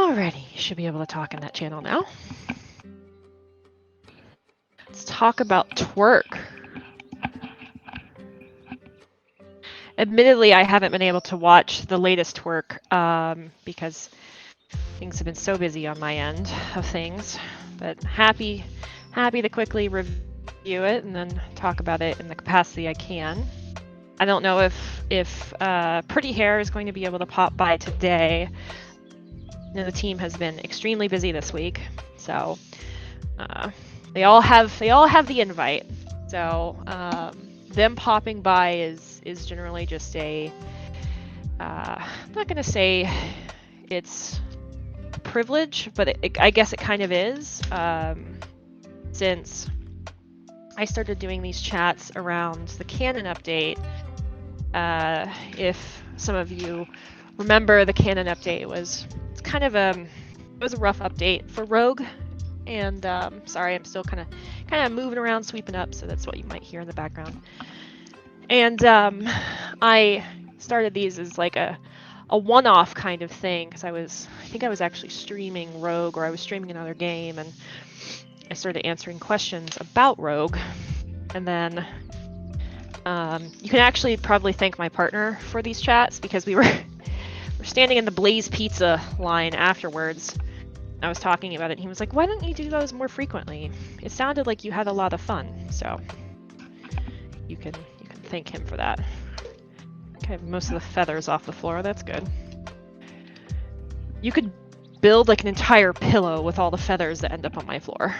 Alrighty, should be able to talk in that channel now. Let's talk about TWIRC. Admittedly, I haven't been able to watch the latest TWIRC because things have been so busy on my end of things. But happy to quickly review it and then talk about it in the capacity I can. I don't know if Pretty Hair is going to be able to pop by today. You know, the team has been extremely busy this week, so they all have the invite. So them popping by is generally just a I'm not gonna say it's a privilege, but I guess it kind of is, since I started doing these chats around the canon update. If some of you remember, the canon update was it was a rough update for Rogue, and sorry, I'm still kind of moving around, sweeping up, so that's what you might hear in the background. And I started these as like a one-off kind of thing because I think I was actually streaming Rogue, or I was streaming another game, and I started answering questions about Rogue, and then you can actually probably thank my partner for these chats because we're standing in the Blaze Pizza line afterwards. I was talking about it, and he was like, "Why don't you do those more frequently? It sounded like you had a lot of fun." So you can thank him for that. Okay, most of the feathers off the floor. That's good. You could build like an entire pillow with all the feathers that end up on my floor.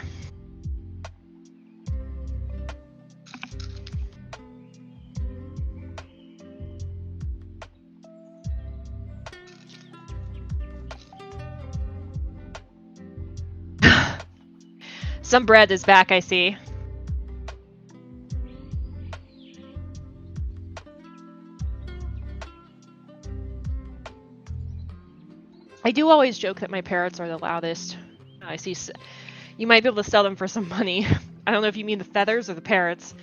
Some bread is back, I see. I do always joke that my parrots are the loudest. I see you might be able to sell them for some money. I don't know if you mean the feathers or the parrots,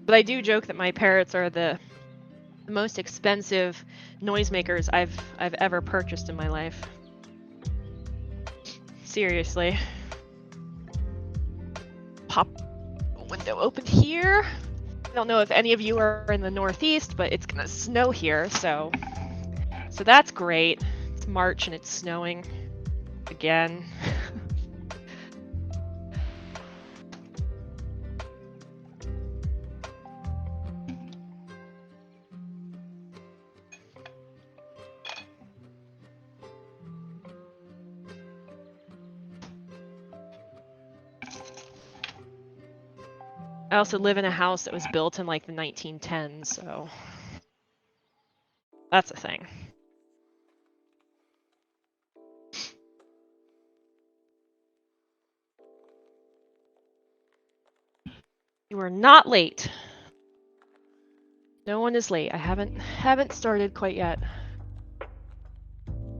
but I do joke that my parrots are the most expensive noisemakers I've ever purchased in my life. Seriously. Pop a window open here. I don't know if any of you are in the Northeast, but it's gonna snow here, so that's great. It's March and it's snowing again. I also live in a house that was built in like the 1910s, so that's a thing. You are not late. No one is late. I haven't started quite yet.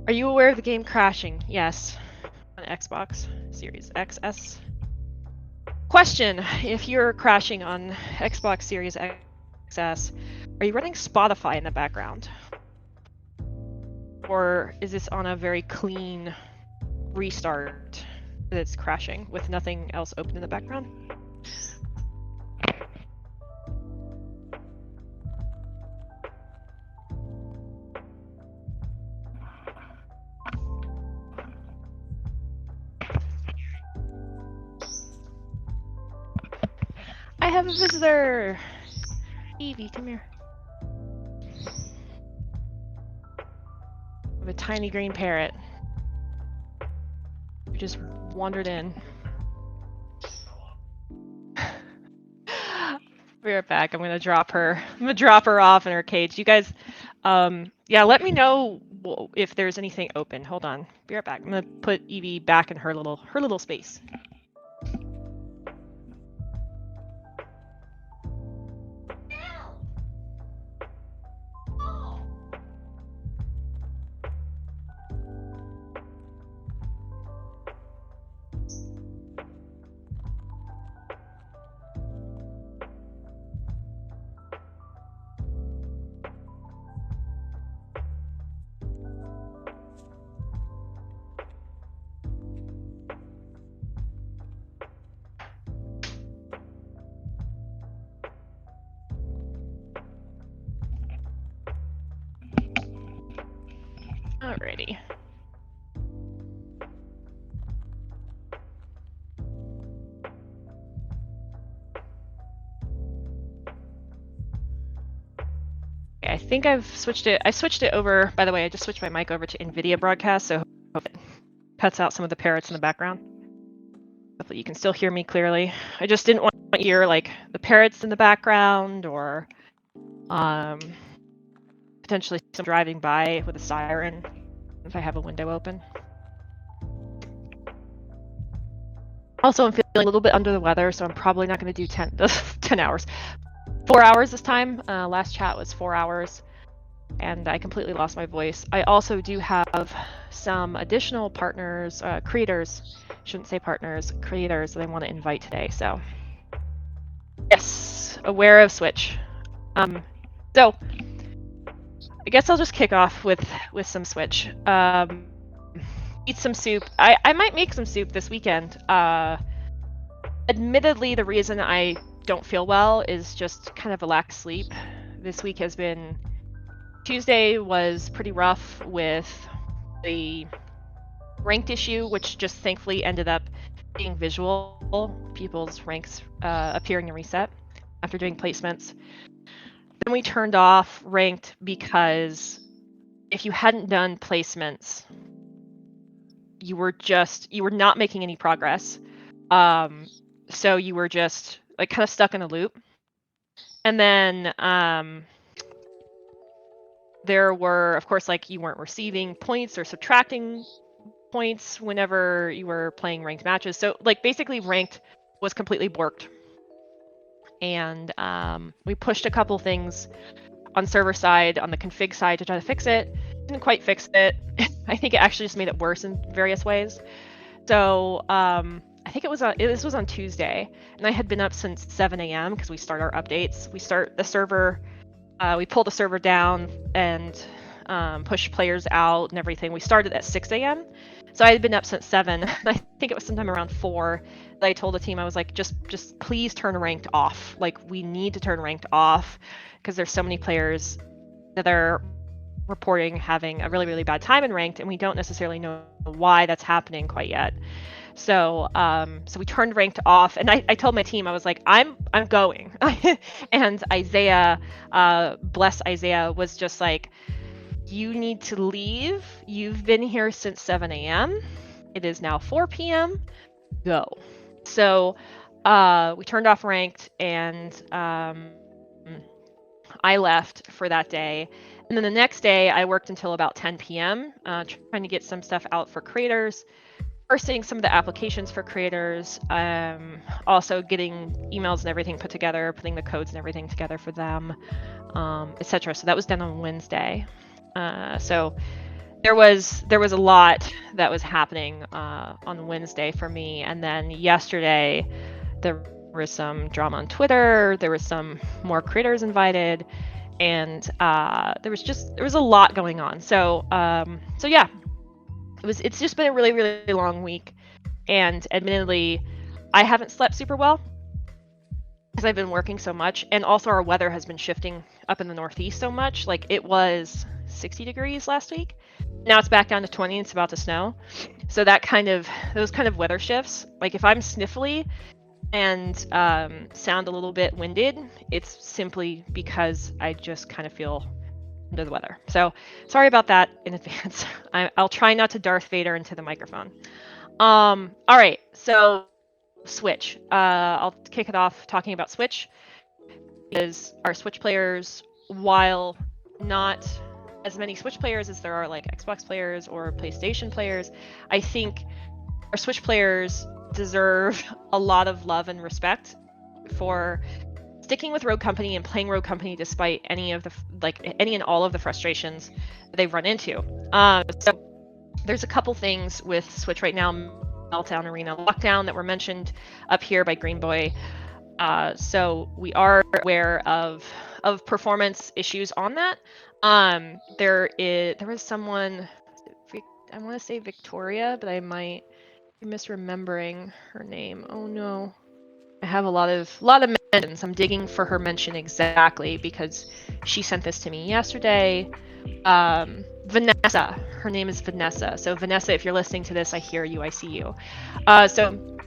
Are you aware of the game crashing? Yes. On Xbox Series XS. Question: if you're crashing on Xbox Series XS, are you running Spotify in the background? Or is this on a very clean restart that it's crashing with nothing else open in the background? I have a visitor! Evie, come here. I have a tiny green parrot who just wandered in. Be right back. I'm gonna drop her. I'm gonna drop her off in her cage. You guys, yeah, let me know if there's anything open. Hold on. Be right back. I'm gonna put Evie back in her little space. I think I've switched it. I switched it over. By the way, I just switched my mic over to NVIDIA broadcast, so hope it cuts out some of the parrots in the background. Hopefully you can still hear me clearly. I just didn't want to hear like the parrots in the background or potentially some driving by with a siren if I have a window open. Also, I'm feeling a little bit under the weather, so I'm probably not going to do 10 hours. 4 hours this time. Last chat was 4 hours, and I completely lost my voice. I also do have some additional partners, creators, shouldn't say partners, creators that I want to invite today. So, yes, aware of Switch. So, I guess I'll just kick off with some Switch. Eat some soup. I might make some soup this weekend. Admittedly, the reason I don't feel well is just kind of a lack of sleep. This week has been... Tuesday was pretty rough with the ranked issue, which just thankfully ended up being visual. People's ranks appearing in reset after doing placements. Then we turned off ranked because if you hadn't done placements, you were not making any progress. So you were just like kind of stuck in a loop. And then there were, of course, like you weren't receiving points or subtracting points whenever you were playing ranked matches. So like basically ranked was completely borked. And we pushed a couple things on server side, on the config side to try to fix it. Didn't quite fix it. I think it actually just made it worse in various ways. So I think this was on Tuesday, and I had been up since 7 a.m. because we start our updates. We start the server, we pull the server down and push players out and everything. We started at 6 a.m. So I had been up since 7. I think it was sometime around 4 that I told the team, I was like, just please turn ranked off. Like, we need to turn ranked off because there's so many players that are reporting having a really, really bad time in ranked, and we don't necessarily know why that's happening quite yet. So so we turned ranked off, and I told my team, I was like, I'm going. And Isaiah, bless Isaiah, was just like, you need to leave. You've been here since 7 a.m. It is now 4 p.m. Go. So we turned off ranked, and I left for that day. And then the next day, I worked until about 10 p.m. Trying to get some stuff out for creators, parsing some of the applications for creators, also getting emails and everything put together, putting the codes and everything together for them, etc. So that was done on Wednesday. So there was a lot that was happening on Wednesday for me, and then yesterday there was some drama on Twitter. There was some more creators invited, and there was a lot going on. So so yeah, it's just been a really, really long week, and admittedly, I haven't slept super well because I've been working so much, and also our weather has been shifting up in the Northeast so much. Like, it was 60 degrees last week. Now it's back down to 20 and it's about to snow. So those kind of weather shifts, like if I'm sniffly and sound a little bit winded, it's simply because I just kind of feel under the weather. So sorry about that in advance. I'll try not to Darth Vader into the microphone. All right, so Switch. I'll kick it off talking about Switch, because our Switch players, while not as many Switch players as there are like Xbox players or PlayStation players, I think our Switch players deserve a lot of love and respect for sticking with Rogue Company and playing Rogue Company despite any and all of the frustrations that they've run into. So there's a couple things with Switch right now. Meltdown Arena Lockdown that were mentioned up here by Green Boy. So we are aware of performance issues on that. There was someone, I want to say Victoria, but I might be misremembering her name. Oh no, I have a lot of mentions. I'm digging for her mention exactly because she sent this to me yesterday. Vanessa, her name is Vanessa. So Vanessa, if you're listening to this, I hear you, I see you. So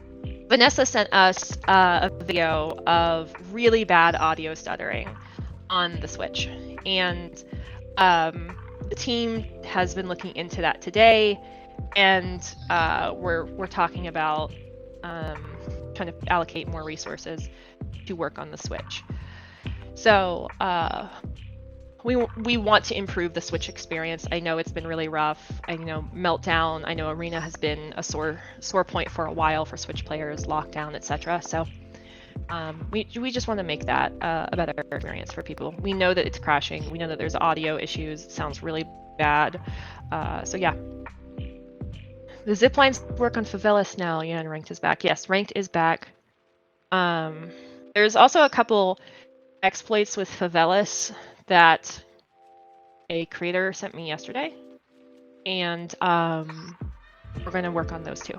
Vanessa sent us a video of really bad audio stuttering. on the Switch. And the team has been looking into that today, and we're talking about trying to allocate more resources to work on the Switch. So we want to improve the Switch experience. I know it's been really rough. I know Meltdown. I know Arena has been a sore point for a while for Switch players, Lockdown, etc. So we just want to make that a better experience for people. We know that it's crashing. We know that there's audio issues. It sounds really bad. So yeah. The ziplines work on Favelas now. Yeah, and Ranked is back. Yes, Ranked is back. There's also a couple exploits with Favelas that a creator sent me yesterday, and we're going to work on those too.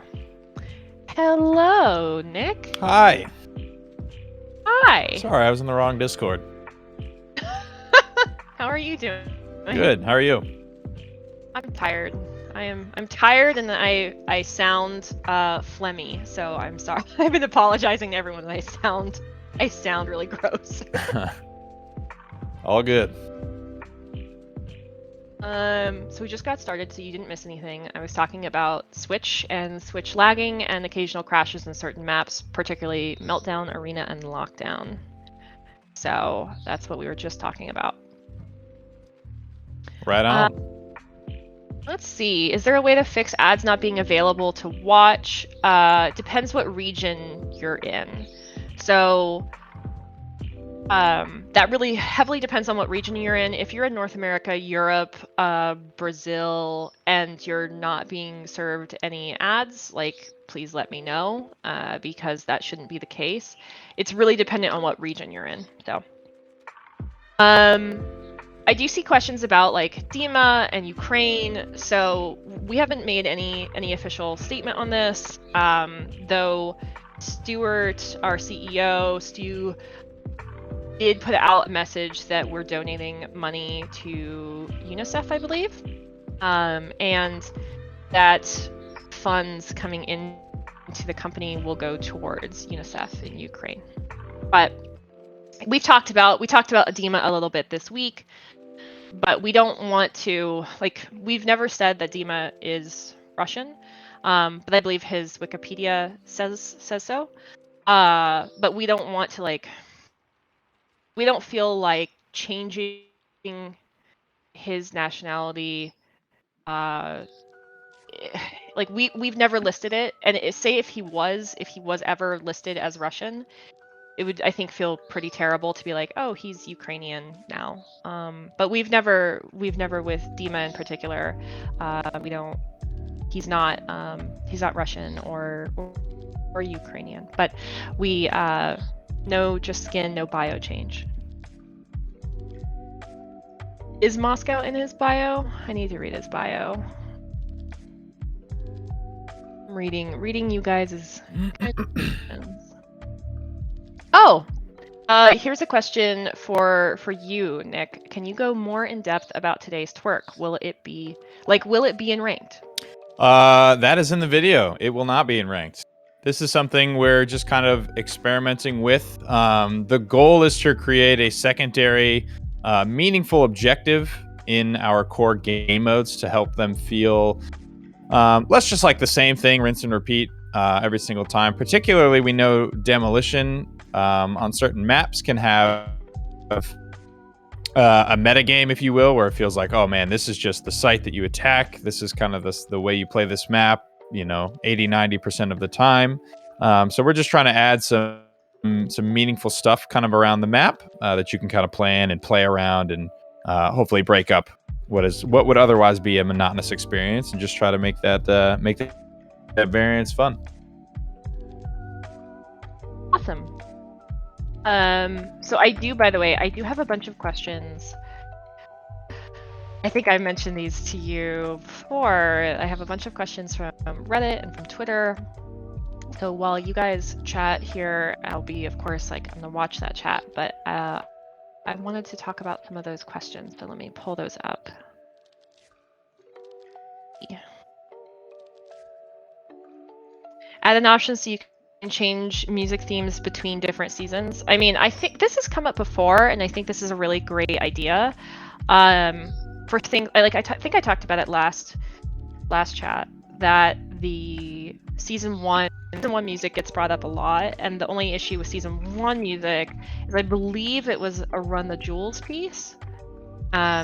Hello, Nick. Hi. Hi. Sorry, I was in the wrong Discord. How are you doing? Good. How are you? I'm tired. I'm tired, and I sound phlegmy, so I'm sorry. I've been apologizing to everyone. I sound really gross. All good. So we just got started, so you didn't miss anything. I was talking about Switch and Switch lagging and occasional crashes in certain maps, particularly Meltdown, Arena, and Lockdown. So that's what we were just talking about. Right on. Let's see. Is there a way to fix ads not being available to watch? Depends what region you're in. So that really heavily depends on what region you're in. If you're in North America, Europe, Brazil, and you're not being served any ads, like, please let me know, because that shouldn't be the case. It's really dependent on what region you're in. So I do see questions about like Dima and Ukraine. So we haven't made any official statement on this, though Stuart, our CEO, Stu, did put out a message that we're donating money to UNICEF, I believe, and that funds coming into the company will go towards UNICEF in Ukraine. But we talked about Dima a little bit this week, but we don't want to, like, we've never said that Dima is Russian, but I believe his Wikipedia says so. But we don't want to, like, we don't feel like changing his nationality. Like we've never listed it, and say if he was ever listed as Russian, it would, I think, feel pretty terrible to be like, oh, he's Ukrainian now. But we've never with Dima in particular, we don't. He's not Russian or Ukrainian, but we no just skin, no bio change. Is Moscow in his bio? I need to read his bio. I'm reading you guys' questions. Oh, here's a question for you, Nick. Can you go more in depth about today's TWIRC? Will it be in ranked? That is in the video. It will not be in ranked. This is something we're just kind of experimenting with. The goal is to create a secondary, meaningful objective in our core game modes to help them feel less just like the same thing, rinse and repeat every single time. Particularly, we know demolition on certain maps can have a metagame, if you will, where it feels like, oh man, this is just the site that you attack. This is kind of the way you play this map, 80-90% of the time. So we're just trying to add some meaningful stuff kind of around the map that you can kind of plan and play around and hopefully break up what would otherwise be a monotonous experience and just try to make that variance fun. Awesome. So I do have a bunch of questions. I think I mentioned these to you before. I have a bunch of questions from Reddit and from Twitter. So while you guys chat here, I'll be, of course, I'm gonna watch that chat, but I wanted to talk about some of those questions, so let me pull those up. Add an option so you and change music themes between different seasons. I mean, I think this has come up before, and I think this is a really great idea. For things like think I talked about it last chat, that the season one music gets brought up a lot, and the only issue with season 1 music is I believe it was a Run the Jewels piece.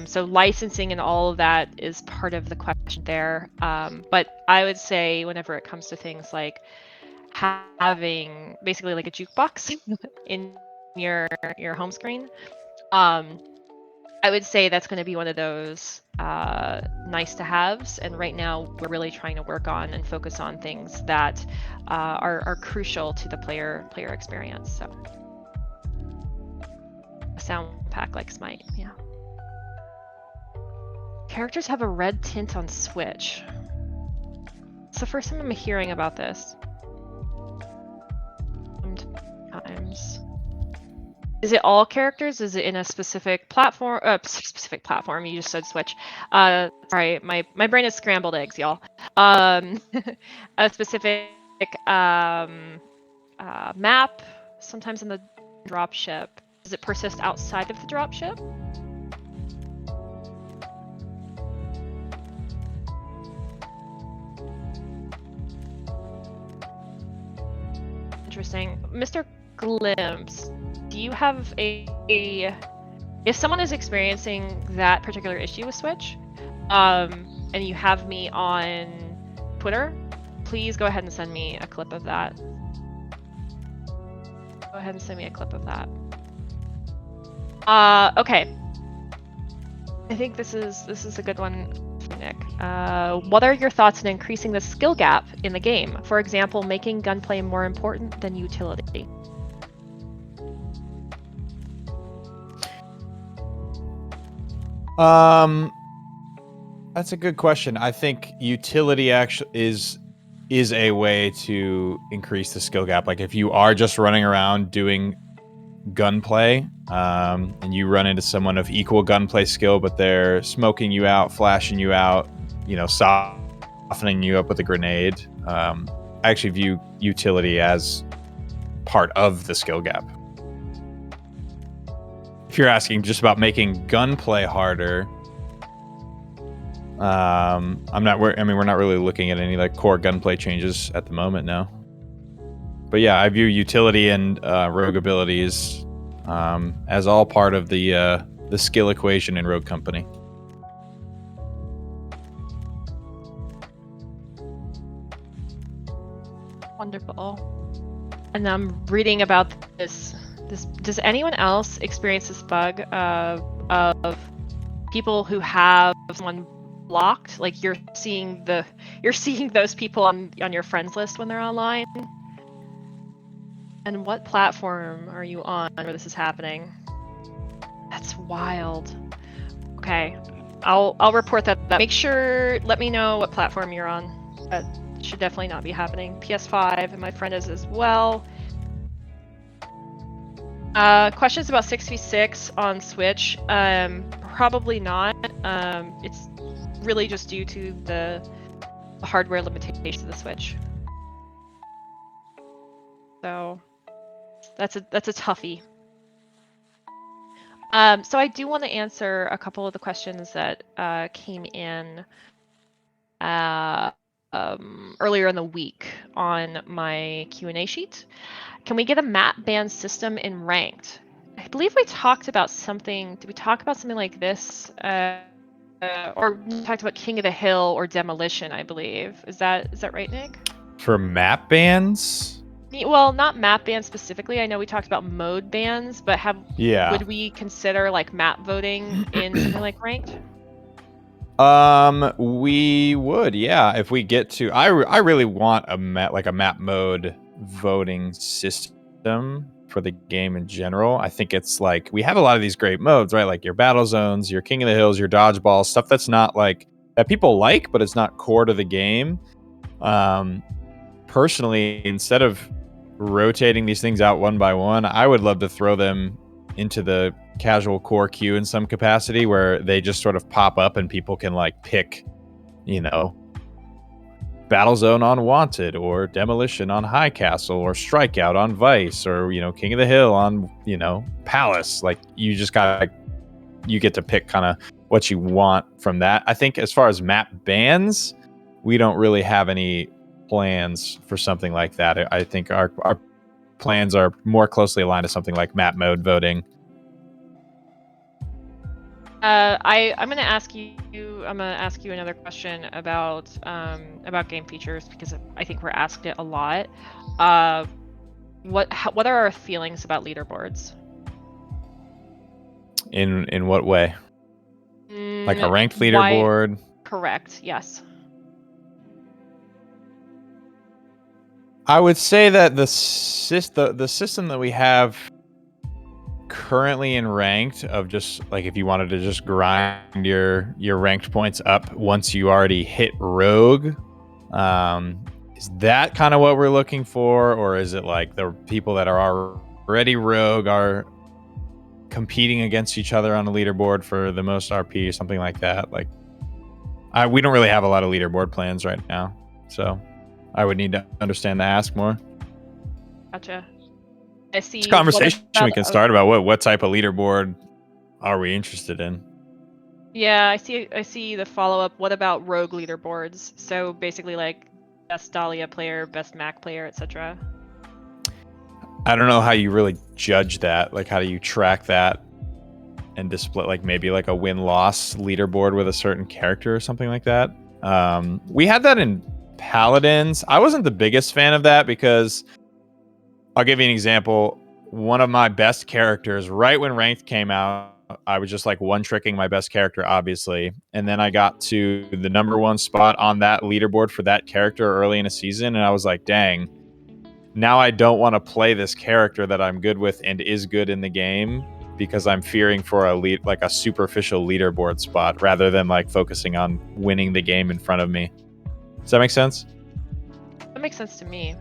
So licensing and all of that is part of the question there. But I would say whenever it comes to things like having basically like a jukebox in your home screen, I would say that's going to be one of those nice to haves. And right now we're really trying to work on and focus on things that are crucial to the player experience. So a sound pack like Smite, yeah. Characters have a red tint on Switch. It's the first time I'm hearing about this. Sometimes. Is it all characters? Is it in a specific platform? Specific platform. You just said Switch. Sorry, my brain is scrambled eggs, y'all. A specific map. Sometimes in the dropship. Does it persist outside of the dropship? Interesting. Mr. Glimpse, do you have if someone is experiencing that particular issue with Switch, and you have me on Twitter, please go ahead and send me a clip of that. Go ahead and send me a clip of that. Okay. I think this is a good one, Nick. What are your thoughts on increasing the skill gap in the game? For example, making gunplay more important than utility. That's a good question. I think utility actually is a way to increase the skill gap. Like if you are just running around doing gunplay, and you run into someone of equal gunplay skill, but they're smoking you out, flashing you out, softening you up with a grenade. I actually view utility as part of the skill gap. If you're asking just about making gunplay harder, we're not really looking at any like core gunplay changes at the moment now. But yeah, I view utility and rogue abilities as all part of the skill equation in Rogue Company. Wonderful. And I'm reading about this. Does anyone else experience this bug of people who have someone blocked? Like you're seeing those people on your friends list when they're online. And what platform are you on where this is happening? That's wild. Okay, I'll report that. Make sure, let me know what platform you're on. That should definitely not be happening. PS5, and my friend is as well. Questions about 6v6 on Switch? Probably not. It's really just due to the hardware limitations of the Switch. So that's a toughie. So I do want to answer a couple of the questions that came in earlier in the week on my Q&A sheet. Can we get a map ban system in ranked? I believe we talked about something. Did we talk about something like this? Or we talked about King of the Hill or Demolition, I believe. Is that right, Nick? For map bans? Well, not map bans specifically. I know we talked about mode bans, but would we consider like map voting in something like ranked? We would, yeah. If we get to, I really want a map mode voting system for the game in general. I think it's like we have a lot of these great modes, right? Like your battle zones, your King of the Hills, your dodgeball, stuff that's not like that people like, but it's not core to the game. Personally, instead of rotating these things out one by one, I would love to throw them into the casual core queue in some capacity where they just sort of pop up and people can like pick Battlezone on Wanted, or Demolition on High Castle, or Strikeout on Vice, or King of the Hill on Palace. Like, you get to pick kind of what you want from that. I think as far as map bans, we don't really have any plans for something like that. I think our plans are more closely aligned to something like map mode voting. I'm gonna ask you another question about game features, because I think we're asked it a lot. What are our feelings about leaderboards? In what way? Like a ranked leaderboard? Correct. Yes. I would say that the system that we have currently in ranked, of just like, if you wanted to just grind your ranked points up once you already hit rogue, is that kind of what we're looking for? Or is it like the people that are already rogue are competing against each other on a leaderboard for the most RP or something like that? Like, we don't really have a lot of leaderboard plans right now, so I would need to understand the ask more. Gotcha. I see. It's a conversation we can start about what type of leaderboard are we interested in. Yeah, I see the follow-up. What about rogue leaderboards? So basically, like, best Dahlia player, best Mac player, etc. I don't know how you really judge that. Like, how do you track that and display, like, maybe like a win-loss leaderboard with a certain character or something like that? We had that in Paladins. I wasn't the biggest fan of that, because I'll give you an example. One of my best characters, right when Ranked came out, I was just like one-tricking my best character, obviously. And then I got to the #1 spot on that leaderboard for that character early in a season. And I was like, dang, now I don't want to play this character that I'm good with and is good in the game, because I'm fearing for a superficial leaderboard spot, rather than like focusing on winning the game in front of me. Does that make sense? That makes sense to me.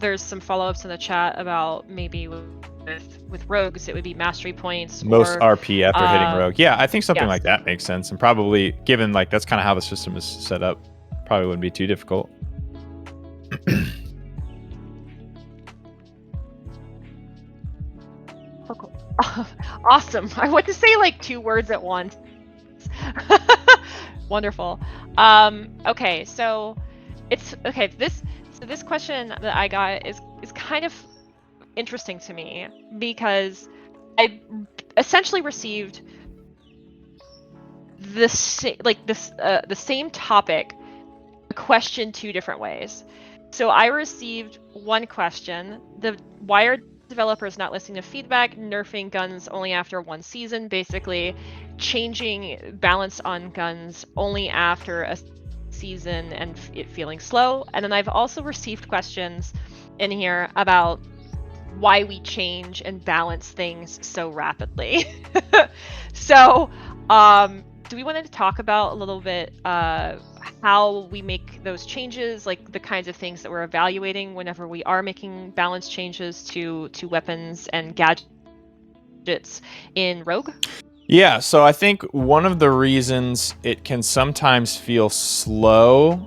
There's some follow-ups in the chat about maybe with rogues, it would be mastery points. Most RP after hitting rogue. Yeah, I think something like that makes sense. And probably, given like that's kind of how the system is set up, probably wouldn't be too difficult. Awesome. I want to say like 2 words at once. Wonderful. Okay, so this question that I got is kind of interesting to me, because I essentially received the same topic, a question 2 different ways. So I received one question: why are developers not listening to feedback, nerfing guns only after 1 season, basically changing balance on guns only after a season and it feeling slow. And then I've also received questions in here about why we change and balance things so rapidly. So do we want to talk about a little bit how we make those changes, like the kinds of things that we're evaluating whenever we are making balance changes to weapons and gadgets in Rogue? Yeah, so I think one of the reasons it can sometimes feel slow,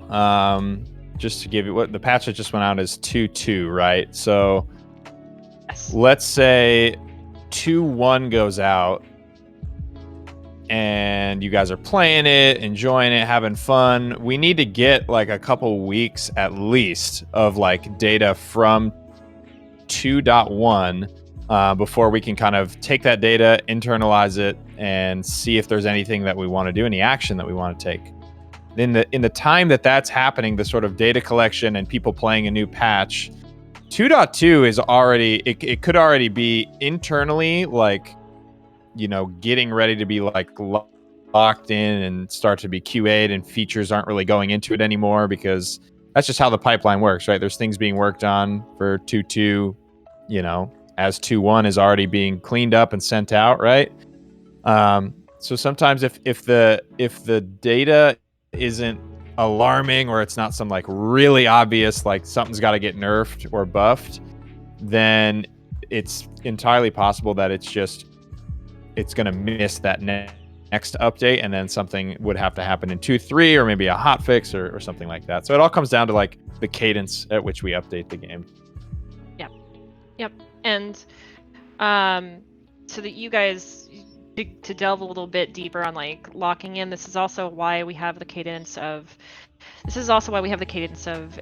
just to give you what the patch that just went out is 2.2, right? So yes. Let's say 2.1 goes out and you guys are playing it, enjoying it, having fun. We need to get like a couple weeks at least of like data from 2.1 before we can kind of take that data, internalize it, and see if there's anything that we want to do, any action that we want to take. In the time that's happening, the sort of data collection and people playing a new patch, 2.2 is already, it could already be internally like, getting ready to be like locked in and start to be QA'd, and features aren't really going into it anymore, because that's just how the pipeline works, right? There's things being worked on for 2.2, as 2.1 is already being cleaned up and sent out, right? So sometimes if the data isn't alarming, or it's not some like really obvious, like something's got to get nerfed or buffed, then it's entirely possible that it's going to miss that next update, and then something would have to happen in 2.3, or maybe a hot fix or something like that. So it all comes down to like the cadence at which we update the game. Yep. And so that you guys to delve a little bit deeper on like locking in, this is also why we have the cadence of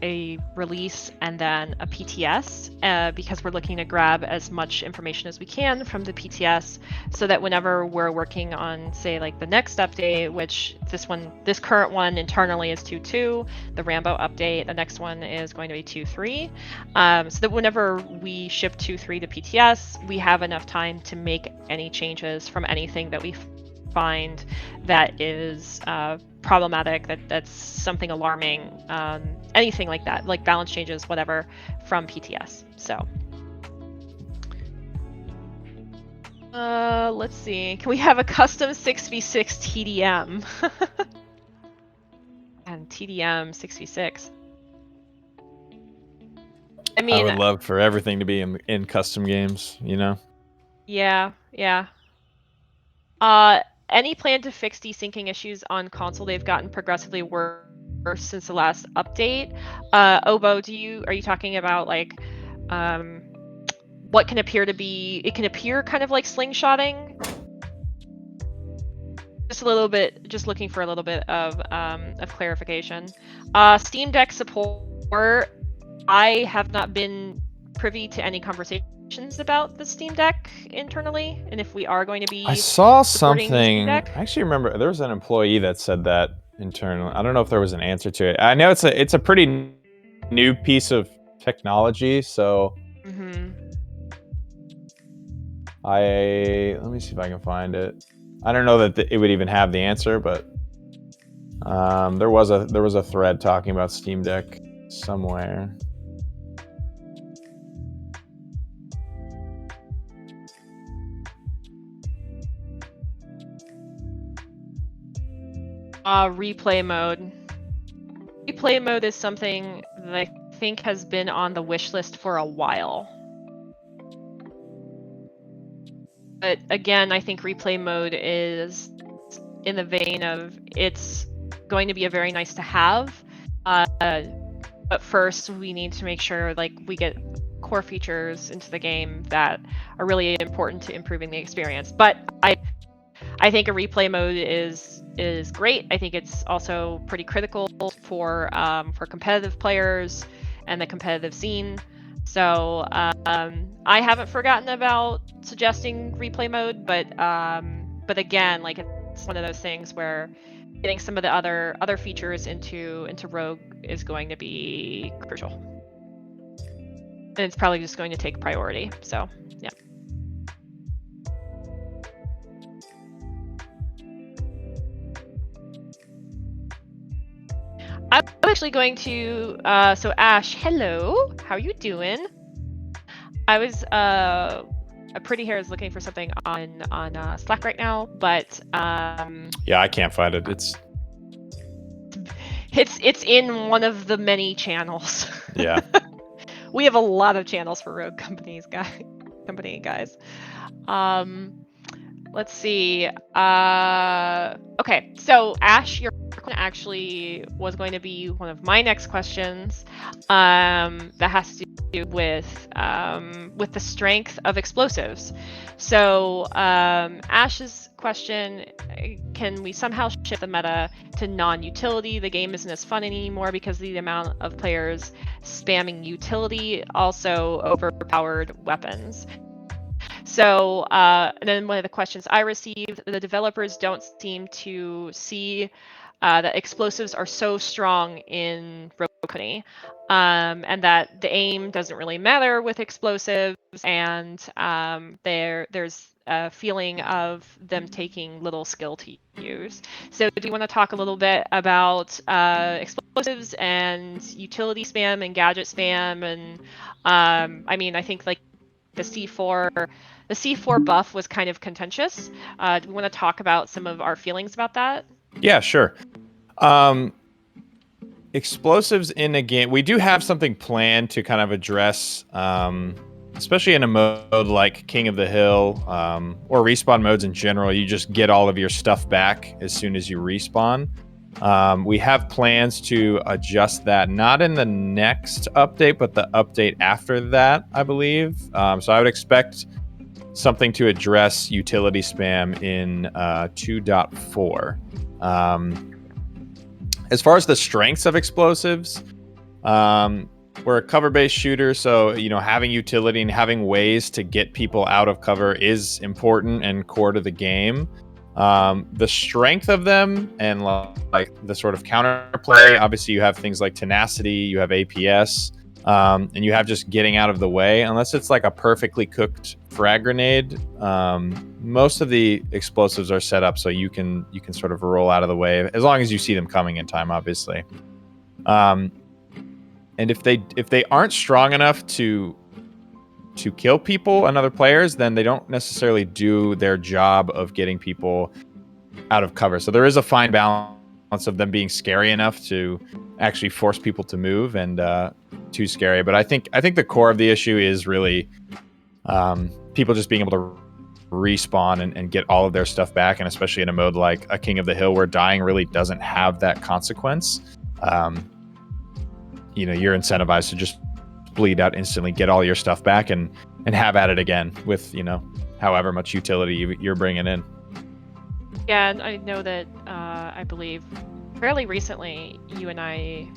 a release and then a PTS, because we're looking to grab as much information as we can from the PTS, so that whenever we're working on, say, like the next update, which this current one internally is 2.2, the Rambo update, the next one is going to be 2.3, so that whenever we ship 2.3 to PTS, we have enough time to make any changes from anything that we find that is problematic, that's something alarming, anything like that, like balance changes, whatever, from PTS. So let's see, can we have a custom 6v6 TDM? And TDM 6v6. I mean, I would love for everything to be in custom games, you know? Yeah. Any plan to fix desyncing issues on console? They've gotten progressively worse since the last update. Obo, are you talking about like what can appear to be? It can appear kind of like slingshotting. Just a little bit. Just looking for a little bit of clarification. Steam Deck support. I have not been privy to any conversations about the Steam Deck internally, and if we are going to be, I saw supporting the Steam something. Deck. I actually remember there was an employee that said that internally. I don't know if there was an answer to it. I know it's a pretty new piece of technology, so let me see if I can find it. I don't know that it would even have the answer, but there was a thread talking about Steam Deck somewhere. Replay mode. Replay mode is something that I think has been on the wish list for a while. But again, I think replay mode is in the vein of it's going to be a very nice to have. But first, we need to make sure like we get core features into the game that are really important to improving the experience. But I think a replay mode is great. I think it's also pretty critical for competitive players and the competitive scene. So I haven't forgotten about suggesting replay mode, but again, like it's one of those things where getting some of the other features into Rogue is going to be crucial, and it's probably just going to take priority. So yeah. I'm actually going to, so Ash, hello, how are you doing? I was, Pretty Hair is looking for something on Slack right now, but yeah, I can't find it. It's in one of the many channels. Yeah. We have a lot of channels for Rogue Company guys. Let's see. Okay, so Ash, your question actually was going to be one of my next questions. That has to do with the strength of explosives. So Ash's question: can we somehow shift the meta to non-utility? The game isn't as fun anymore because of the amount of players spamming utility, also overpowered weapons. So, and then one of the questions I received, the developers don't seem to see that explosives are so strong in Rogue Company, and that the aim doesn't really matter with explosives, and there's a feeling of them taking little skill to use. So do you want to talk a little bit about explosives and utility spam and gadget spam? And I mean, I think like the C4 buff was kind of contentious. Do we want to talk about some of our feelings about that? Yeah, sure. Explosives in a game. We do have something planned to kind of address especially in a mode like King of the Hill, or respawn modes in general, you just get all of your stuff back as soon as you respawn. We have plans to adjust that, not in the next update, but the update after that, I believe. So I would expect something to address utility spam in 2.4. As far as the strengths of explosives, we're a cover-based shooter, so having utility and having ways to get people out of cover is important and core to the game. The strength of them and like the sort of counterplay, obviously you have things like tenacity, you have APS, and you have just getting out of the way. Unless it's like a perfectly cooked frag grenade, most of the explosives are set up so you can sort of roll out of the way as long as you see them coming in time, obviously. And if they aren't strong enough to kill people and other players, then they don't necessarily do their job of getting people out of cover. So there is a fine balance of them being scary enough to actually force people to move and too scary. But I think the core of the issue is really people just being able to respawn and get all of their stuff back, and especially in a mode like a King of the Hill where dying really doesn't have that consequence. You're incentivized to just bleed out instantly, get all your stuff back, and have at it again with however much utility you're bringing in. Yeah, and I know that I believe fairly recently you and I,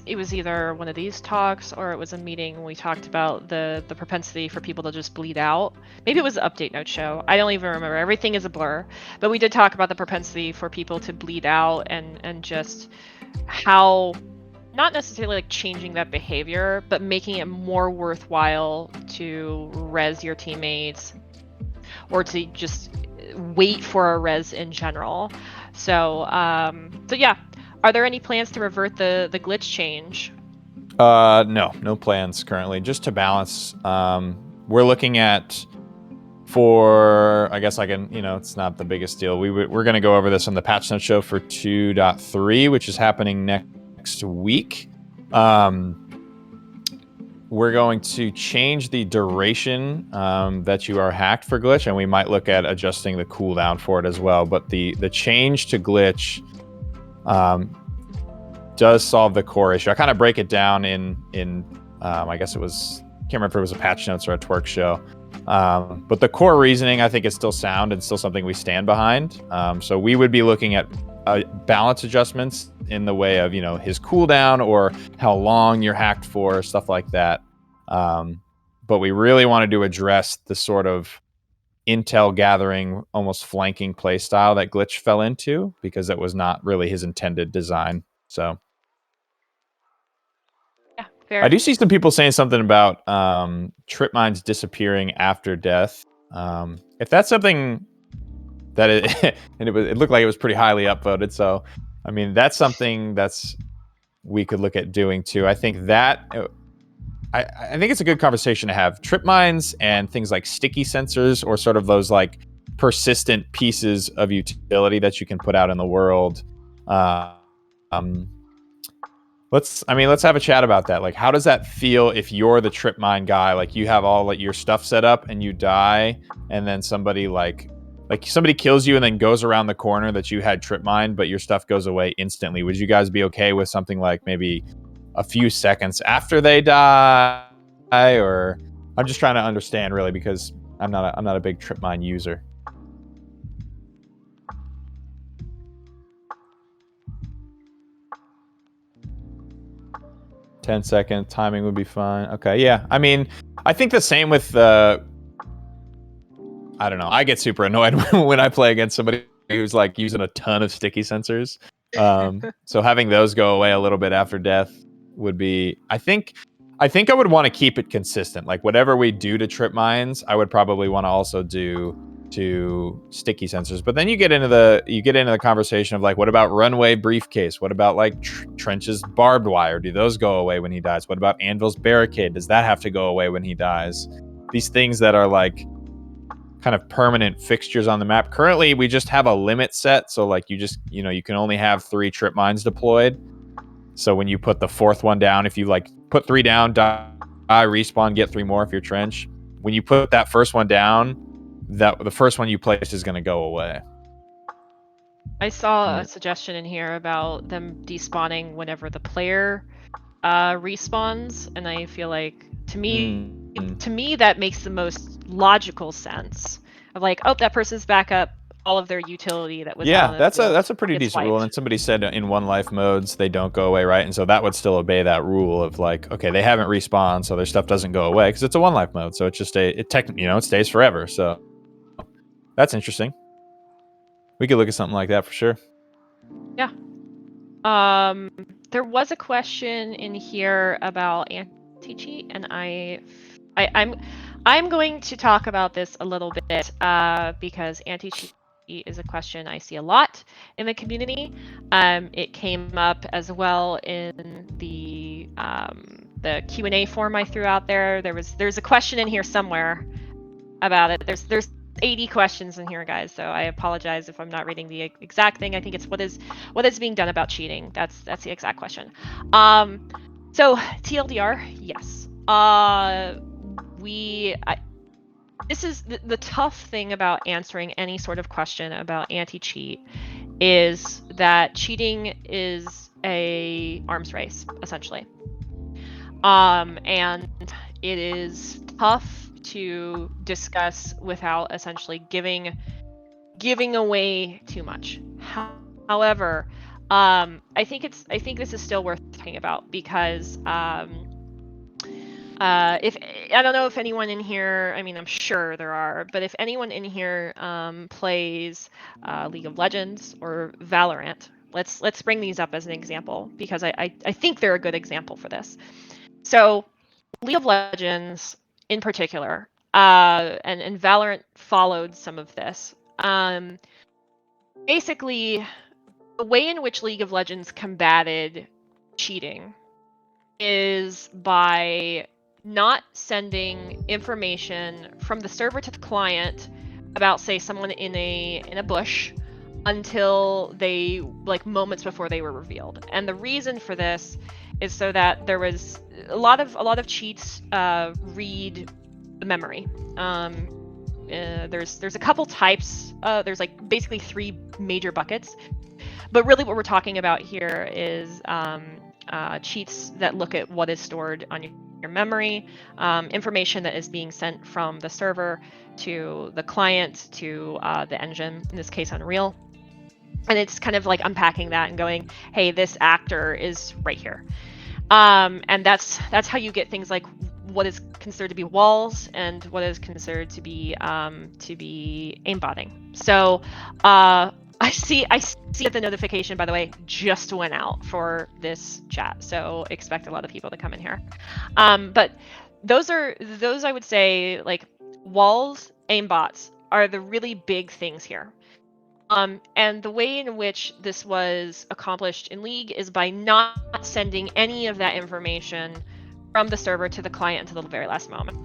it was either one of these talks or it was a meeting when we talked about the propensity for people to just bleed out. Maybe it was the update note show. I don't even remember. Everything is a blur. But we did talk about the propensity for people to bleed out and just how, not necessarily like changing that behavior, but making it more worthwhile to res your teammates or to just wait for a res in general. So yeah, are there any plans to revert the glitch change? No plans currently, just to balance. We're looking at, I guess I can, it's not the biggest deal. We're going to go over this on the patch note show for 2.3, which is happening next week. We're going to change the duration that you are hacked for glitch, and we might look at adjusting the cooldown for it as well. But the change to glitch does solve the core issue. I kind of break it down in I guess it was, can't remember if it was a patch notes or a TWIRC show. But the core reasoning, I think, is still sound and still something we stand behind. So we would be looking at balance adjustments in the way of, his cooldown or how long you're hacked for, stuff like that. But we really wanted to address the sort of intel gathering, almost flanking play style that Glitch fell into, because that was not really his intended design. So yeah, fair. I do see some people saying something about trip mines disappearing after death. If that's something that and it looked like it was pretty highly upvoted. So, I mean, that's something we could look at doing too. I think I think it's a good conversation to have. Trip mines and things like sticky sensors, or sort of those like persistent pieces of utility that you can put out in the world. Let's have a chat about that. Like, how does that feel if you're the trip mine guy? Like, you have all your stuff set up and you die, and then somebody somebody kills you and then goes around the corner that you had trip mined, but your stuff goes away instantly. Would you guys be okay with something like maybe a few seconds after they die? Or I'm just trying to understand, really, because I'm not a big trip mine user. $10-second timing would be fine. Okay, yeah. I mean, I think the same with I don't know. I get super annoyed when I play against somebody who's like using a ton of sticky sensors. So having those go away a little bit after death would be, I think I would want to keep it consistent. Like, whatever we do to trip mines, I would probably want to also do to sticky sensors. But then you get into the conversation of like, what about runway briefcase? What about like Trench's barbed wire? Do those go away when he dies? What about Anvil's barricade? Does that have to go away when he dies? These things that are like kind of permanent fixtures on the map. Currently, we just have a limit set. So like, you can only have 3 trip mines deployed. So when you put the 4th one down, if you like put 3 down, die respawn, get 3 more if you're trench. When you put that first one down, the first one you placed is going to go away. I saw a suggestion in here about them despawning whenever the player respawns, and I feel like to me that makes the most logical sense of like, oh, that person's back up, all of their utility that was out on the field that's a pretty gets decent wiped. rule. And somebody said in 1 life modes they don't go away, right? And so that would still obey that rule of like, okay, they haven't respawned, so their stuff doesn't go away because it's a 1 life mode, so it just it stays forever. So that's interesting. We could look at something like that for sure. Yeah. There was a question in here about anti-cheat, and I'm going to talk about this a little bit because anti-cheat is a question I see a lot in the community. It came up as well in the Q&A form I threw out there. There's a question in here somewhere about it. There's 80 questions in here, guys, so I apologize if I'm not reading the exact thing. I think it's what is being done about cheating. That's the exact question. So TLDR, yes. This is the tough thing about answering any sort of question about anti-cheat is that cheating is a arms race, essentially. And it is tough to discuss without essentially giving away too much. However, I think this is still worth talking about because if I don't know if anyone in here, I mean, I'm sure there are, but if anyone in here plays League of Legends or Valorant, let's bring these up as an example because I think they're a good example for this. So League of Legends in particular, and Valorant followed some of this. Basically, the way in which League of Legends combated cheating is by not sending information from the server to the client about, say, someone in a bush until they, like, moments before they were revealed. And the reason for this is so that there was a lot of cheats read the memory. There's a couple types. There's like basically 3 major buckets, but really what we're talking about here is cheats that look at what is stored on your memory, information that is being sent from the server to the client to the engine, in this case Unreal. And it's kind of like unpacking that and going, hey, this actor is right here. And that's how you get things like what is considered to be walls and what is considered to be aimbotting. So I see that the notification, by the way, just went out for this chat. So expect a lot of people to come in here. But those I would say, like, walls, aimbots are the really big things here. And the way in which this was accomplished in League is by not sending any of that information from the server to the client until the very last moment.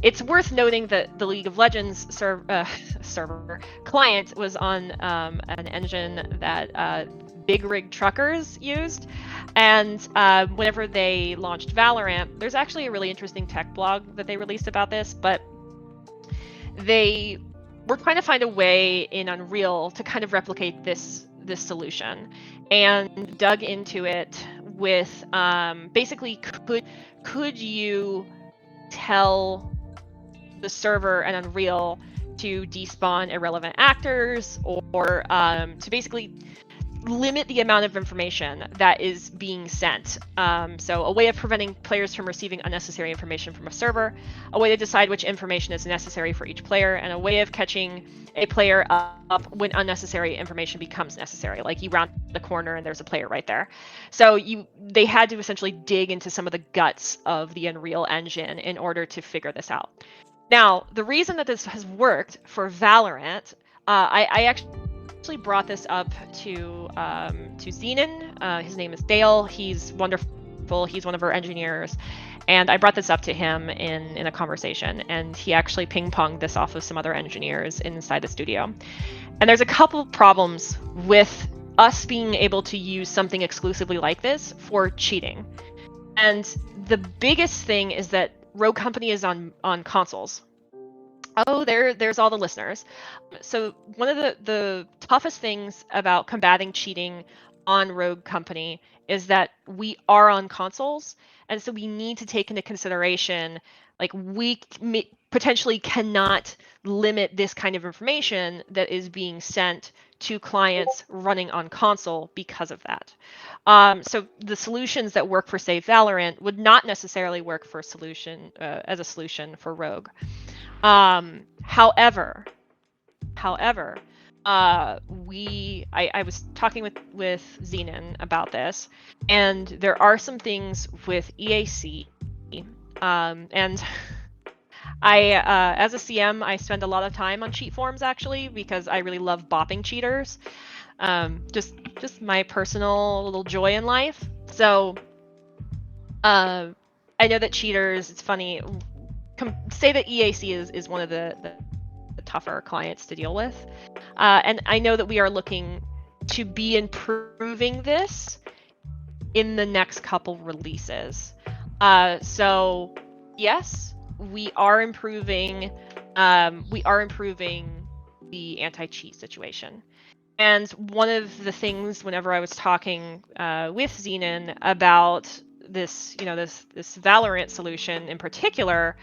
It's worth noting that the League of Legends server client was on an engine that Big Rig Truckers used. And whenever they launched Valorant, there's actually a really interesting tech blog that they released about this, but they we're trying to find a way in Unreal to kind of replicate this solution, and dug into it with basically could you tell the server and Unreal to despawn irrelevant actors, or to basically limit the amount of information that is being sent. So a way of preventing players from receiving unnecessary information from a server, a way to decide which information is necessary for each player, and a way of catching a player up when unnecessary information becomes necessary. Like you round the corner and there's a player right there. So they had to essentially dig into some of the guts of the Unreal Engine in order to figure this out. Now, the reason that this has worked for Valorant, I actually brought this up to Zenon. His name is Dale. He's wonderful. He's one of our engineers, and I brought this up to him in a conversation, and he actually ping-ponged this off of some other engineers inside the studio. And there's a couple problems with us being able to use something exclusively like this for cheating. And the biggest thing is that Rogue Company is on consoles. Oh, there's all the listeners. So one of the toughest things about combating cheating on Rogue Company is that we are on consoles, and so we need to take into consideration, like, we potentially cannot limit this kind of information that is being sent to clients running on console because of that. So the solutions that work for, say, Valorant would not necessarily work for as a solution for Rogue. However, I was talking with Zenon about this, and there are some things with EAC, and as a CM, I spend a lot of time on cheat forums, actually, because I really love bopping cheaters. Just my personal little joy in life. So, I know that cheaters, it's funny, say that EAC is one of the tougher clients to deal with. And I know that we are looking to be improving this in the next couple releases. So yes, we are improving. We are improving the anti-cheat situation. And one of the things, whenever I was talking with Zenon about this, this Valorant solution in particular,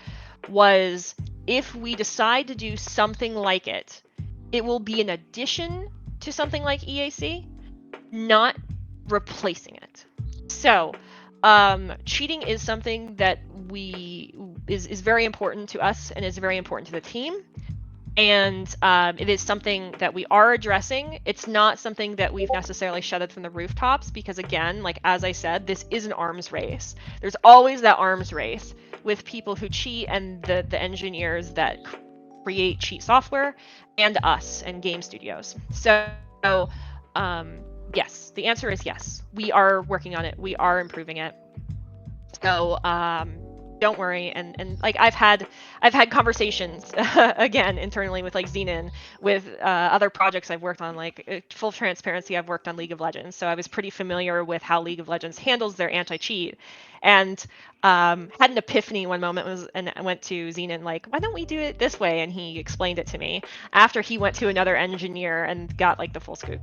was if we decide to do something like it, it will be an addition to something like EAC, not replacing it. So, cheating is something that is very important to us and is very important to the team. And it is something that we are addressing. It's not something that we've necessarily shouted from the rooftops because, again, like as I said, this is an arms race. There's always that arms race with people who cheat and the engineers that create cheat software, and us and game studios. So, yes, the answer is yes. We are working on it. We are improving it. So, don't worry. And like I've had conversations again internally with like Zenon, with other projects I've worked on. Like full transparency, I've worked on League of Legends, so I was pretty familiar with how League of Legends handles their anti-cheat. And had an epiphany one moment, and I went to Zenon like, why don't we do it this way? And he explained it to me after he went to another engineer and got like the full scoop.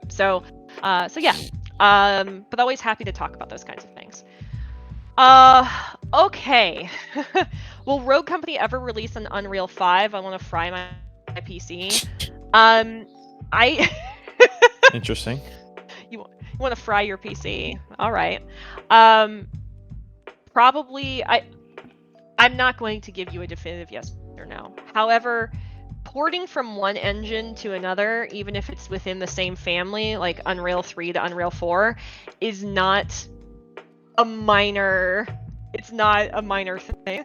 So yeah. But always happy to talk about those kinds of things. Okay. Will Rogue Company ever release an Unreal 5? I want to fry my PC. I Interesting. You want to fry your PC. All right. Probably I'm not going to give you a definitive yes or no. However, porting from one engine to another, even if it's within the same family, like Unreal 3 to Unreal 4, is not a minor thing.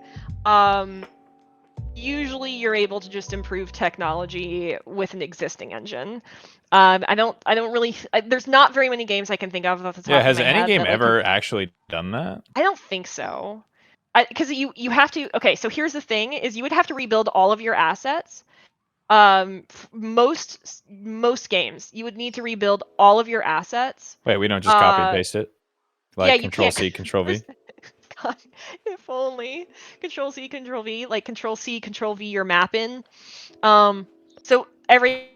Usually you're able to just improve technology with an existing engine. I don't really. There's not very many games I can think of off the top of my head. Has any game ever actually done that? I don't think so. Because you have to. Okay, so here's the thing: is you would have to rebuild all of your assets. Most games you would need to rebuild all of your assets. Wait, we don't just copy and paste it? Like yeah, you Control can't. C, Control V? God, if only. Control C, Control V, like Control C, Control V your map in. So every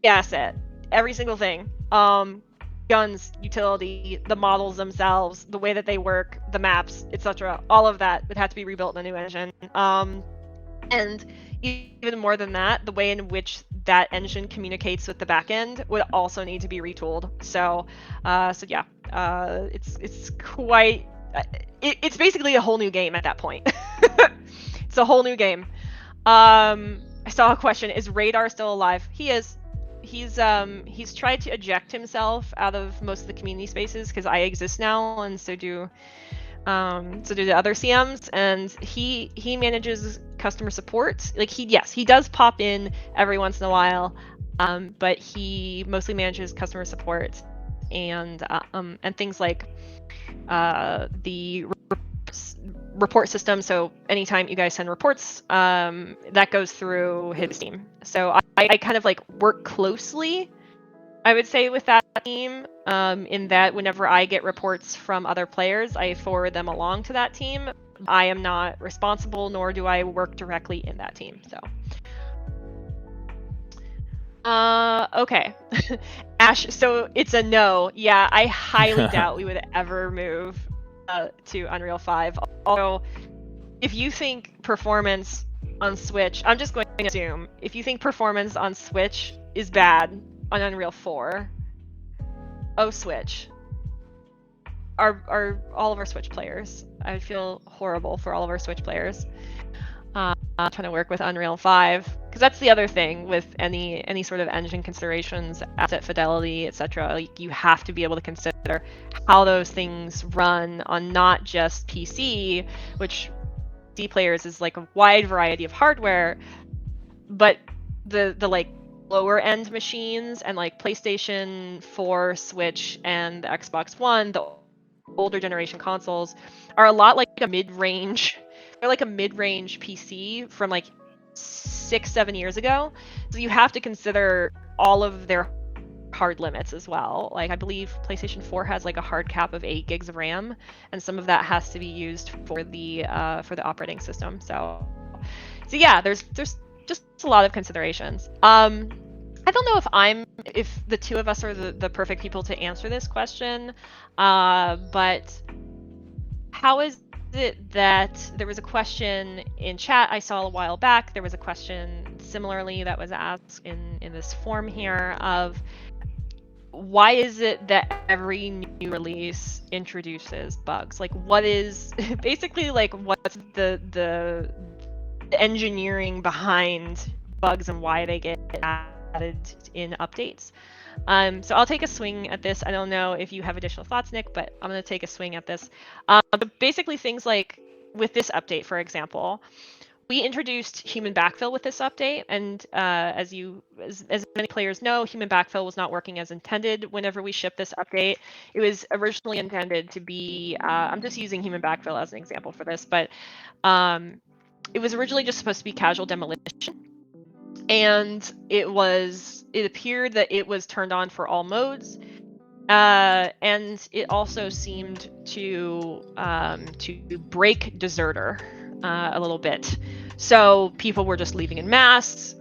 asset, every single thing, guns, utility, the models themselves, the way that they work, the maps, etc., all of that would have to be rebuilt in a new engine. And even more than that, the way in which that engine communicates with the backend would also need to be retooled. So yeah, it's quite. It's basically a whole new game at that point. It's a whole new game. I saw a question: is Radar still alive? He is. He's tried to eject himself out of most of the community spaces because I exist now, and so do the other CMs, and he manages customer support. Like he does pop in every once in a while, but he mostly manages customer support and things like the report system. So anytime you guys send reports, that goes through his team. So I kind of like work closely, I would say, with that team, in that whenever I get reports from other players, I forward them along to that team. I am not responsible, nor do I work directly in that team. So, okay. Ash, so it's a no. Yeah, I highly doubt we would ever move to Unreal 5. Although, if you think performance on Switch, I'm just going to assume, if you think performance on Switch is bad on Unreal 4, oh Switch, are all of our Switch players. I feel horrible for all of our Switch players. Trying to work with Unreal 5, because that's the other thing with any sort of engine considerations, asset fidelity, etc. Like, you have to be able to consider how those things run on not just PC, which PC players is like a wide variety of hardware, but the like lower end machines and like PlayStation 4, Switch, and the Xbox One, the older generation consoles, are a lot like a mid-range. They're like a mid-range PC from like 6-7 years ago. So you have to consider all of their hard limits as well. Like, I believe PlayStation 4 has like a hard cap of 8 gigs of RAM, and some of that has to be used for the operating system. So yeah, there's just a lot of considerations. I don't know if the two of us are the perfect people to answer this question, but how is it that there was a question in chat I saw a while back? There was a question similarly that was asked in this form here of, why is it that every new release introduces bugs? Like, what is basically like what's the engineering behind bugs and why they get added in updates? So I'll take a swing at this. I don't know if you have additional thoughts, Nick, but I'm going to take a swing at this. But basically, things like with this update, for example, we introduced human backfill with this update, and as many players know, human backfill was not working as intended whenever we shipped this update. It was originally intended to be, I'm just using human backfill as an example for this, but it was originally just supposed to be casual demolition, and it appeared that it was turned on for all modes, and it also seemed to break deserter a little bit. So people were just leaving in mass.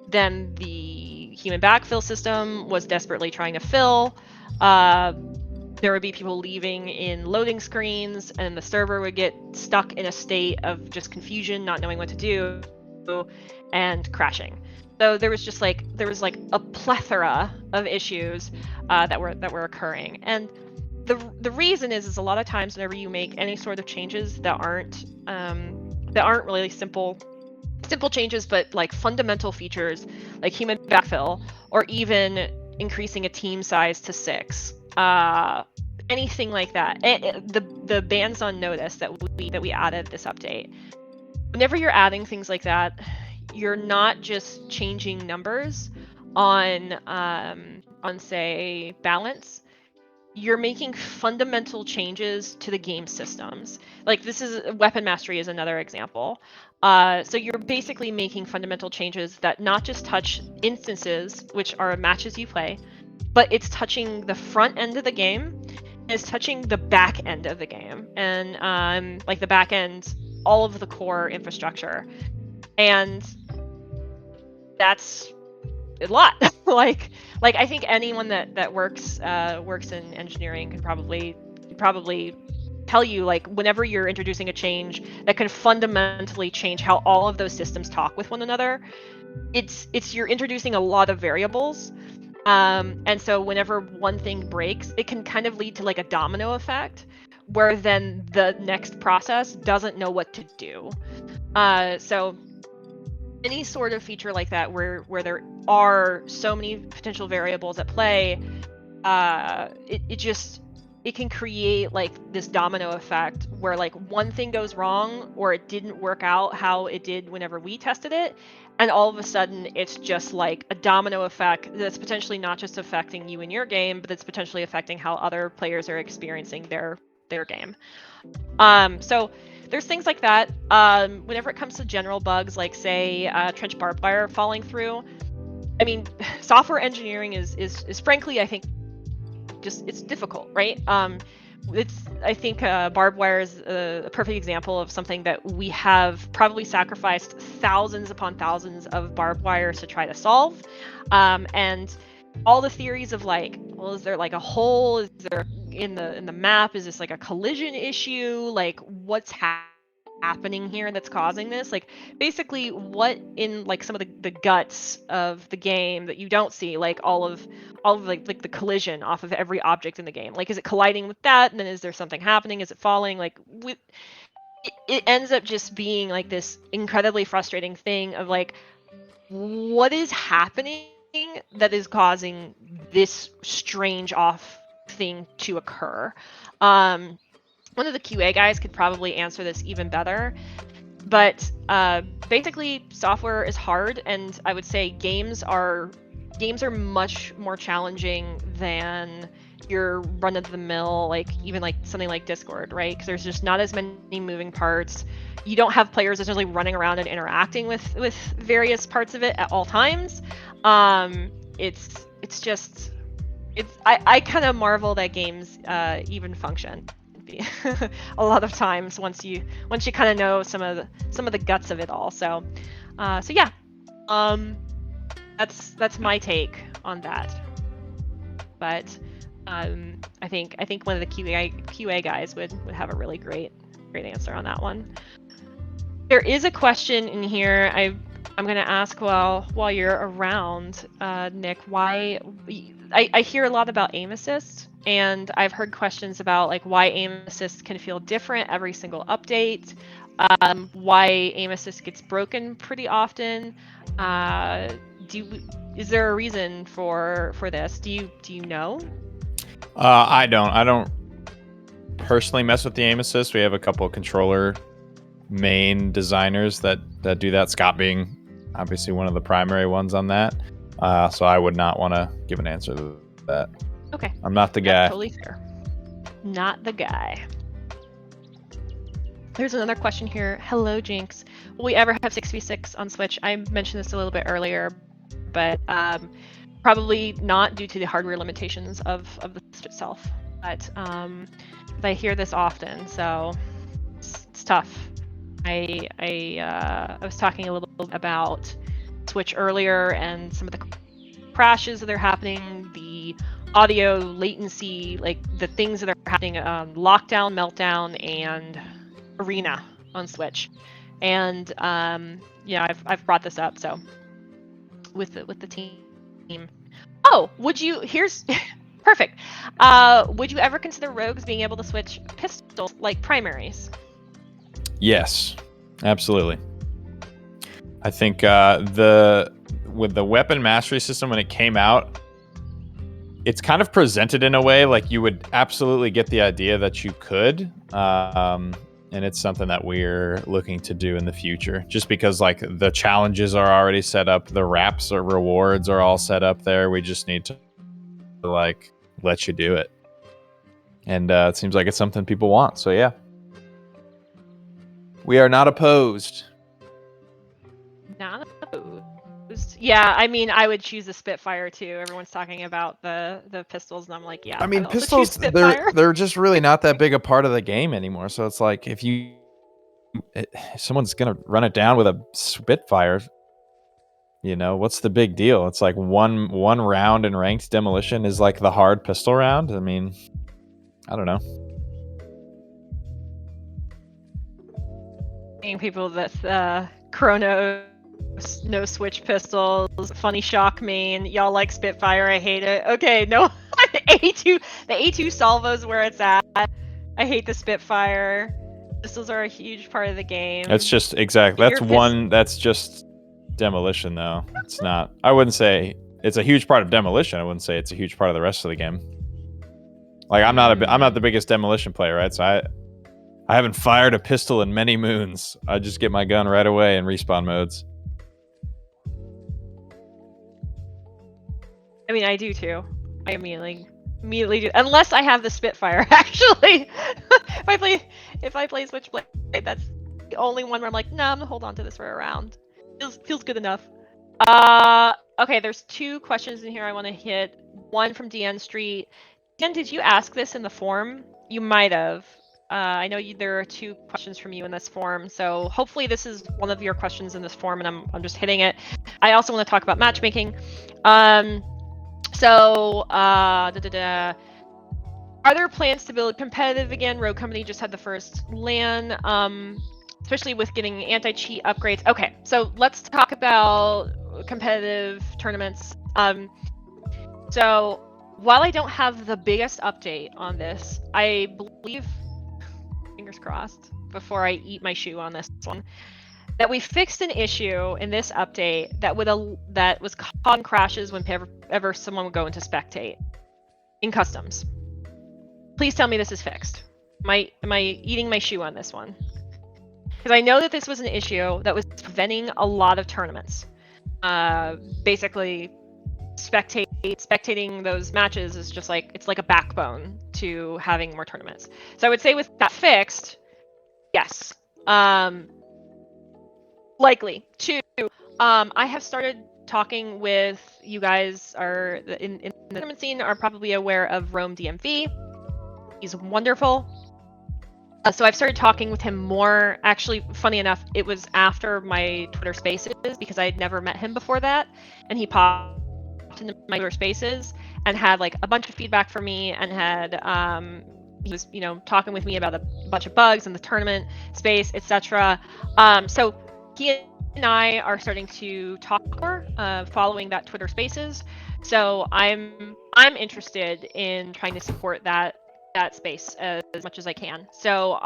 Then the human backfill system was desperately trying to fill. There would be people leaving in loading screens, and the server would get stuck in a state of just confusion, not knowing what to do, and crashing. So there was a plethora of issues that were occurring, and the reason is a lot of times whenever you make any sort of changes that aren't really simple changes, but like fundamental features like human backfill, or even increasing a team size to 6, anything like that. The bans on notice that we added this update. Whenever you're adding things like that, you're not just changing numbers on say balance. You're making fundamental changes to the game systems. Like, this is weapon mastery is another example. So you're basically making fundamental changes that not just touch instances, which are matches you play, but it's touching the front end of the game, and it's touching the back end of the game, and like the back end, all of the core infrastructure, and that's a lot. like I think anyone that works in engineering can probably tell you, like, whenever you're introducing a change that can fundamentally change how all of those systems talk with one another, it's you're introducing a lot of variables, and so whenever one thing breaks, it can kind of lead to like a domino effect, where then the next process doesn't know what to do. So any sort of feature like that where there are so many potential variables at play, it can create like this domino effect where like one thing goes wrong, or it didn't work out how it did whenever we tested it, and all of a sudden it's just like a domino effect that's potentially not just affecting you in your game, but it's potentially affecting how other players are experiencing their game. So there's things like that. Whenever it comes to general bugs, like say trench barbed wire falling through, I mean, software engineering is frankly, I think, it's difficult, right? I think barbed wire is a perfect example of something that we have probably sacrificed thousands upon thousands of barbed wires to try to solve, and all the theories of like, well, is there like a hole? Is there in the map? Is this like a collision issue? Like, what's happening here that's causing this? Like, basically, what in like some of the guts of the game that you don't see, like all of like the collision off of every object in the game. Like, is it colliding with that? And then is there something happening? Is it falling? Like, it ends up just being like this incredibly frustrating thing of like, what is happening that is causing this strange off thing to occur? One of the QA guys could probably answer this even better, but basically software is hard, and I would say games are much more challenging than your run-of-the-mill, like even like something like Discord, right? Because there's just not as many moving parts. You don't have players essentially running around and interacting with various parts of it at all times. It's just I kind of marvel that games even function a lot of times once you kind of know some of the guts of it all. So yeah, that's my take on that. But I think one of the QA guys would have a really great answer on that one. There is a question in here I'm going to ask while you're around, Nick. Why I hear a lot about aim assist, and I've heard questions about like why aim assist can feel different every single update, why aim assist gets broken pretty often. Is there a reason for this? Do you know? I don't personally mess with the aim assist. We have a couple of controller main designers that do that, Scott being obviously one of the primary ones on that. So I would not want to give an answer to that. Okay. I'm not the guy. Totally fair. Not the guy. There's another question here. Hello, Jinx. Will we ever have 6v6 on Switch? I mentioned this a little bit earlier, but probably not due to the hardware limitations of the Switch itself. But I hear this often, so it's tough. I was talking a little bit about Switch earlier and some of the crashes that are happening, the audio latency, like the things that are happening, lockdown, meltdown, and arena on Switch. And yeah, I've brought this up so with the team. Oh, would you? Here's perfect. Would you ever consider rogues being able to switch pistols like primaries? Yes, absolutely. I think with the weapon mastery system when it came out, it's kind of presented in a way like you would absolutely get the idea that you could, and it's something that we're looking to do in the future. Just because like the challenges are already set up, the wraps or rewards are all set up there. We just need to like let you do it, and it seems like it's something people want. So yeah. We are not opposed. Not opposed. Yeah, I mean, I would choose a Spitfire too. Everyone's talking about the pistols, and I'm like, yeah. I mean, I'd also pistols, choose Spitfire. they're just really not that big a part of the game anymore. So it's like if someone's gonna run it down with a Spitfire, you know, what's the big deal? It's like one round in ranked demolition is like the hard pistol round. I mean, I don't know. People with Chronos, no switch pistols, funny shock main. Y'all like Spitfire? I hate it. Okay, no, the A2 salvo's where it's at. I hate the Spitfire. Pistols are a huge part of the game. That's just exactly. That's just demolition though. It's not. I wouldn't say it's a huge part of demolition. I wouldn't say it's a huge part of the rest of the game. Like I'm not the biggest demolition player, right? So I haven't fired a pistol in many moons. I just get my gun right away in respawn modes. I mean, I do too. I immediately do, unless I have the Spitfire. Actually, if I play Switchblade, that's the only one where I'm like, no, I'm gonna hold on to this for a round. Feels good enough. Okay, there's two questions in here I want to hit. One from DN Street. Jen, did you ask this in the form? You might have. I know there are 2 questions from you in this form, so hopefully this is one of your questions in this form, and I'm just hitting it. I also want to talk about matchmaking. So, are there plans to build competitive again? Rogue Company just had the first LAN, especially with getting anti-cheat upgrades. Okay, so let's talk about competitive tournaments. So while I don't have the biggest update on this, I believe, fingers crossed, before I eat my shoe on this one, that we fixed an issue in this update that was causing crashes whenever someone would go into spectate in customs. Please tell me this is fixed. Am I eating my shoe on this one? Because I know that this was an issue that was preventing a lot of tournaments. Basically, spectating those matches is just like, it's like a backbone to having more tournaments. So I would say with that fixed, yes. Likely. 2, I have started talking with you guys are in the tournament scene are probably aware of Rome DMV. He's wonderful. So I've started talking with him more. Actually, funny enough, it was after my Twitter Spaces because I had never met him before that, and he popped into my Twitter Spaces and had like a bunch of feedback for me, and had he was talking with me about a bunch of bugs in the tournament space, etc. So he and I are starting to talk more following that Twitter Spaces. So I'm interested in trying to support that space as much as I can. So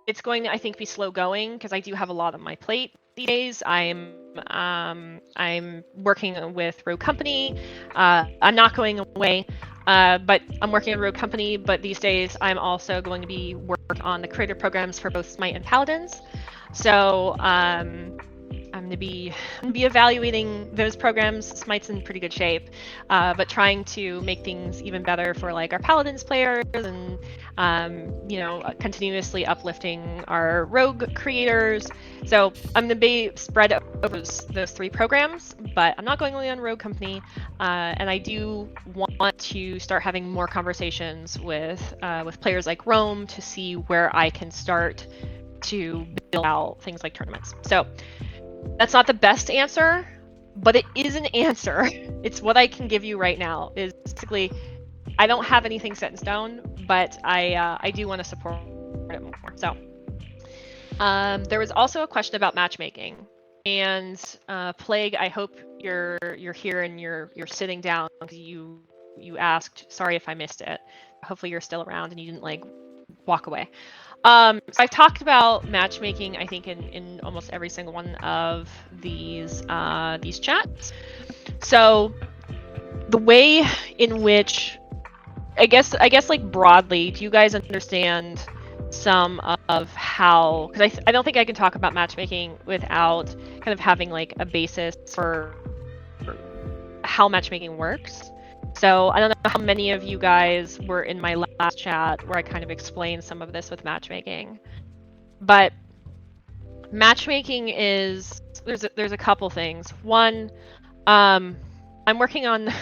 it's going to, I think, be slow going because I do have a lot on my plate these days. I'm working with Rogue Company. I'm not going away, but I'm working on Rogue Company. But these days, I'm also going to be working on the creator programs for both Smite and Paladins. So I'm going to be evaluating those programs. Smite's in pretty good shape, but trying to make things even better for like our Paladins players, and continuously uplifting our Rogue creators. So I'm going to be spread over those 3 programs, but I'm not going only on Rogue Company, and I do want to start having more conversations with players like Rome to see where I can start to build out things like tournaments. So that's not the best answer, but it is an answer. It's what I can give you right now. Is basically, I don't have anything set in stone, but I do want to support it more. So there was also a question about matchmaking, and Plague. I hope you're here and you're sitting down. You asked. Sorry if I missed it. Hopefully you're still around and you didn't like walk away. So I've talked about matchmaking, I think, in almost every single one of these chats. So the way in which, I guess like broadly, do you guys understand some of how? Because I don't think I can talk about matchmaking without kind of having like a basis for how matchmaking works. So I don't know how many of you guys were in my last chat where I kind of explained some of this with matchmaking. But matchmaking is, there's a couple things. One, I'm working on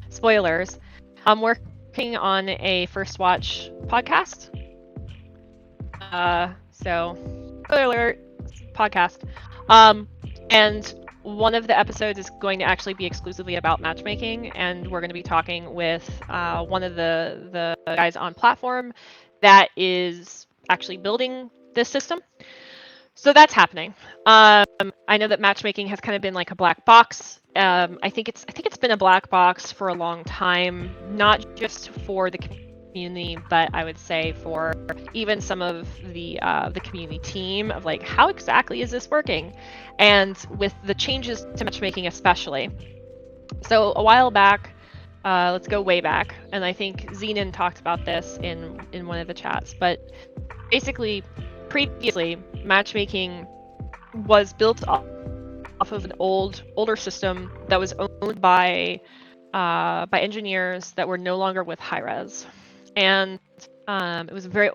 spoilers. I'm working on a First Watch podcast. So spoiler alert, podcast. And one of the episodes is going to actually be exclusively about matchmaking, and we're going to be talking with one of the guys on platform that is actually building this system. So that's happening. I know that matchmaking has kind of been like a black box. I think it's been a black box for a long time, not just for the community, but I would say for even some of the community team of like, how exactly is this working? And with the changes to matchmaking especially. So a while back, let's go way back, and I think Xenon talked about this in one of the chats, but basically previously matchmaking was built off of an older system that was owned by engineers that were no longer with Hi-Rez, and it was a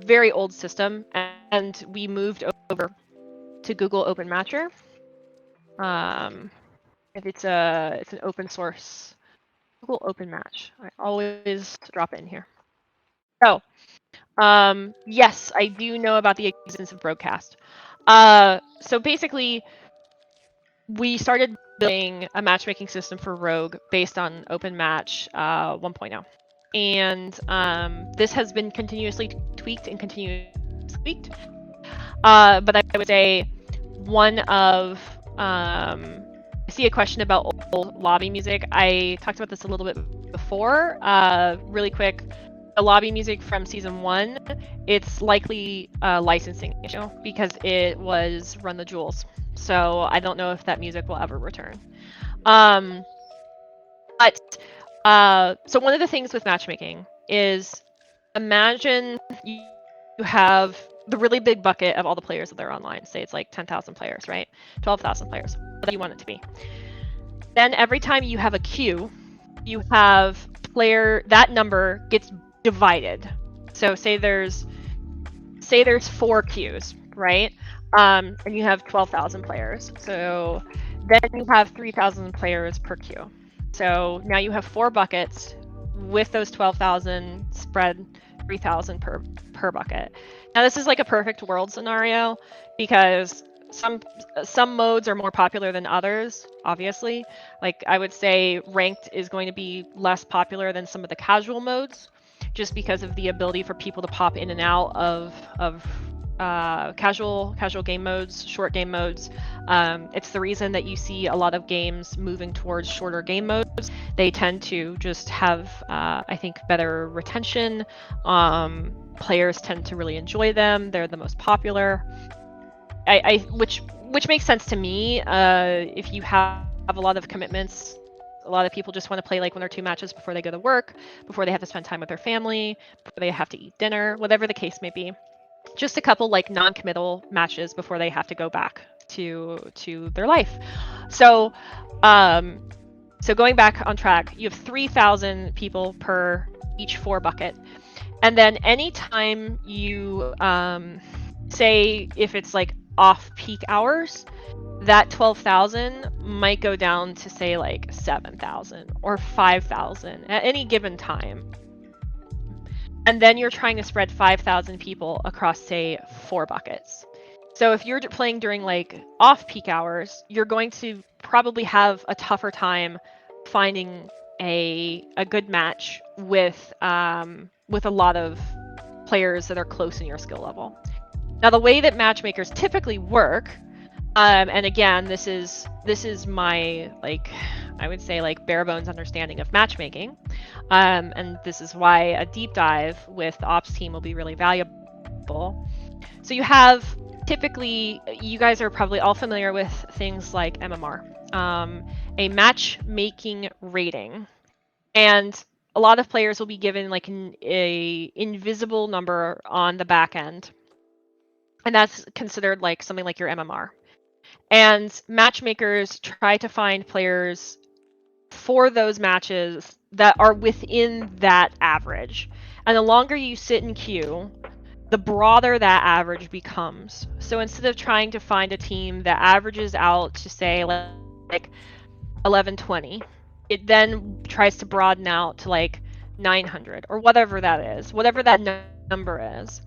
very old system, and we moved over to Google Open Matcher. It's an open source Google Open Match. I always drop it in here. So, yes, I do know about the existence of Broadcast. So basically, we started building a matchmaking system for Rogue based on Open Match 1.0. And this has been continuously tweaked and continuously tweaked. But I would say one of I see a question about old lobby music. I talked about this a little bit before. Really quick, the lobby music from season 1, it's likely a licensing issue because it was Run the Jewels. So I don't know if that music will ever return. But so one of the things with matchmaking is, imagine you have the really big bucket of all the players that are online. Say it's like 10,000 players, right? 12,000 players, whatever you want it to be. Then every time you have a queue, you have that number gets divided. So say there's 4 queues, right? And you have 12,000 players. So then you have 3,000 players per queue. So now you have 4 buckets with those 12,000 spread 3,000 per bucket. Now this is like a perfect world scenario because some modes are more popular than others, obviously. Like I would say ranked is going to be less popular than some of the casual modes, just because of the ability for people to pop in and out of casual game modes, short game modes. It's the reason that you see a lot of games moving towards shorter game modes. They tend to just have, I think, better retention. Players tend to really enjoy them. They're the most popular. Which makes sense to me. If you have a lot of commitments, a lot of people just want to play like 1 or 2 matches before they go to work, before they have to spend time with their family, before they have to eat dinner, whatever the case may be. Just a couple like non-committal matches before they have to go back to their life. So going back on track, you have 3,000 people per each 4 bucket. And then anytime you say if it's like off-peak hours, that 12,000 might go down to say like 7,000 or 5,000 at any given time. And then you're trying to spread 5,000 people across, say, 4 buckets. So if you're playing during like off-peak hours, you're going to probably have a tougher time finding a good match with a lot of players that are close in your skill level. Now, the way that matchmakers typically work, and again, this is my I would say bare bones understanding of matchmaking, and this is why a deep dive with the ops team will be really valuable. So you have typically, you guys are probably all familiar with things like MMR, a matchmaking rating, and a lot of players will be given like a invisible number on the back end, and that's considered like something like your MMR. And matchmakers try to find players for those matches that are within that average. And the longer you sit in queue, the broader that average becomes. So instead of trying to find a team that averages out to say like 1120, it then tries to broaden out to like 900 or whatever that is, whatever that number is.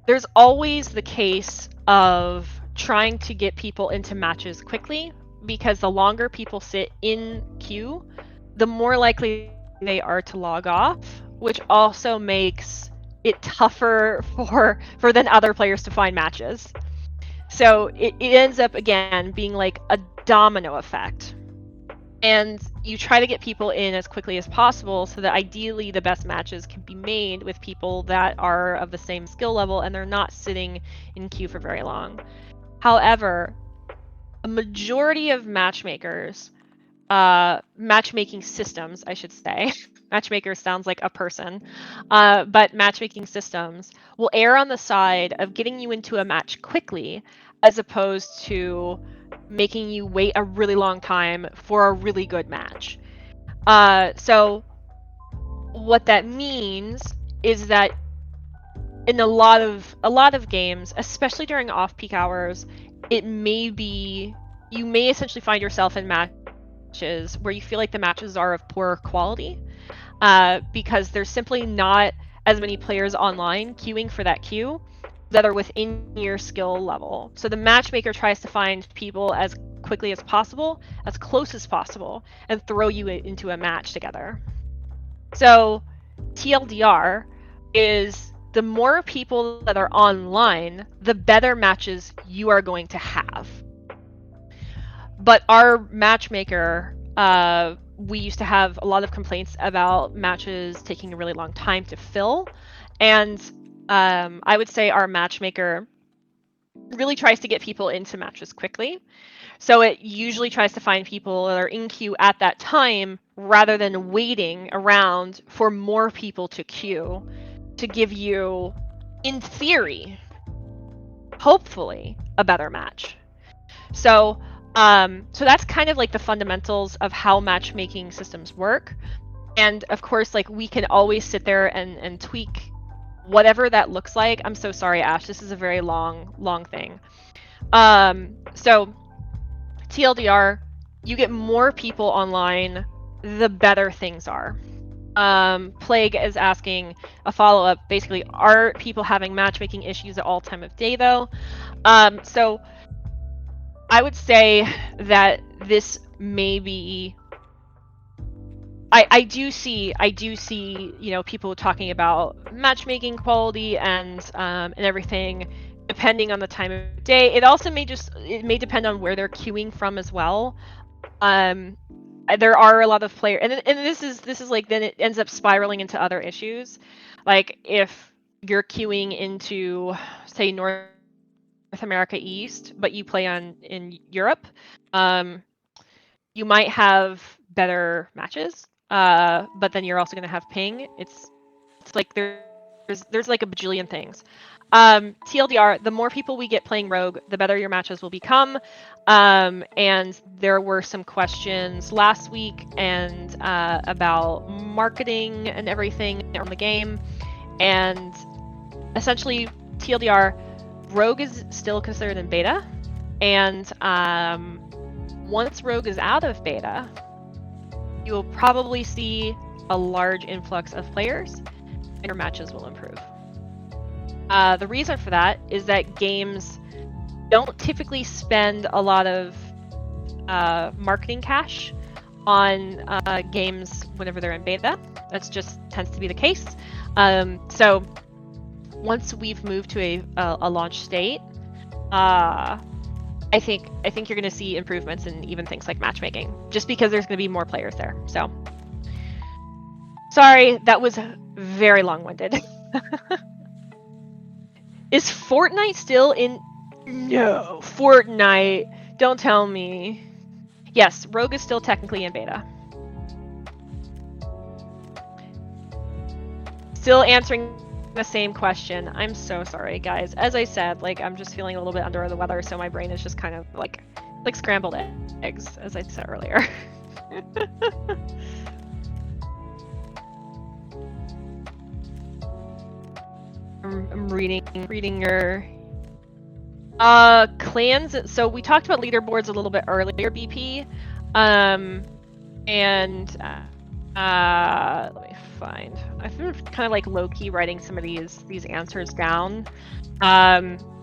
There's always the case of trying to get people into matches quickly, because the longer people sit in queue, the more likely they are to log off, which also makes it tougher for then other players to find matches. So it ends up again being like a domino effect. And you try to get people in as quickly as possible so that ideally the best matches can be made with people that are of the same skill level and they're not sitting in queue for very long. However, a majority of matchmakers, matchmaking systems, I should say, matchmaker sounds like a person, but matchmaking systems will err on the side of getting you into a match quickly as opposed to making you wait a really long time for a really good match. So what that means is that in a lot of games, especially during off-peak hours, you may essentially find yourself in matches matches where you feel like the matches are of poor quality, because there's simply not as many players online queuing for that queue that are within your skill level. So the matchmaker tries to find people as quickly as possible, as close as possible, and throw you into a match together. So TLDR is the more people that are online, the better matches you are going to have. But our matchmaker, we used to have a lot of complaints about matches taking a really long time to fill. And I would say our matchmaker really tries to get people into matches quickly. So it usually tries to find people that are in queue at that time rather than waiting around for more people to queue to give you, in theory, hopefully, a better match. So so that's kind of like the fundamentals of how matchmaking systems work. And of course, like we can always sit there and tweak whatever that looks like. I'm so sorry, Ash. This is a very long thing. So TLDR, you get more people online, the better things are. Plague is asking a follow-up. Basically, are people having matchmaking issues at all time of day though? So I would say that this may be. I do see people talking about matchmaking quality and everything depending on the time of day. It also may depend on where they're queuing from as well. There are a lot of players, and this is like, then it ends up spiraling into other issues, like if you're queuing into, say, North America East, but you play in Europe, you might have better matches, but then you're also going to have ping. It's like there's like a bajillion things. TLDR, the more people we get playing Rogue, the better your matches will become. And there were some questions last week and about marketing and everything on the game. And essentially, TLDR, Rogue is still considered in beta. And once Rogue is out of beta, you will probably see a large influx of players and your matches will improve. The reason for that is that games don't typically spend a lot of marketing cash on games whenever they're in beta. That's just tends to be the case. So once we've moved to a launch state, I think you're going to see improvements in even things like matchmaking, just because there's going to be more players there. So, sorry, that was very long-winded. Is Fortnite still in? No, Fortnite. Don't tell me. Yes, Rogue is still technically in beta. Still answering the same question. I'm so sorry, guys. As I said, like, I'm just feeling a little bit under the weather, so my brain is just kind of like scrambled eggs, as I said earlier. I'm reading your clans. So we talked about leaderboards a little bit earlier, BP. And let me find. I've been kind of like low-key writing some of these answers down.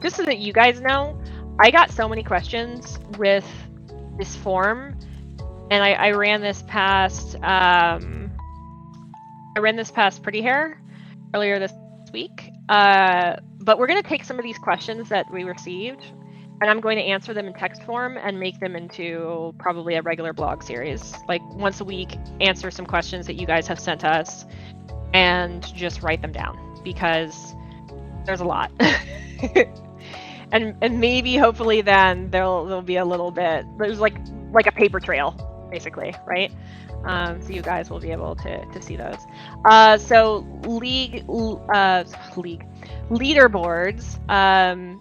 Just so that you guys know, I got so many questions with this form, and I ran this past Pretty Hair earlier this week. But we're gonna take some of these questions that we received, and I'm going to answer them in text form and make them into probably a regular blog series. Like once a week, answer some questions that you guys have sent us and just write them down, because there's a lot. and maybe hopefully then there'll be a little bit, there's like a paper trail, basically, right? So you guys will be able to see those. So leaderboards.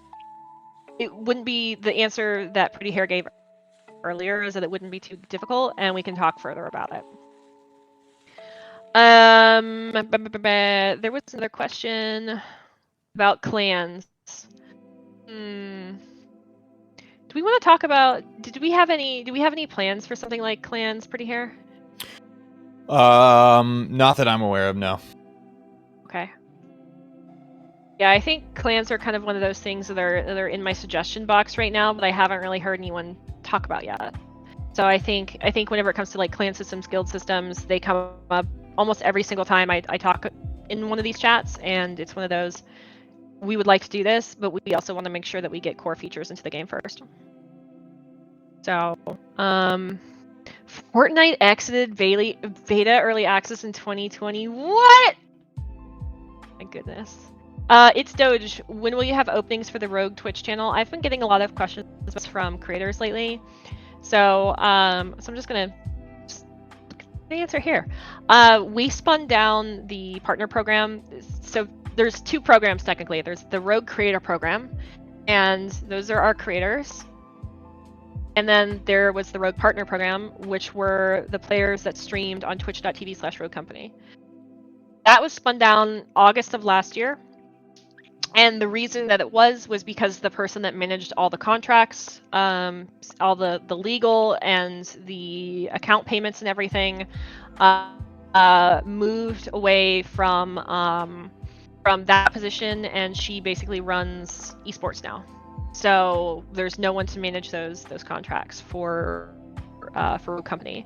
It wouldn't be the answer that Pretty Hair gave earlier, is that it wouldn't be too difficult, and we can talk further about it. There was another question about clans. we want to talk about? Do we have any plans for something like clans, Pretty Hair? Not that I'm aware of. No. Okay. Yeah, I think clans are kind of one of those things that are in my suggestion box right now, but I haven't really heard anyone talk about yet. So I think whenever it comes to like clan systems, guild systems, they come up almost every single time I talk in one of these chats, and it's one of those, we would like to do this, but we also want to make sure that we get core features into the game first. So, Fortnite exited beta early access in 2020. What? My goodness. It's Doge. When will you have openings for the Rogue Twitch channel? I've been getting a lot of questions from creators lately. So I'm just gonna the answer here. We spun down the partner program. So there's two programs technically. There's the Rogue Creator Program, and those are our creators. And then there was the Rogue Partner Program, which were the players that streamed on twitch.tv/Rogue Company. That was spun down August of last year. And the reason that it was because the person that managed all the contracts, all the legal and the account payments and everything, moved away from that position, and she basically runs esports now. So there's no one to manage those contracts for company.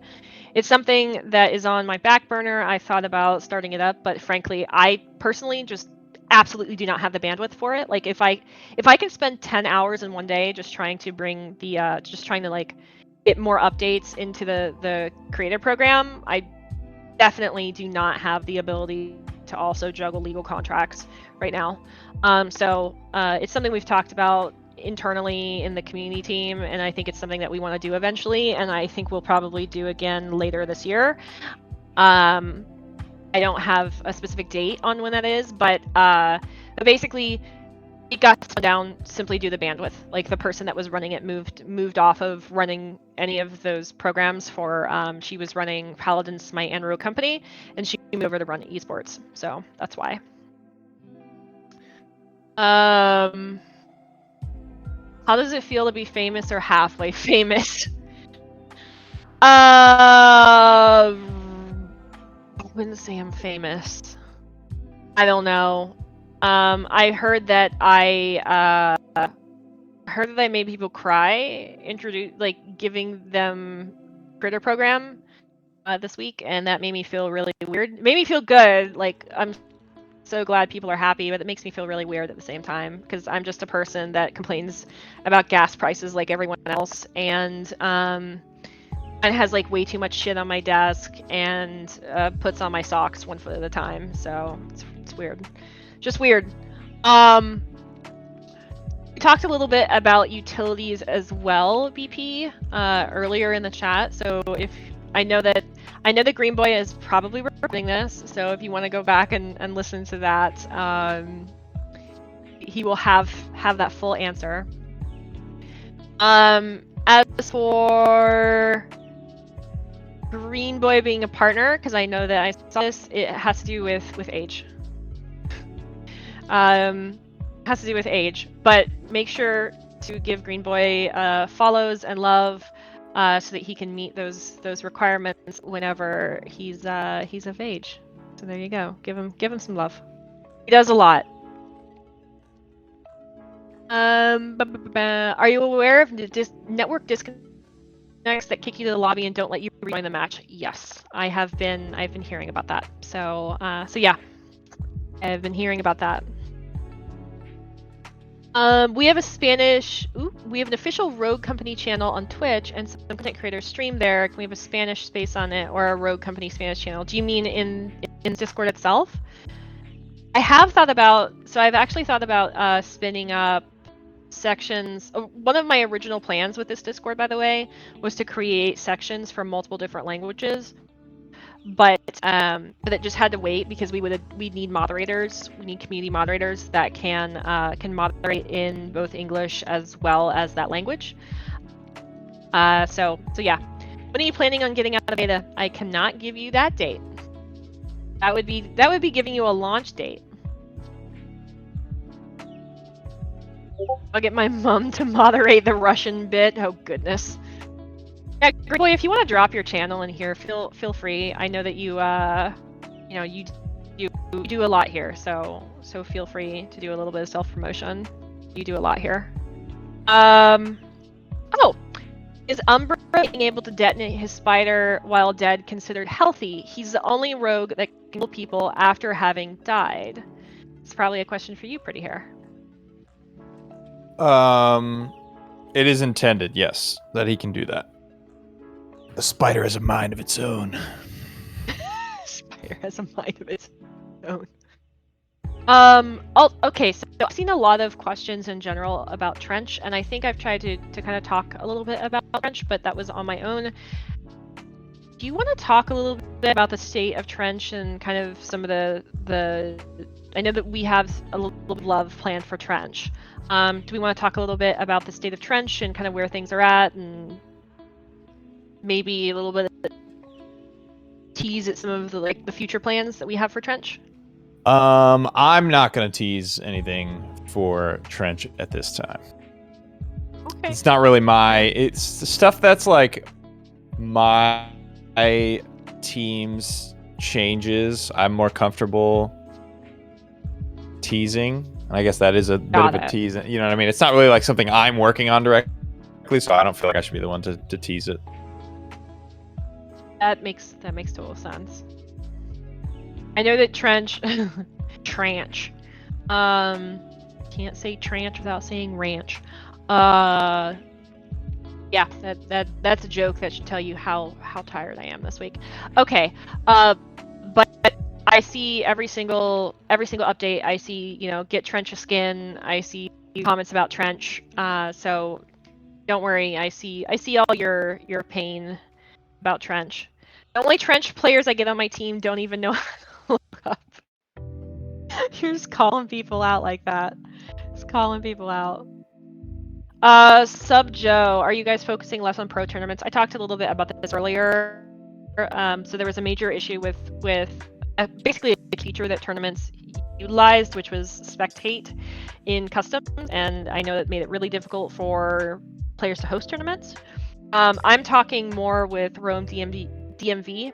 It's something that is on my back burner. I thought about starting it up, but frankly, I personally just absolutely do not have the bandwidth for it. Like if I can spend 10 hours in one day just trying to bring the just trying to like get more updates into the creator program, I definitely do not have the ability to also juggle legal contracts right now. So it's something we've talked about internally in the community team, and I think it's something that we want to do eventually, and I think we'll probably do again later this year. I don't have a specific date on when that is, but basically it got slowed down simply due to bandwidth. Like the person that was running it moved off of running any of those programs for she was running Paladin, Smite, and Rogue Company, and she moved over to run esports. So that's why. How does it feel to be famous or halfway famous? I wouldn't say I'm famous. I don't know. I heard that I made people cry, giving them Critter program this week, and that made me feel really weird. It made me feel good. Like I'm so glad people are happy, but it makes me feel really weird at the same time because I'm just a person that complains about gas prices like everyone else, and has like way too much shit on my desk and puts on my socks one foot at a time. So it's weird, just weird. We talked a little bit about utilities as well, BP, earlier in the chat. So if I know that Green Boy is probably recording this, so if you want to go back and listen to that, he will have that full answer. As for Green Boy being a partner, because I know that I saw this, it has to do with age. Has to do with age, but make sure to give Green Boy follows and love so that he can meet those requirements whenever he's of age. So there you go. Give him some love. He does a lot. Are you aware of network disconnects that kick you to the lobby and don't let you rejoin the match? Yes, I've been hearing about that. So yeah, I've been hearing about that. We have an official Rogue Company channel on Twitch, and some content creators stream there. Can we have a Spanish space on it, or a Rogue Company Spanish channel? Do you mean in Discord itself? I've actually thought about spinning up sections. One of my original plans with this Discord, by the way, was to create sections for multiple different languages. But it just had to wait because we need moderators. We need community moderators that can moderate in both English as well as that language. So yeah. When are you planning on getting out of beta? I cannot give you that date. That would be giving you a launch date. I'll get my mom to moderate the Russian bit. Oh goodness. Yeah, Great Boy, if you want to drop your channel in here, feel free. I know that you you know, you do a lot here, so feel free to do a little bit of self promotion. You do a lot here. Oh, is Umbra being able to detonate his spider while dead considered healthy? He's the only rogue that can kill people after having died. It's probably a question for you, Pretty Hair. It is intended, yes, that he can do that. The spider has a mind of its own. Spider has a mind of its own. Okay, so I've seen a lot of questions in general about Trench, and I think I've tried to kind of talk a little bit about Trench, but that was on my own. Do you want to talk a little bit about the state of Trench and kind of some of the I know that we have a little bit of love planned for Trench. Do we want to talk a little bit about the state of Trench and kind of where things are at, and maybe a little bit of tease at some of the the future plans that we have for Trench? I'm not gonna tease anything for Trench at this time. Okay. It's not really it's the stuff that's like my team's changes. I'm more comfortable teasing. And I guess that is a bit of a tease. You know what I mean? It's not really like something I'm working on directly, so I don't feel like I should be the one to tease it. That makes total sense. I know that Trench, Tranch, can't say Tranch without saying ranch. Yeah, that's a joke that should tell you how tired I am this week. Okay, but I see every single update. I see, you know, get Trench a skin. I see comments about Trench. So don't worry. I see all your pain about Trench. The only Trench players I get on my team don't even know how to look up. You're just calling people out like that. Just calling people out. Sub Joe, are you guys focusing less on pro tournaments? I talked a little bit about this earlier. So there was a major issue with basically a feature that tournaments utilized, which was spectate in customs, and I know that made it really difficult for players to host tournaments. I'm talking more with Rome DMV.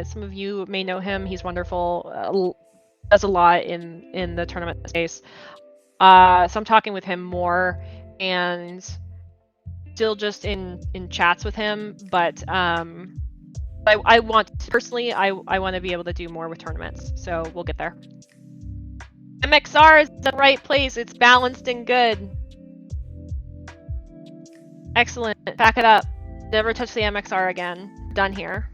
Some of you may know him. He's wonderful. Does a lot in the tournament space. So I'm talking with him more, and still just in chats with him. But I want personally, I want to be able to do more with tournaments. So we'll get there. MXR is in the right place. It's balanced and good. Excellent. Back it up. Never touch the MXR again. Done here.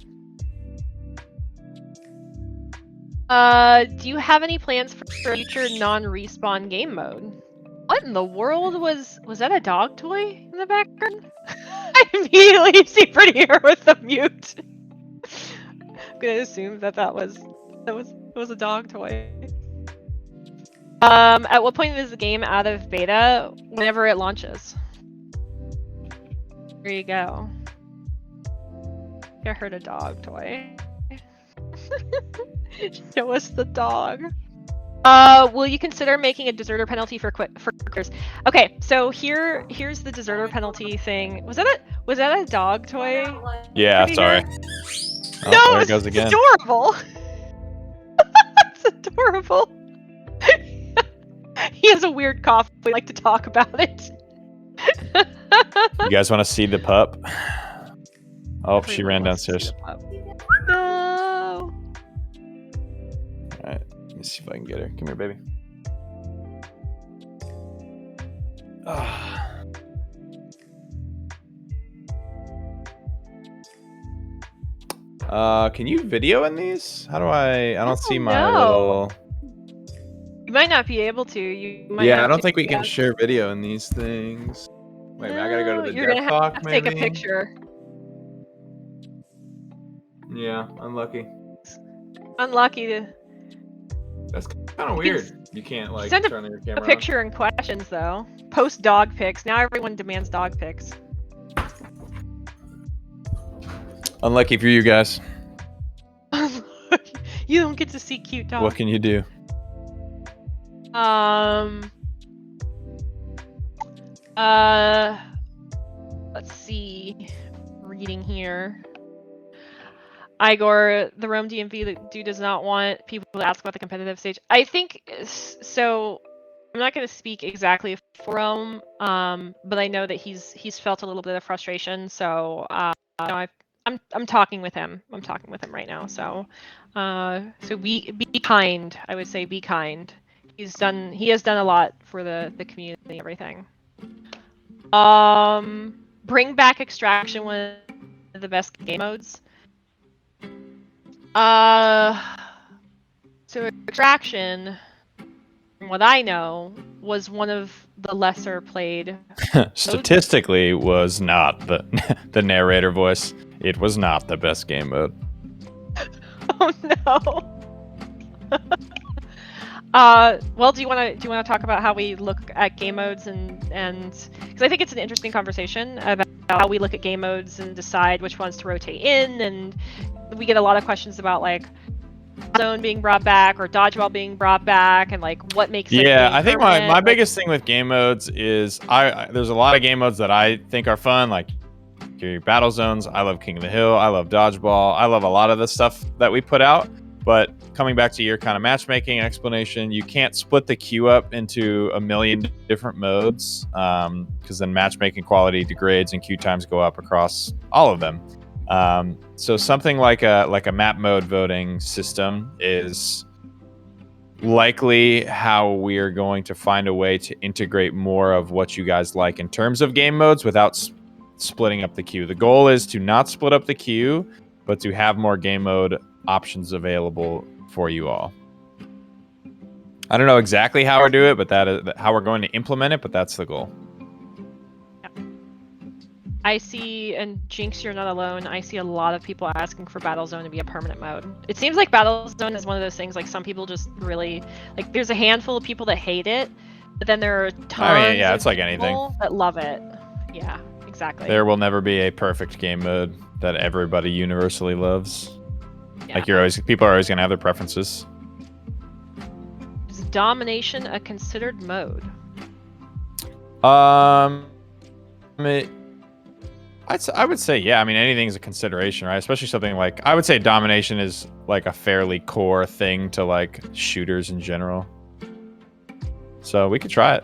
Do you have any plans for future non-respawn game mode? What in the world was that a dog toy in the background? I immediately see Pretty Hair with the mute. I'm gonna assume that was a dog toy. At what point is the game out of beta? Whenever it launches. There you go. I heard a dog toy. Show us the dog. Will you consider making a deserter penalty for quitters? Okay, so here's the deserter penalty thing. Was that a dog toy? Yeah, sorry. Oh, no, there it goes again. Adorable. It's adorable. He has a weird cough. We like to talk about it. You guys want to see the pup? Oh, she ran downstairs. No. Alright, let me see if I can get her. Come here, baby. Can you video in these? How do I don't see my little... You might not be able to. You might I don't think we can share video in these things. Wait a minute, I gotta go to the You're gonna talk, have to maybe? take a picture. Yeah, unlucky. Unlucky to... That's kind of weird. You can't like send turn your camera a picture and questions though. Post dog pics. Now everyone demands dog pics. Unlucky for you guys. You don't get to see cute dogs. What can you do? Let's see. Reading here. Igor, the Rome DMV dude does not want people to ask about the competitive stage. I think so. I'm not going to speak exactly for Rome, but I know that he's felt a little bit of frustration. So I'm talking with him. I'm talking with him right now. So be kind. I would say be kind. He has done a lot for the community and everything. Bring back extraction, one of the best game modes. So extraction, from what I know, was one of the lesser played. Statistically, was not the narrator voice. It was not the best game mode. Oh no. Well, do you want to talk about how we look at game modes and because I think it's an interesting conversation about how we look at game modes and decide which ones to rotate in, and we get a lot of questions about like zone being brought back or dodgeball being brought back and like what makes it. Yeah, I think my biggest thing with game modes is there's a lot of game modes that I think are fun, like your battle zones. I love King of the Hill. I love dodgeball. I love a lot of the stuff that we put out. But coming back to your kind of matchmaking explanation, you can't split the queue up into a million different modes because then matchmaking quality degrades and queue times go up across all of them. So something like a map mode voting system is likely how we are going to find a way to integrate more of what you guys like in terms of game modes without splitting up the queue. The goal is to not split up the queue, but to have more game mode options available for you all. I don't know exactly how we're doing it, but that is how we're going to implement it, but that's the goal. I see, and Jinx, you're not alone, I see a lot of people asking for Battle Zone to be a permanent mode. It seems like Battle Zone is one of those things, like some people just really, like there's a handful of people that hate it, but then there are tons yeah, of it's like people anything that love it. Yeah, exactly. There will never be a perfect game mode that everybody universally loves. Yeah. Like people are always going to have their preferences. Is domination a considered mode? I would say, yeah. I mean, anything's a consideration, right? Especially something like, I would say domination is like a fairly core thing to like shooters in general. So we could try it.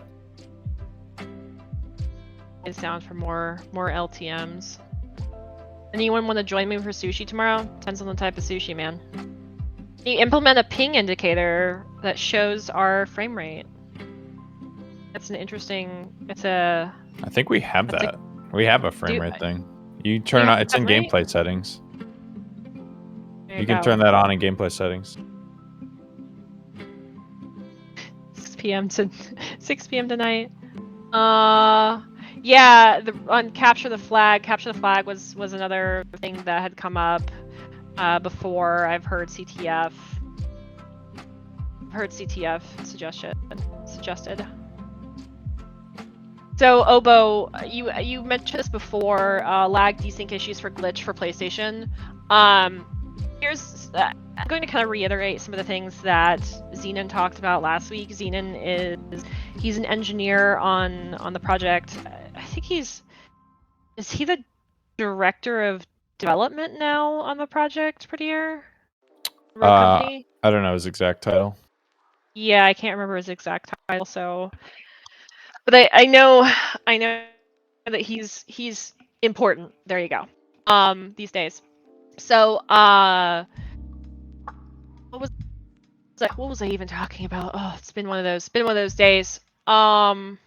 It's down for more LTMs. Anyone want to join me for sushi tomorrow? Depends on the type of sushi, man. You implement a ping indicator that shows our frame rate. That's an interesting. I think we have that. We have a frame rate thing. You turn it on. It's in gameplay settings. You can turn that on in gameplay settings. 6 p.m. tonight. Yeah, on capture the flag. Capture the flag was another thing that had come up before. I've heard CTF. Suggested. So Obo, you mentioned this before. Lag desync issues for glitch for PlayStation. I'm going to kind of reiterate some of the things that Zenon talked about last week. Zenon he's an engineer on the project. I think is he the director of development now on the project, Prettier? I don't know his exact title. Yeah, I can't remember his exact title. So, but I know that he's important. There you go. These days. So, what was I even talking about? Oh, it's been one of those days. Someone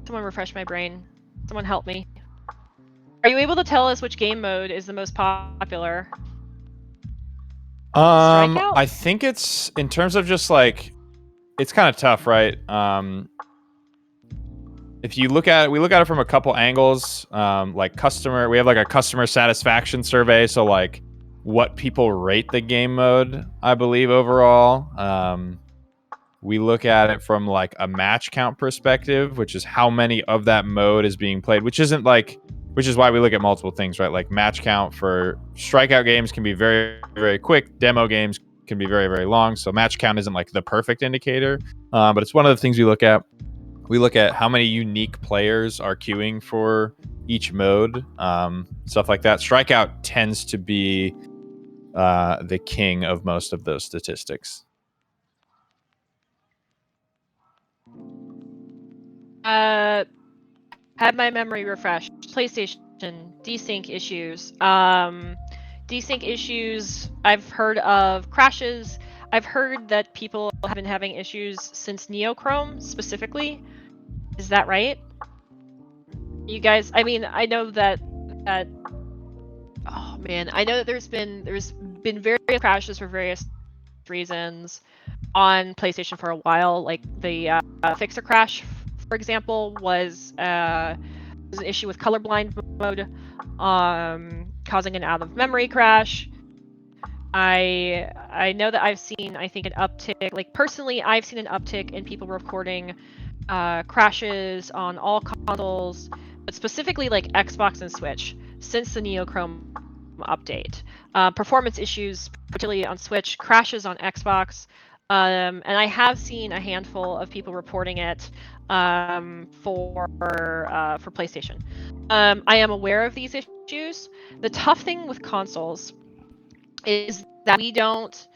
refresh my brain. Someone help me. Are you able to tell us which game mode is the most popular? Strikeout? I think it's in terms of just like, it's kind of tough, right? If you look at it, we look at it from a couple angles. Like we have like a customer satisfaction survey, so like what people rate the game mode, I believe overall. We look at it from like a match count perspective, which is how many of that mode is being played, which is why we look at multiple things, right? Like match count for strikeout games can be very, very quick. Demo games can be very, very long. So match count isn't like the perfect indicator, but it's one of the things we look at. We look at how many unique players are queuing for each mode, stuff like that. Strikeout tends to be the king of most of those statistics. Had my memory refreshed. PlayStation desync issues. Desync issues. I've heard of crashes. I've heard that people have been having issues since Neochrome specifically. Is that right? You guys, I mean, I know that oh man, I know that there's been various crashes for various reasons on PlayStation for a while. Like the Fixer crash, for example, was an issue with colorblind mode, causing an out of memory crash. I know that I've seen, I think, an uptick. Like personally, I've seen an uptick in people reporting crashes on all consoles, but specifically like Xbox and Switch since the Neochrome update. Performance issues, particularly on Switch, crashes on Xbox, and I have seen a handful of people reporting it for PlayStation. I am aware of these issues. The tough thing with consoles is that we don't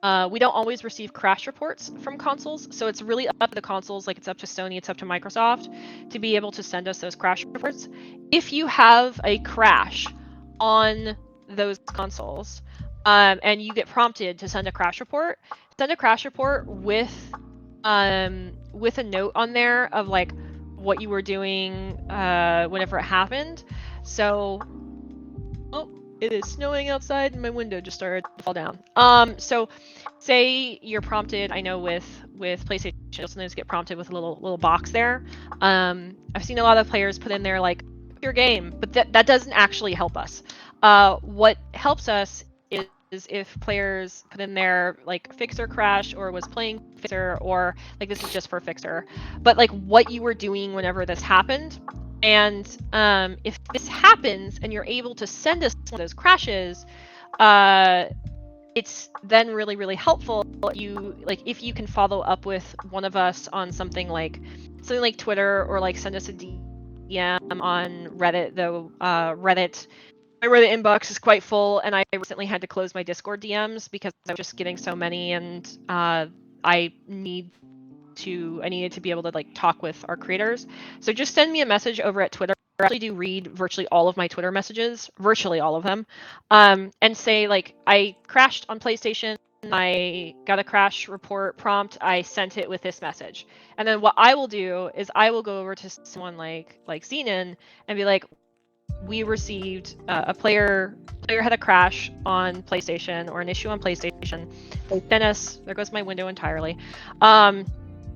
always receive crash reports from consoles, so it's really up to the consoles, like it's up to Sony, it's up to Microsoft, to be able to send us those crash reports. If you have a crash on those consoles, and you get prompted to send a crash report with a note on there of like what you were doing whenever it happened. So, oh, it is snowing outside and my window just started to fall down. So say you're prompted, I know with PlayStation, you'll sometimes get prompted with a little box there. I've seen a lot of players put in there like your game, but that doesn't actually help us. What helps us is if players put in there like Fixer crash or was playing Fixer, or like this is just for Fixer, but like what you were doing whenever this happened. And if this happens and you're able to send us one of those crashes, it's then really, really helpful. You like if you can follow up with one of us on something like Twitter, or like send us a DM on Reddit. Though my Reddit inbox is quite full, and I recently had to close my Discord DMs because I was just getting so many, and I needed to be able to like talk with our creators. So just send me a message over at Twitter. I actually do read virtually all of my Twitter messages, virtually all of them, and say like I crashed on PlayStation. I got a crash report prompt. I sent it with this message, and then what I will do is I will go over to someone like Xenon and be like, we received a player had a crash on PlayStation, or an issue on PlayStation. They sent us, there goes my window entirely.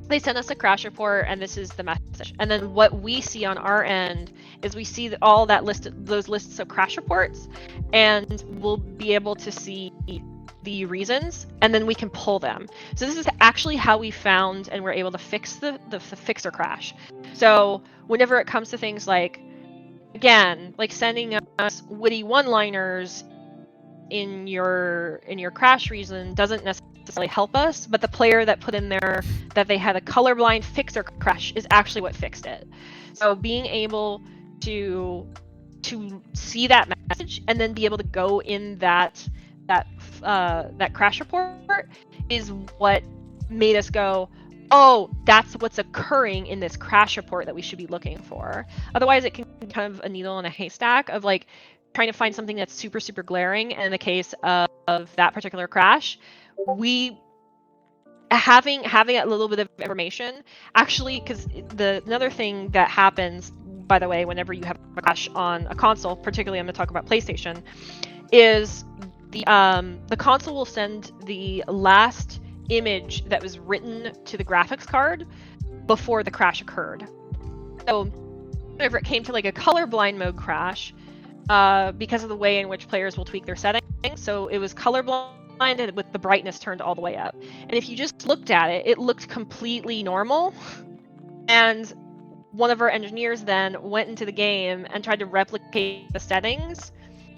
They sent us a crash report, and this is the message. And then what we see on our end is we see all that those lists of crash reports, and we'll be able to see the reasons, and then we can pull them. So this is actually how we found and we're able to fix the Fixer crash. So whenever it comes to things like, again, like sending us witty one-liners in your crash reason doesn't necessarily help us, but the player that put in there that they had a colorblind Fixer crash is actually what fixed it. So being able to see that message and then be able to go in that crash report is what made us go, oh, that's what's occurring in this crash report that we should be looking for. Otherwise, it can be kind of a needle in a haystack of like trying to find something that's super, super glaring. And in the case of that particular crash, we having a little bit of information, actually, because another thing that happens, by the way, whenever you have a crash on a console, particularly I'm going to talk about PlayStation, is the console will send the last image that was written to the graphics card before the crash occurred. So whenever it came to like a colorblind mode crash, because of the way in which players will tweak their settings, so it was colorblind and with the brightness turned all the way up. And if you just looked at it, it looked completely normal. And one of our engineers then went into the game and tried to replicate the settings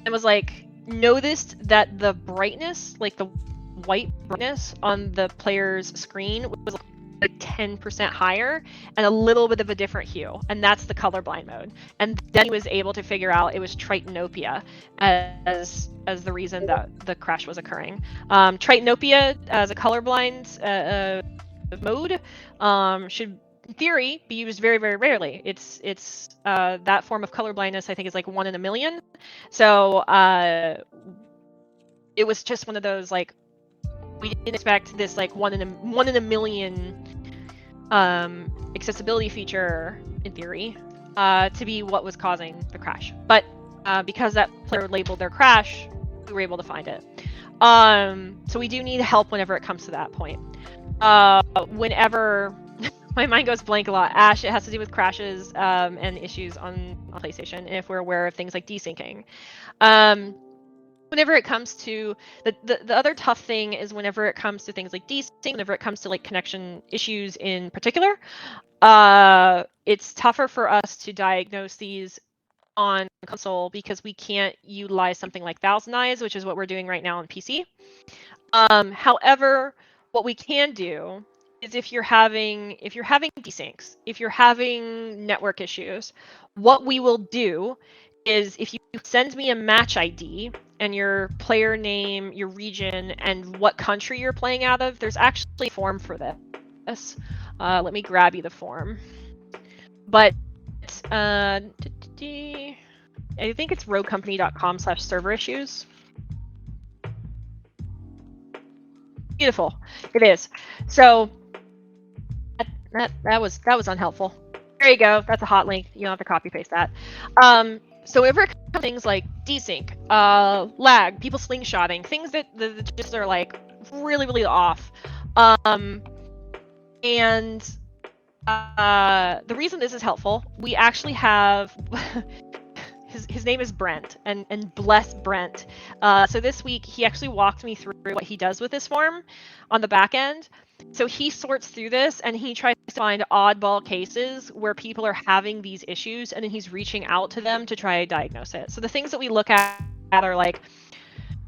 and was like, noticed that the brightness, like the white brightness on the player's screen, was like 10% higher and a little bit of a different hue, and that's the colorblind mode. And then he was able to figure out it was tritanopia as the reason that the crash was occurring. Tritanopia as a colorblind mode should, in theory, be used very, very rarely. It's that form of color blindness, I think, is like 1 in a million. So it was just one of those, like, we didn't expect this like 1 in a million accessibility feature, in theory, to be what was causing the crash. But because that player labeled their crash, we were able to find it. So we do need help whenever it comes to that point. Whenever my mind goes blank a lot, Ash, it has to do with crashes and issues on PlayStation, and if we're aware of things like desyncing. Whenever it comes to the other tough thing is whenever it comes to things like desync, whenever it comes to like connection issues in particular, it's tougher for us to diagnose these on console because we can't utilize something like Thousand Eyes, which is what we're doing right now on PC. However, what we can do is if you're having desyncs, if you're having network issues, what we will do is if you send me a match ID and your player name, your region, and what country you're playing out of, there's actually a form for this. Let me grab you the form. But I think it's roguecompany.com/server issues. Beautiful. It is. So that was unhelpful. There you go. That's a hot link. You don't have to copy paste that. So whenever it comes to things like desync, lag, people slingshotting, things that just are like really, really off. And the reason this is helpful, we actually have his name is Brent, and bless Brent. So this week he actually walked me through what he does with this form on the back end. So he sorts through this and he tries to find oddball cases where people are having these issues, and then he's reaching out to them to try to diagnose it. So the things that we look at are like,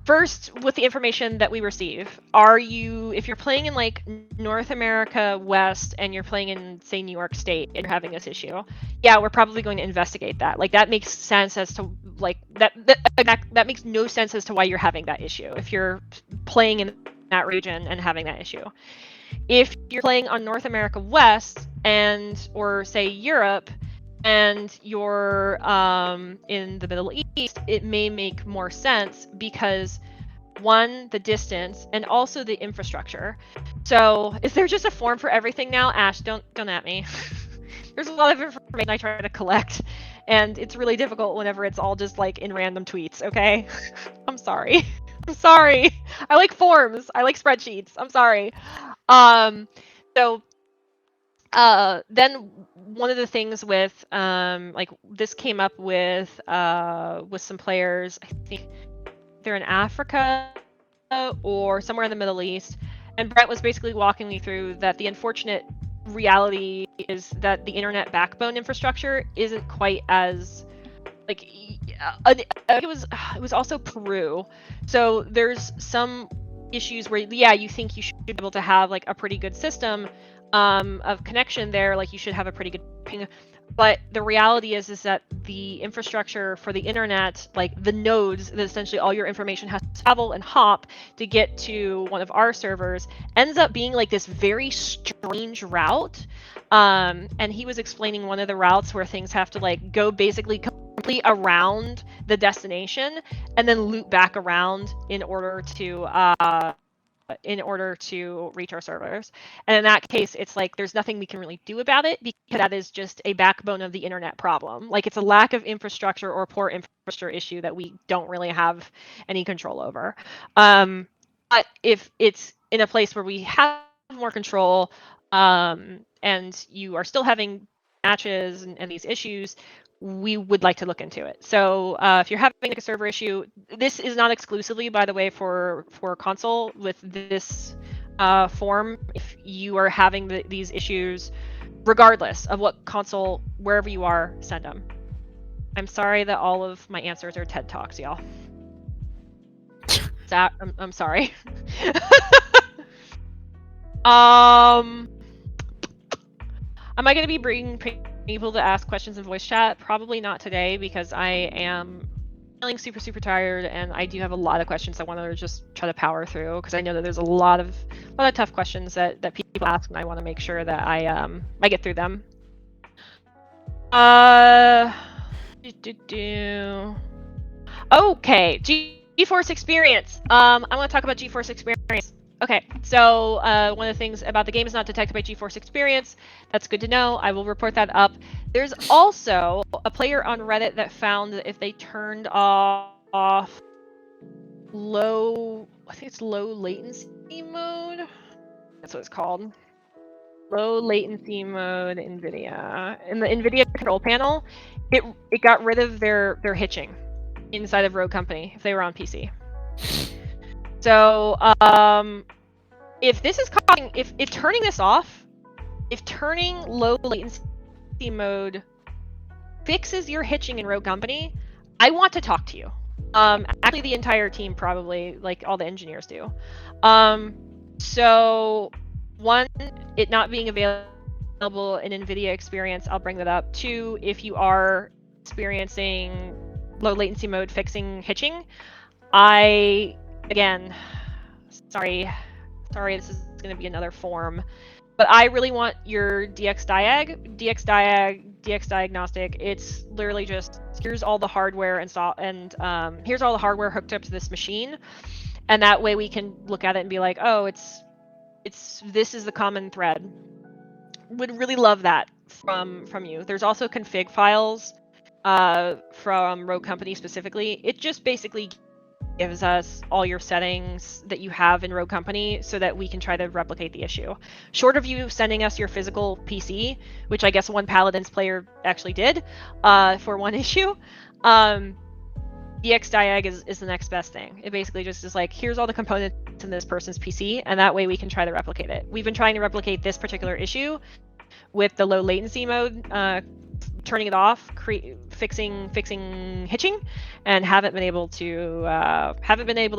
first, with the information that we receive, if you're playing in like North America West and you're playing in, say, New York State and you're having this issue, yeah, we're probably going to investigate that. Like, that makes sense as to like that makes no sense as to why you're having that issue if you're playing in that region and having that issue. If you're playing on North America West or say Europe, and you're in the Middle East, it may make more sense because, one, the distance, and also the infrastructure. So is there just a form for everything now? Ash, don't at me. There's a lot of information I try to collect, and it's really difficult whenever it's all just like in random tweets, okay? I'm sorry. I'm sorry. I like forms. I like spreadsheets. I'm sorry. So then one of the things with like this came up with some players, I think they're in Africa or somewhere in the Middle East, and Brett was basically walking me through that the unfortunate reality is that the internet backbone infrastructure isn't quite as like it was also Peru. So there's some issues where, yeah, you think you should be able to have like a pretty good system of connection there, like you should have a pretty good ping, but the reality is that the infrastructure for the internet, like the nodes that essentially all your information has to travel and hop to get to one of our servers, ends up being like this very strange route. And he was explaining one of the routes where things have to like go basically complete around the destination and then loop back around in order to reach our servers. And in that case, it's like there's nothing we can really do about it because that is just a backbone of the internet problem. Like, it's a lack of infrastructure or poor infrastructure issue that we don't really have any control over. But if it's in a place where we have more control, and you are still having matches and these issues, we would like to look into it. So if you're having like a server issue, this is not exclusively, by the way, for console with this form. If you are having these issues, regardless of what console, wherever you are, send them. I'm sorry that all of my answers are TED Talks, y'all. I'm sorry. Am I going to be bringing people to ask questions in voice chat? Probably not today, because I am feeling super tired, and I do have a lot of questions I want to just try to power through, because I know that there's a lot of tough questions that people ask, and I want to make sure that I get through them. Okay, GeForce Experience. I want to talk about GeForce Experience. Okay, so one of the things about the game is not detected by GeForce Experience. That's good to know. I will report that up. There's also a player on Reddit that found that if they turned off low, I think it's low latency mode. That's what it's called. Low latency mode NVIDIA. In the NVIDIA control panel, it got rid of their hitching inside of Rogue Company if they were on PC. So if this is causing, if turning this off, if turning low latency mode fixes your hitching in Rogue Company, I want to talk to you. Actually, the entire team probably, like all the engineers do. So one, it not being available in NVIDIA Experience, I'll bring that up. Two, if you are experiencing low latency mode fixing hitching, again, sorry, this is going to be another form, but I really want your DX diagnostic. It's literally just, here's all the hardware and here's all the hardware hooked up to this machine, and that way we can look at it and be like, oh, this is the common thread. Would really love that from you. There's also config files from Rogue Company specifically. It just basically gives us all your settings that you have in Rogue Company so that we can try to replicate the issue. Short of you sending us your physical PC, which I guess one Paladins player actually did for one issue, DXDiag is the next best thing. It basically just is like, here's all the components in this person's PC, and that way we can try to replicate it. We've been trying to replicate this particular issue with the low latency mode, turning it off, fixing hitching, and haven't been able to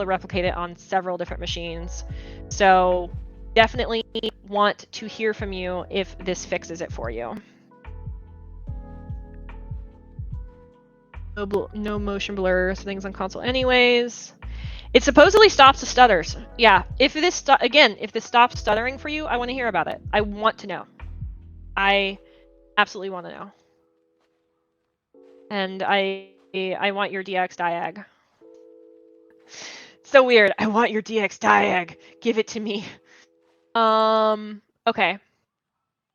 replicate it on several different machines. So definitely want to hear from you if this fixes it for you. No motion blur things on console anyways. It supposedly stops the stutters. Yeah, if this stops stuttering for you, I want to hear about it. I want to know. I absolutely want to know. And I want your DX diag. So weird. I want your DX diag. Give it to me. Okay.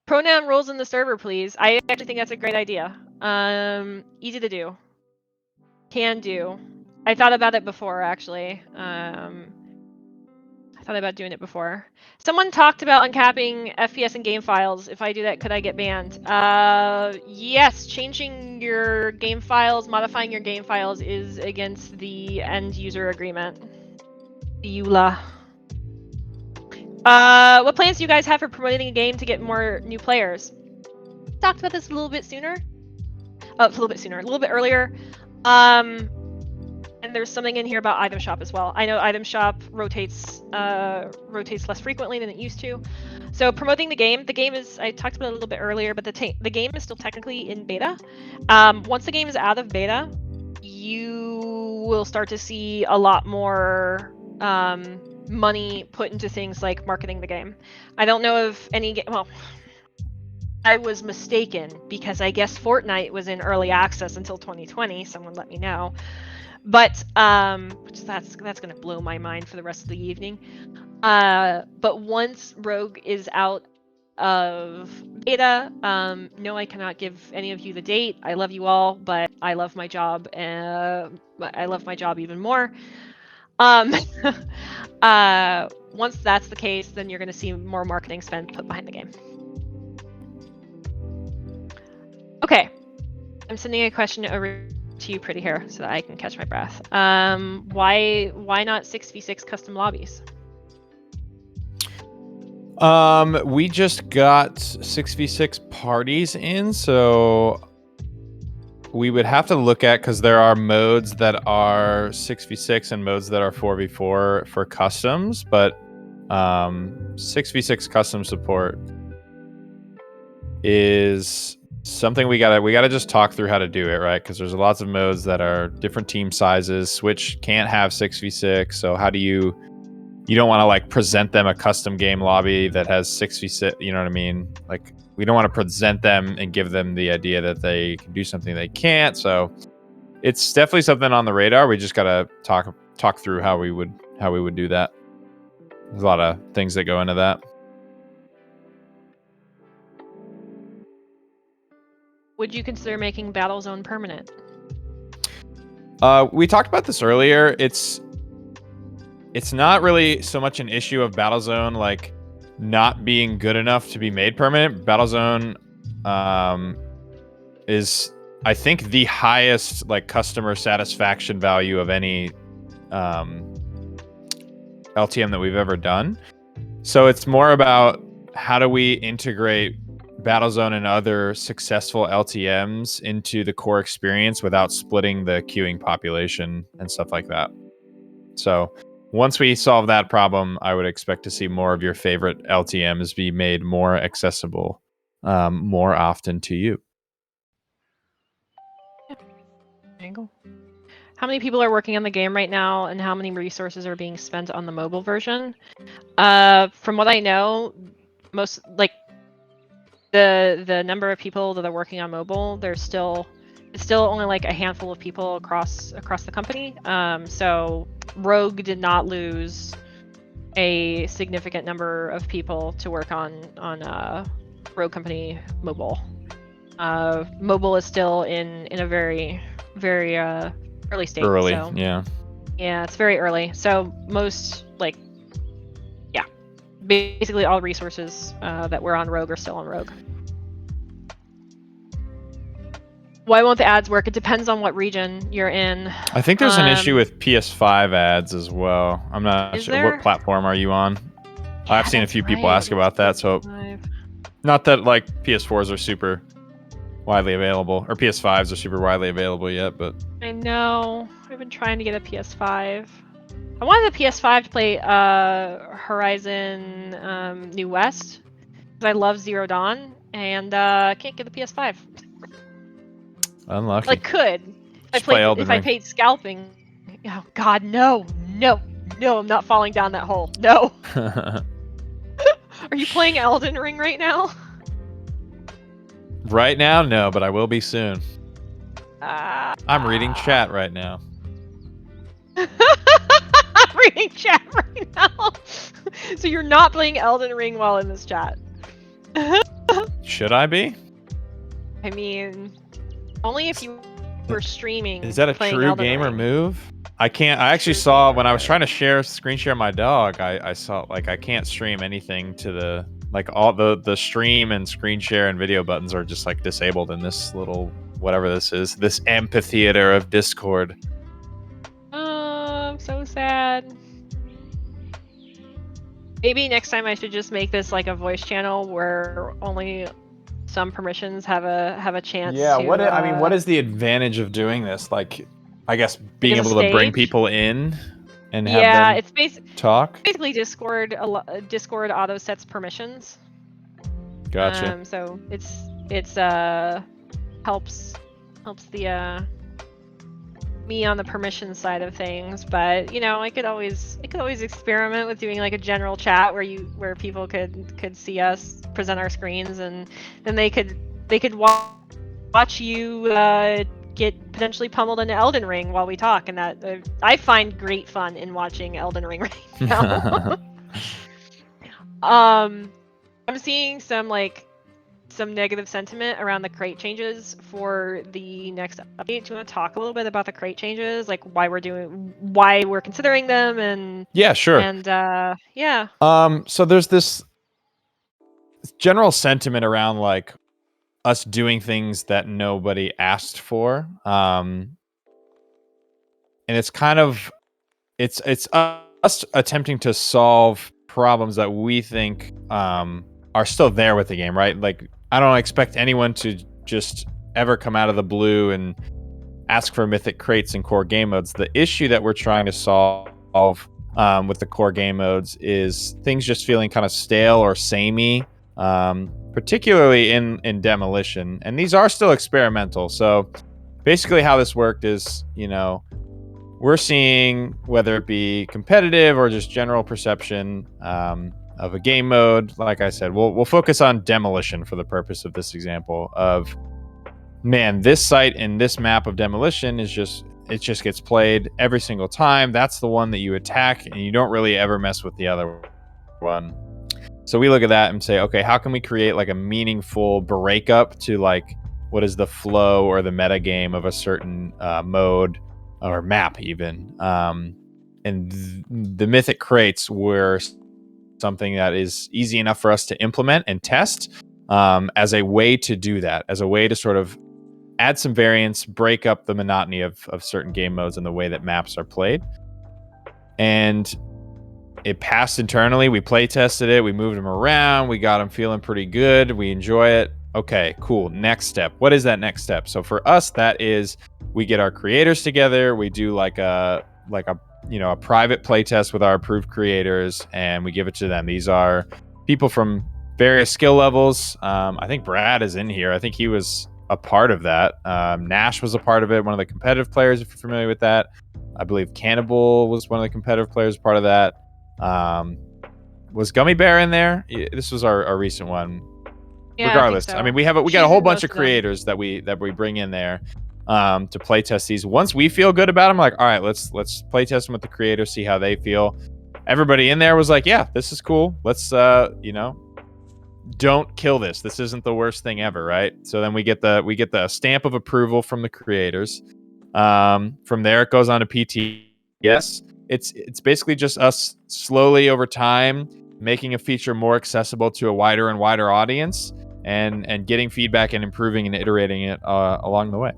Pronoun roles in the server, please. I actually think that's a great idea. Easy to do. Can do. I thought about it before, actually. I thought about doing it before. Someone talked about uncapping FPS and game files. If I do that, could I get banned? Yes, changing your game files, modifying your game files is against the end user agreement. EULA. What plans do you guys have for promoting a game to get more new players? Talked about this a little bit sooner. Oh, a little bit earlier. And there's something in here about Item Shop as well. I know Item Shop rotates less frequently than it used to. So promoting the game is, I talked about it a little bit earlier, but the game is still technically in beta. Once the game is out of beta, you will start to see a lot more money put into things like marketing the game. I don't know if any well, I was mistaken, because I guess Fortnite was in early access until 2020. Someone let me know. But that's gonna blow my mind for the rest of the evening. But once Rogue is out of beta, no, I cannot give any of you the date. I love you all, but I love my job, and I love my job even more. Once that's the case, then you're gonna see more marketing spend put behind the game. Okay, I'm sending a question over to you, Pretty Hair, so that I can catch my breath. Why not 6v6 custom lobbies? We just got 6v6 parties in, so we would have to look at, because there are modes that are 6v6 and modes that are 4v4 for customs, but 6v6 custom support is something we gotta just talk through how to do it, right? Because there's lots of modes that are different team sizes. Switch can't have 6v6, so how do you don't want to like present them a custom game lobby that has 6v6, you know what I mean? Like we don't want to present them and give them the idea that they can do something they can't. So it's definitely something on the radar. We just gotta talk through how we would do that. There's a lot of things that go into that. Would you consider making Battlezone permanent? We talked about this earlier. It's not really so much an issue of Battlezone like not being good enough to be made permanent. Battlezone is, I think, the highest like customer satisfaction value of any LTM that we've ever done. So it's more about how do we integrate Battlezone and other successful LTMs into the core experience without splitting the queuing population and stuff like that. So once we solve that problem, I would expect to see more of your favorite LTMs be made more accessible more often to you. Angle. How many people are working on the game right now, and how many resources are being spent on the mobile version? From what I know, most like the number of people that are working on mobile, it's still only like a handful of people across the company. So Rogue did not lose a significant number of people to work on Rogue Company mobile. Mobile is still in a very early stage. Early, so, yeah. Yeah, it's very early. So basically all resources that were on Rogue are still on Rogue. Why won't the ads work? It depends on what region you're in. I think there's an issue with PS5 ads as well. I'm not sure. There? What platform are you on? Yeah, I've seen a few people ask about that. So not that like PS4s are super widely available, or PS5s are super widely available yet, but I know. I've been trying to get a PS5. I wanted a PS5 to play Horizon New West, because I love Zero Dawn, and I can't get the PS5. unlucky. Like, could. If I paid scalping. Oh, God, no. I'm not falling down that hole. No. Are you playing Elden Ring right now? Right now, no, but I will be soon. I'm reading chat right now. I'm reading chat right now. So you're not playing Elden Ring while in this chat. Should I be? I mean, only if you were streaming. Is that a true Elden gamer Ring. move? I can't. I actually saw when I was trying to screen share my dog. I saw like I can't stream anything to the like all the stream and screen share and video buttons are just like disabled in this little whatever this is. This amphitheater of Discord. Oh, I'm so sad. Maybe next time I should just make this like a voice channel where only some permissions have a chance. Yeah. To, I mean, what is the advantage of doing this? Like, I guess being able to bring people in and have them talk. Basically, Discord auto sets permissions. Gotcha. So it's helps the me on the permission side of things, but you know, I could always experiment with doing like a general chat where people could see us present our screens, and then they could watch you get potentially pummeled into Elden Ring while we talk, and that I find great fun in watching Elden Ring right now. I'm seeing some negative sentiment around the crate changes for the next update. Do you want to talk a little bit about the crate changes, like why we're considering them, and yeah, sure. And yeah. So there's this general sentiment around like us doing things that nobody asked for. And it's kind of it's us attempting to solve problems that we think are still there with the game, right? Like, I don't expect anyone to just ever come out of the blue and ask for mythic crates in core game modes. The issue that we're trying to solve with the core game modes is things just feeling kind of stale or samey. particularly in Demolition. And these are still experimental. So basically how this worked is, we're seeing, whether it be competitive or just general perception of a game mode. Like I said, we'll focus on Demolition for the purpose of this example of, man, this site in this map of Demolition is just gets played every single time. That's the one that you attack, and you don't really ever mess with the other one. So we look at that and say, okay, how can we create like a meaningful breakup to like what is the flow or the meta game of a certain mode or map even. The Mythic Crates were something that is easy enough for us to implement and test as a way to do that, as a way to sort of add some variance, break up the monotony of certain game modes and the way that maps are played. And it passed internally. We play tested it. We moved them around. We got them feeling pretty good. We enjoy it. Okay, cool. Next step. What is that next step? So for us, that is we get our creators together. We do like a private play test with our approved creators, and we give it to them. These are people from various skill levels. I think Brad is in here. I think he was a part of that. Nash was a part of it, one of the competitive players, if you're familiar with that. I believe Cannibal was one of the competitive players, part of that. Was Gummy Bear in there? This was our recent one. Yeah, Regardless, I think so. we got She's a whole in bunch most of of them. creators that we bring in there to play test these. Once we feel good about them, like, all right, let's play test them with the creators, see how they feel. Everybody in there was like, yeah, this is cool. Let's don't kill this. This isn't the worst thing ever, right? So then we get the stamp of approval from the creators. From there, it goes on to PT. Yes, it's basically just us slowly over time making a feature more accessible to a wider and wider audience, and getting feedback and improving and iterating it along the way.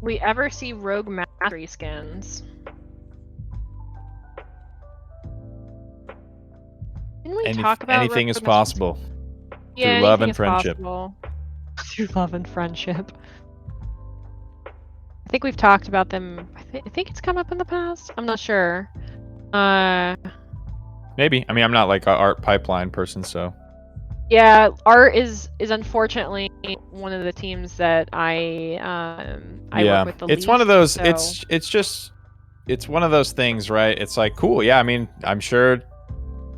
We ever see Rogue Mastery skins? Didn't we talk about anything Rogue is Mastery possible skins? Yeah, through love anything and is friendship. possible. Through love and friendship. I think we've talked about them. I think it's come up in the past. I'm not sure. Maybe. I mean, I'm not like an art pipeline person, so. Yeah, art is unfortunately one of the teams that I work with the least. It's one of those. So. It's one of those things, right? It's like, cool. Yeah, I mean, I'm sure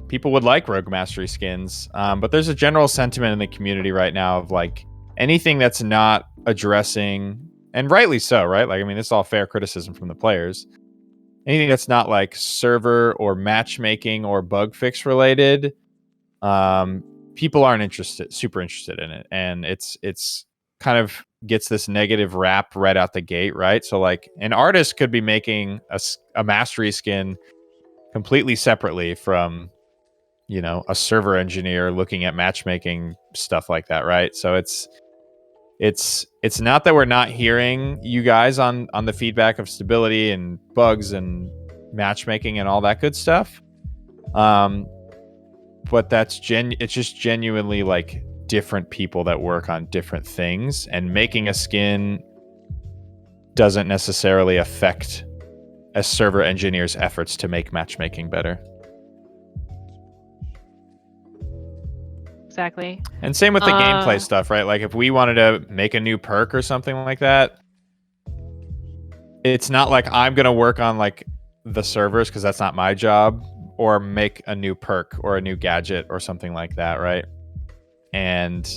people would like Rogue Mastery skins, but there's a general sentiment in the community right now of like anything that's not addressing, and rightly so, right? Like, I mean, this is all fair criticism from the players. Anything that's not like server or matchmaking or bug fix related, people aren't super interested in it, and it's kind of gets this negative rap right out the gate, right? So like an artist could be making a mastery skin completely separately from a server engineer looking at matchmaking stuff like that, right? So it's not that we're not hearing you guys on the feedback of stability and bugs and matchmaking and all that good stuff, but it's just genuinely like different people that work on different things, and making a skin doesn't necessarily affect a server engineer's efforts to make matchmaking better. Exactly. And same with the gameplay stuff, right? Like if we wanted to make a new perk or something like that, it's not like I'm going to work on like the servers, because that's not my job, or make a new perk or a new gadget or something like that, right? And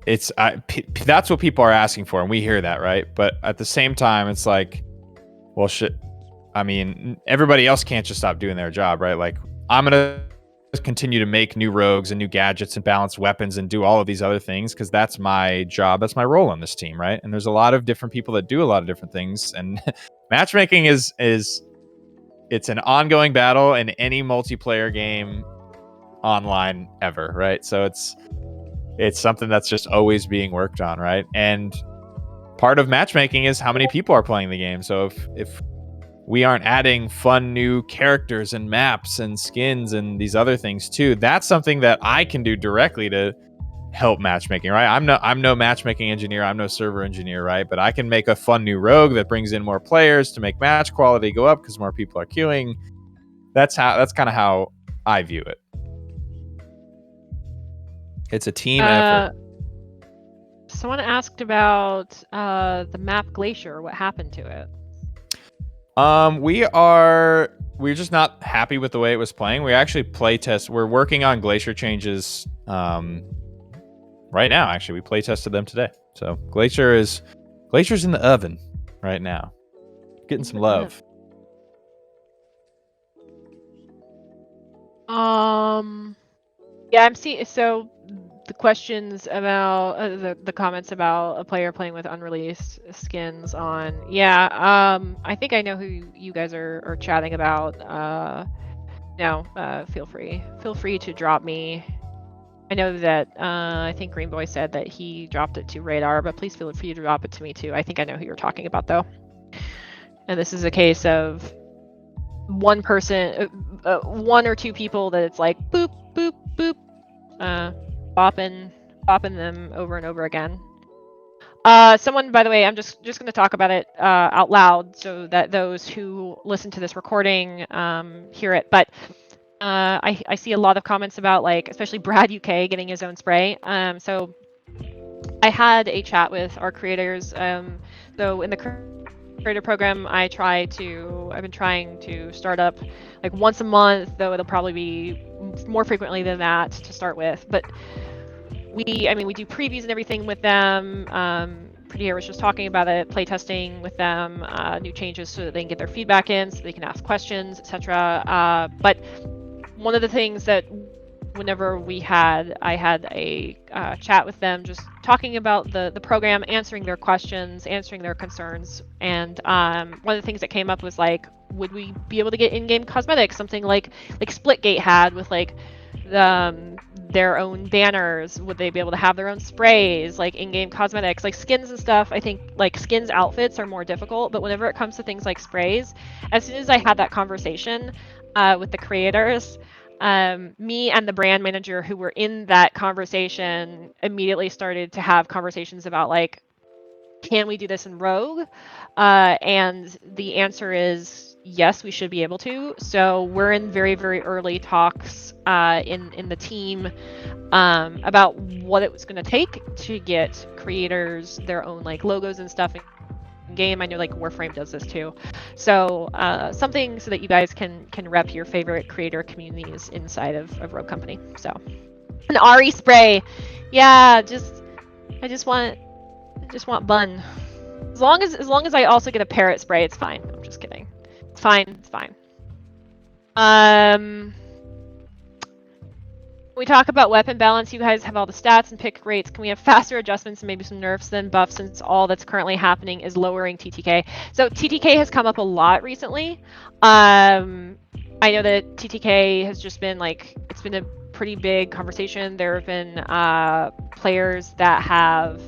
that's what people are asking for, and we hear that, right? But at the same time, it's like, well, shit. I mean, everybody else can't just stop doing their job, right? Like, I'm going to continue to make new rogues and new gadgets and balance weapons and do all of these other things, because that's my job. That's my role on this team, right? And there's a lot of different people that do a lot of different things, and matchmaking is it's an ongoing battle in any multiplayer game online ever, right? So it's something that's just always being worked on, right? And part of matchmaking is how many people are playing the game. So if we aren't adding fun new characters and maps and skins and these other things too, that's something that I can do directly to help matchmaking, right? I'm no matchmaking engineer, I'm no server engineer, right? But I can make a fun new rogue that brings in more players to make match quality go up because more people are queuing. That's kind of how I view it. It's a team effort. Someone asked about the map Glacier. What happened to it? We're just not happy with the way it was playing. We actually we're working on Glacier changes right now. Actually, we play tested them today. So Glacier's in the oven right now, getting some love. Yeah, I'm seeing. So the questions about the comments about a player playing with unreleased skins on. Yeah. I think I know who you guys are chatting about. Feel free to drop me. I know that I think Green Boy said that he dropped it to Radar, but please feel free to drop it to me too. I think I know who you're talking about though. And this is a case of one person, one or two people that it's like boop boop boop, bopping them over and over again. Someone, by the way, I'm just going to talk about it out loud so that those who listen to this recording hear it. But I see a lot of comments about, like, especially Brad UK getting his own spray. So I had a chat with our creators. So in the creator program, I've been trying to start up like once a month, though it'll probably be more frequently than that to start with. But we do previews and everything with them. Pretty Hair was just talking about it, play testing with them, new changes so that they can get their feedback in, so they can ask questions, etc. But one of the things that whenever I had a chat with them, just talking about the program, answering their questions, answering their concerns, and one of the things that came up was like, would we be able to get in-game cosmetics, something like Splitgate had with like their own banners? Would they be able to have their own sprays, like in-game cosmetics, like skins and stuff? I think like skins outfits are more difficult, but whenever it comes to things like sprays, as soon as I had that conversation with the creators, me and the brand manager who were in that conversation immediately started to have conversations about like, can we do this in Rogue? And the answer is yes, we should be able to. So we're in very, very early talks in the team about what it was going to take to get creators their own like logos and stuff in game. I know like Warframe does this too. So something so that you guys can rep your favorite creator communities inside of Rogue Company. So an Ari spray, yeah. I just want bun. As long as I also get a parrot spray, it's fine. I'm just kidding. It's fine. We talk about weapon balance. You guys have all the stats and pick rates. Can we have faster adjustments and maybe some nerfs than buffs, since all that's currently happening is lowering TTK? So TTK has come up a lot recently. I know that TTK has just been like, it's been a pretty big conversation. There have been players that have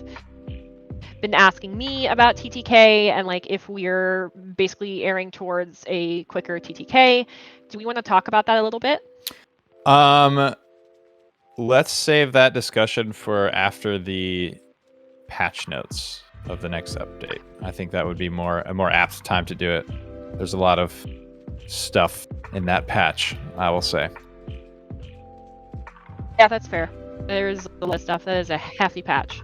been asking me about TTK and like if we're basically airing towards a quicker TTK. Do we want to talk about that a little bit? Let's save that discussion for after the patch notes of the next update. I think that would be a more apt time to do it. There's a lot of stuff in that patch, I will say. Yeah, that's fair. There's a lot of stuff. That is a hefty patch.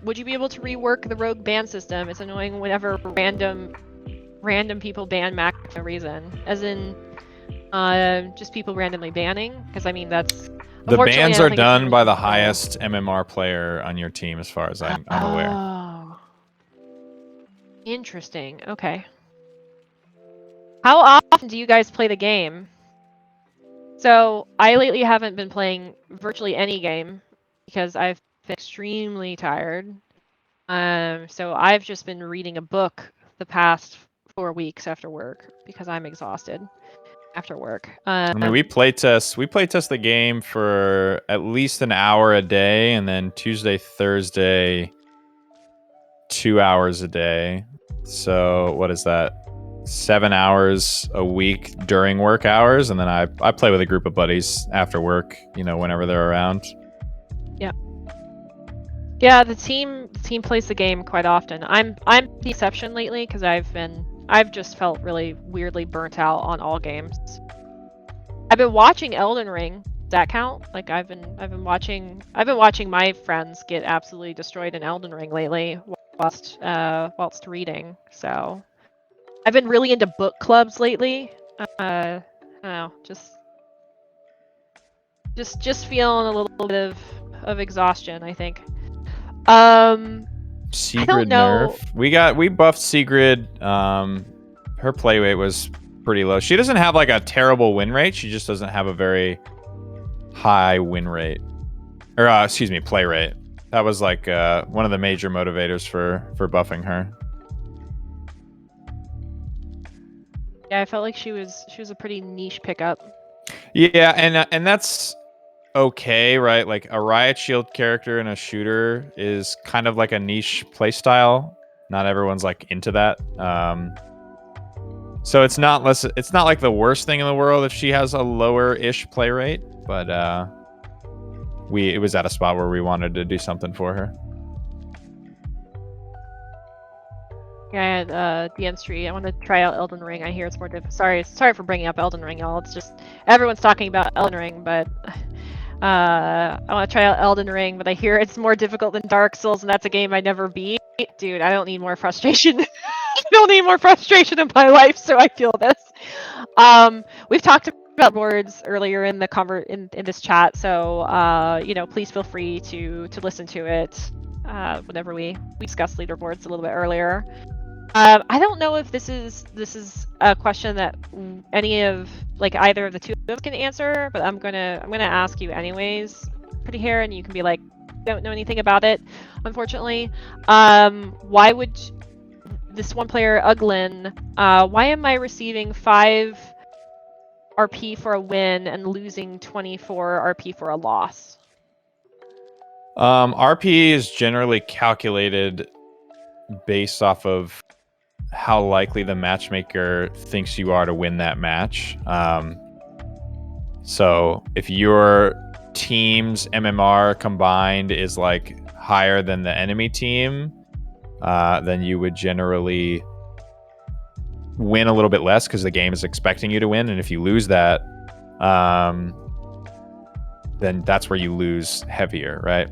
Would you be able to rework the rogue ban system? It's annoying whenever random people ban Mac for no reason. As in, just people randomly banning? Because I mean, that's... The bans are done by the highest MMR player on your team, as far as I'm aware. Oh. Interesting. Okay. How often do you guys play the game? So, I lately haven't been playing virtually any game because I've been extremely tired. So I've just been reading a book the past 4 weeks after work because I'm exhausted after work. I mean, we play test the game for at least an hour a day, and then Tuesday, Thursday, 2 hours a day. So what is that? 7 hours a week during work hours, and then I play with a group of buddies after work, whenever they're around. Yeah, the team plays the game quite often. I'm the exception lately because I've just felt really weirdly burnt out on all games. I've been watching Elden Ring. Does that count? Like I've been watching my friends get absolutely destroyed in Elden Ring lately whilst reading. So I've been really into book clubs lately. I don't know, just feeling a little bit of exhaustion, I think. I don't Sigrid know. nerf. We buffed Sigrid. Her play rate was pretty low. She doesn't have like a terrible win rate. She just doesn't have a very high win rate, or excuse me, play rate. That was like one of the major motivators for buffing her. Yeah, I felt like she was a pretty niche pickup. Yeah, and that's okay, right? Like a riot shield character in a shooter is kind of like a niche playstyle. Not everyone's like into that. So it's not like the worst thing in the world if she has a lower-ish play rate, but it was at a spot where we wanted to do something for her. Yeah, DM Street. I want to try out Elden Ring. I hear it's more difficult. Sorry for bringing up Elden Ring, y'all. It's just everyone's talking about Elden Ring, but I want to try out Elden Ring, but I hear it's more difficult than Dark Souls, and that's a game I never beat. Dude, I don't need more frustration. I don't need more frustration in my life, so I feel this. We've talked about boards earlier in the in this chat, so please feel free to listen to it whenever we discuss leaderboards a little bit earlier. I don't know if this is a question that either of the two of us can answer, but I'm gonna ask you anyways, Pretty Hair, and you can be like, don't know anything about it, unfortunately. Why would this one player, Uglin, why am I receiving 5 RP for a win and losing 24 RP for a loss? RP is generally calculated based off of how likely the matchmaker thinks you are to win that match. So if your team's MMR combined is like higher than the enemy team, then you would generally win a little bit less because the game is expecting you to win. And if you lose that, then that's where you lose heavier, right?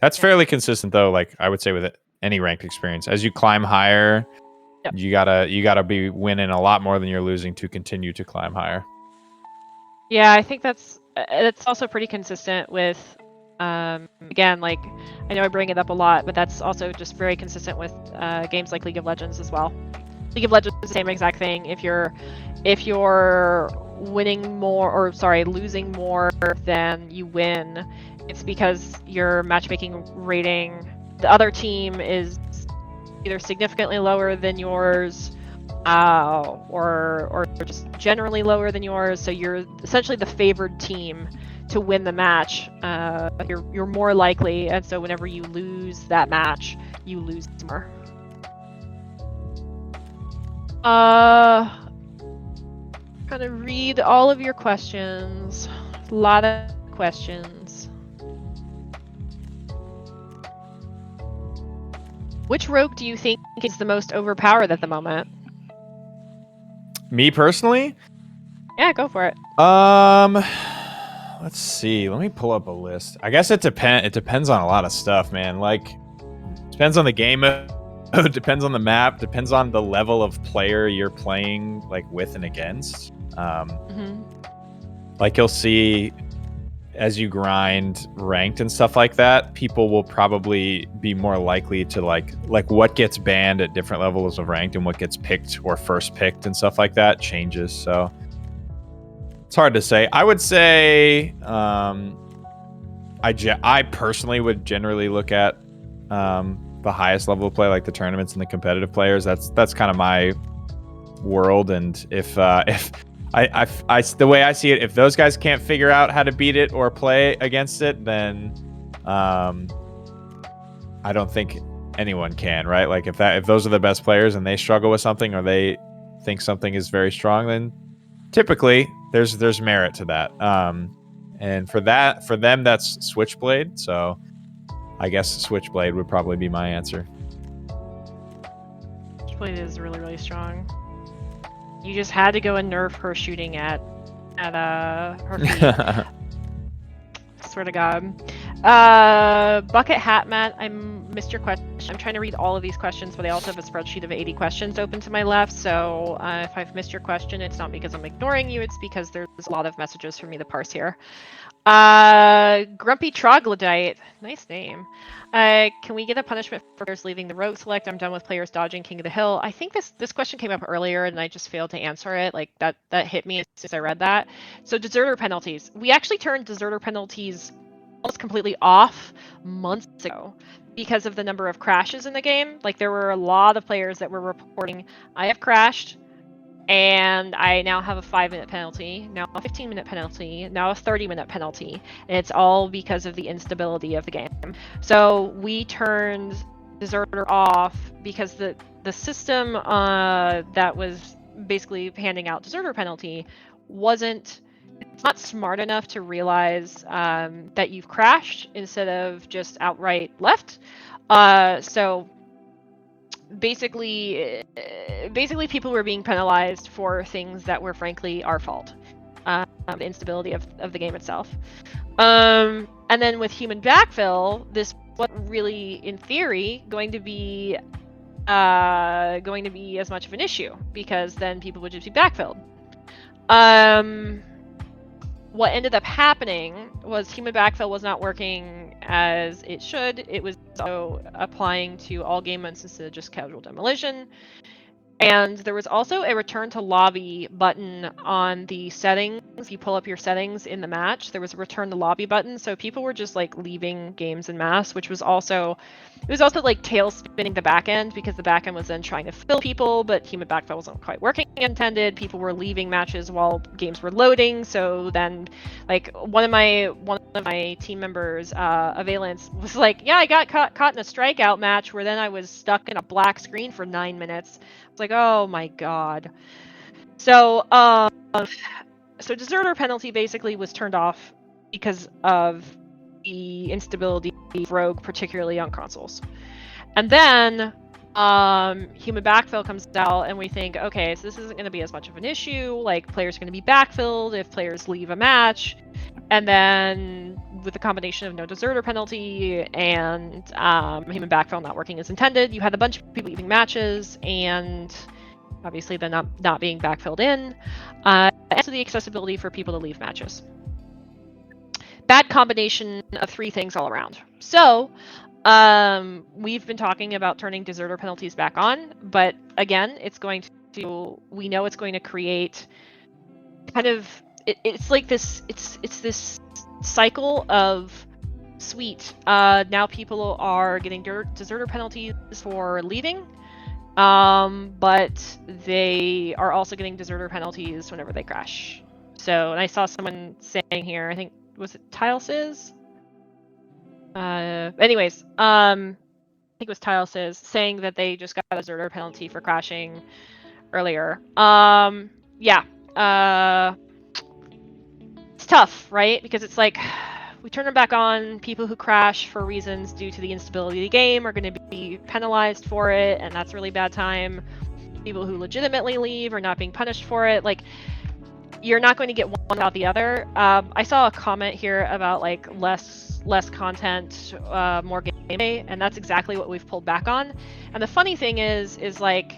That's fairly consistent though. Like I would say with any ranked experience, as you climb higher, Yep. you gotta be winning a lot more than you're losing to continue to climb higher. Yeah, I think that's also pretty consistent with again, like I know I bring it up a lot, but that's also just very consistent with games like League of Legends as well. League of Legends is the same exact thing. If you're winning more, or sorry, losing more than you win, it's because your matchmaking rating, the other team is either significantly lower than yours, or just generally lower than yours. So you're essentially the favored team to win the match. You're more likely, and so whenever you lose that match, you lose more. Kind of read all of your questions. A lot of questions. Which rogue do you think is the most overpowered at the moment? Me personally? Yeah, go for it. Let's see. Let me pull up a list. I guess it depends on a lot of stuff, man. Like, depends on the game. It depends on the map. Depends on the level of player you're playing, like with and against. Like you'll see, as you grind ranked and stuff like that, people will probably be more likely to like what gets banned at different levels of ranked and what gets picked or first picked and stuff like that changes. So it's hard to say. I would say I personally would generally look at the highest level of play, like the tournaments and the competitive players. That's kind of my world. And if the way I see it, if those guys can't figure out how to beat it or play against it, then I don't think anyone can, right? Like if those are the best players and they struggle with something or they think something is very strong, then typically there's merit to that. And for them, that's Switchblade. So I guess Switchblade would probably be my answer. Switchblade is really, really strong. You just had to go and nerf her shooting at her feet. Swear to God. Bucket Hat Matt, I missed your question. I'm trying to read all of these questions, but I also have a spreadsheet of 80 questions open to my left. So if I've missed your question, it's not because I'm ignoring you. It's because there's a lot of messages for me to parse here. Grumpy Troglodyte, nice name. Can we get a punishment for players leaving the rogue select? I'm done with players dodging King of the Hill. I think this question came up earlier and I just failed to answer it. Like that hit me as soon as I read that. So deserter penalties. We actually turned deserter penalties almost completely off months ago because of the number of crashes in the game. Like there were a lot of players that were reporting, I have crashed, and I now have a 5-minute penalty, now a 15-minute penalty, now a 30-minute penalty, and it's all because of the instability of the game. So we turned deserter off because the system that was basically handing out deserter penalty it's not smart enough to realize that you've crashed instead of just outright left. So basically people were being penalized for things that were frankly our fault. The instability of the game itself. And then with human backfill, this wasn't really, in theory, going to be as much of an issue because then people would just be backfilled. What ended up happening was human backfill was not working as it should. It was also applying to all game modes instead of just casual demolition. And there was also a return to lobby button on the settings. If you pull up your settings in the match, there was a return to lobby button. So people were just like leaving games en masse, which was also, like tail spinning the back end because the back end was then trying to fill people, but human backfill wasn't quite working as intended. People were leaving matches while games were loading. So then like one of my team members, Avalance, was like, yeah, I got caught in a strikeout match where then I was stuck in a black screen for 9 minutes. It's like, oh my God. So deserter penalty basically was turned off because of the instability of Rogue, particularly on consoles. And then human backfill comes out and we think, okay, so this isn't going to be as much of an issue. Like players are going to be backfilled if players leave a match. And then with the combination of no deserter penalty and human backfill not working as intended, you had a bunch of people leaving matches and obviously then not being backfilled in. And so the accessibility for people to leave matches. Bad combination of three things all around. So we've been talking about turning deserter penalties back on, but again, we know it's going to create kind of, it's like this, it's this cycle of sweet. Now people are getting deserter penalties for leaving, but they are also getting deserter penalties whenever they crash. So, and I saw someone saying here, I think, was it Tilesis? Anyways, I think it was Tilesis saying that they just got a deserter penalty for crashing earlier. Yeah. It's tough, right? Because it's like, we turn them back on, people who crash for reasons due to the instability of the game are going to be penalized for it, and that's a really bad time. People who legitimately leave are not being punished for it. Like, you're not going to get one without the other. I saw a comment here about like less content, more gameplay, and that's exactly what we've pulled back on. And the funny thing is like,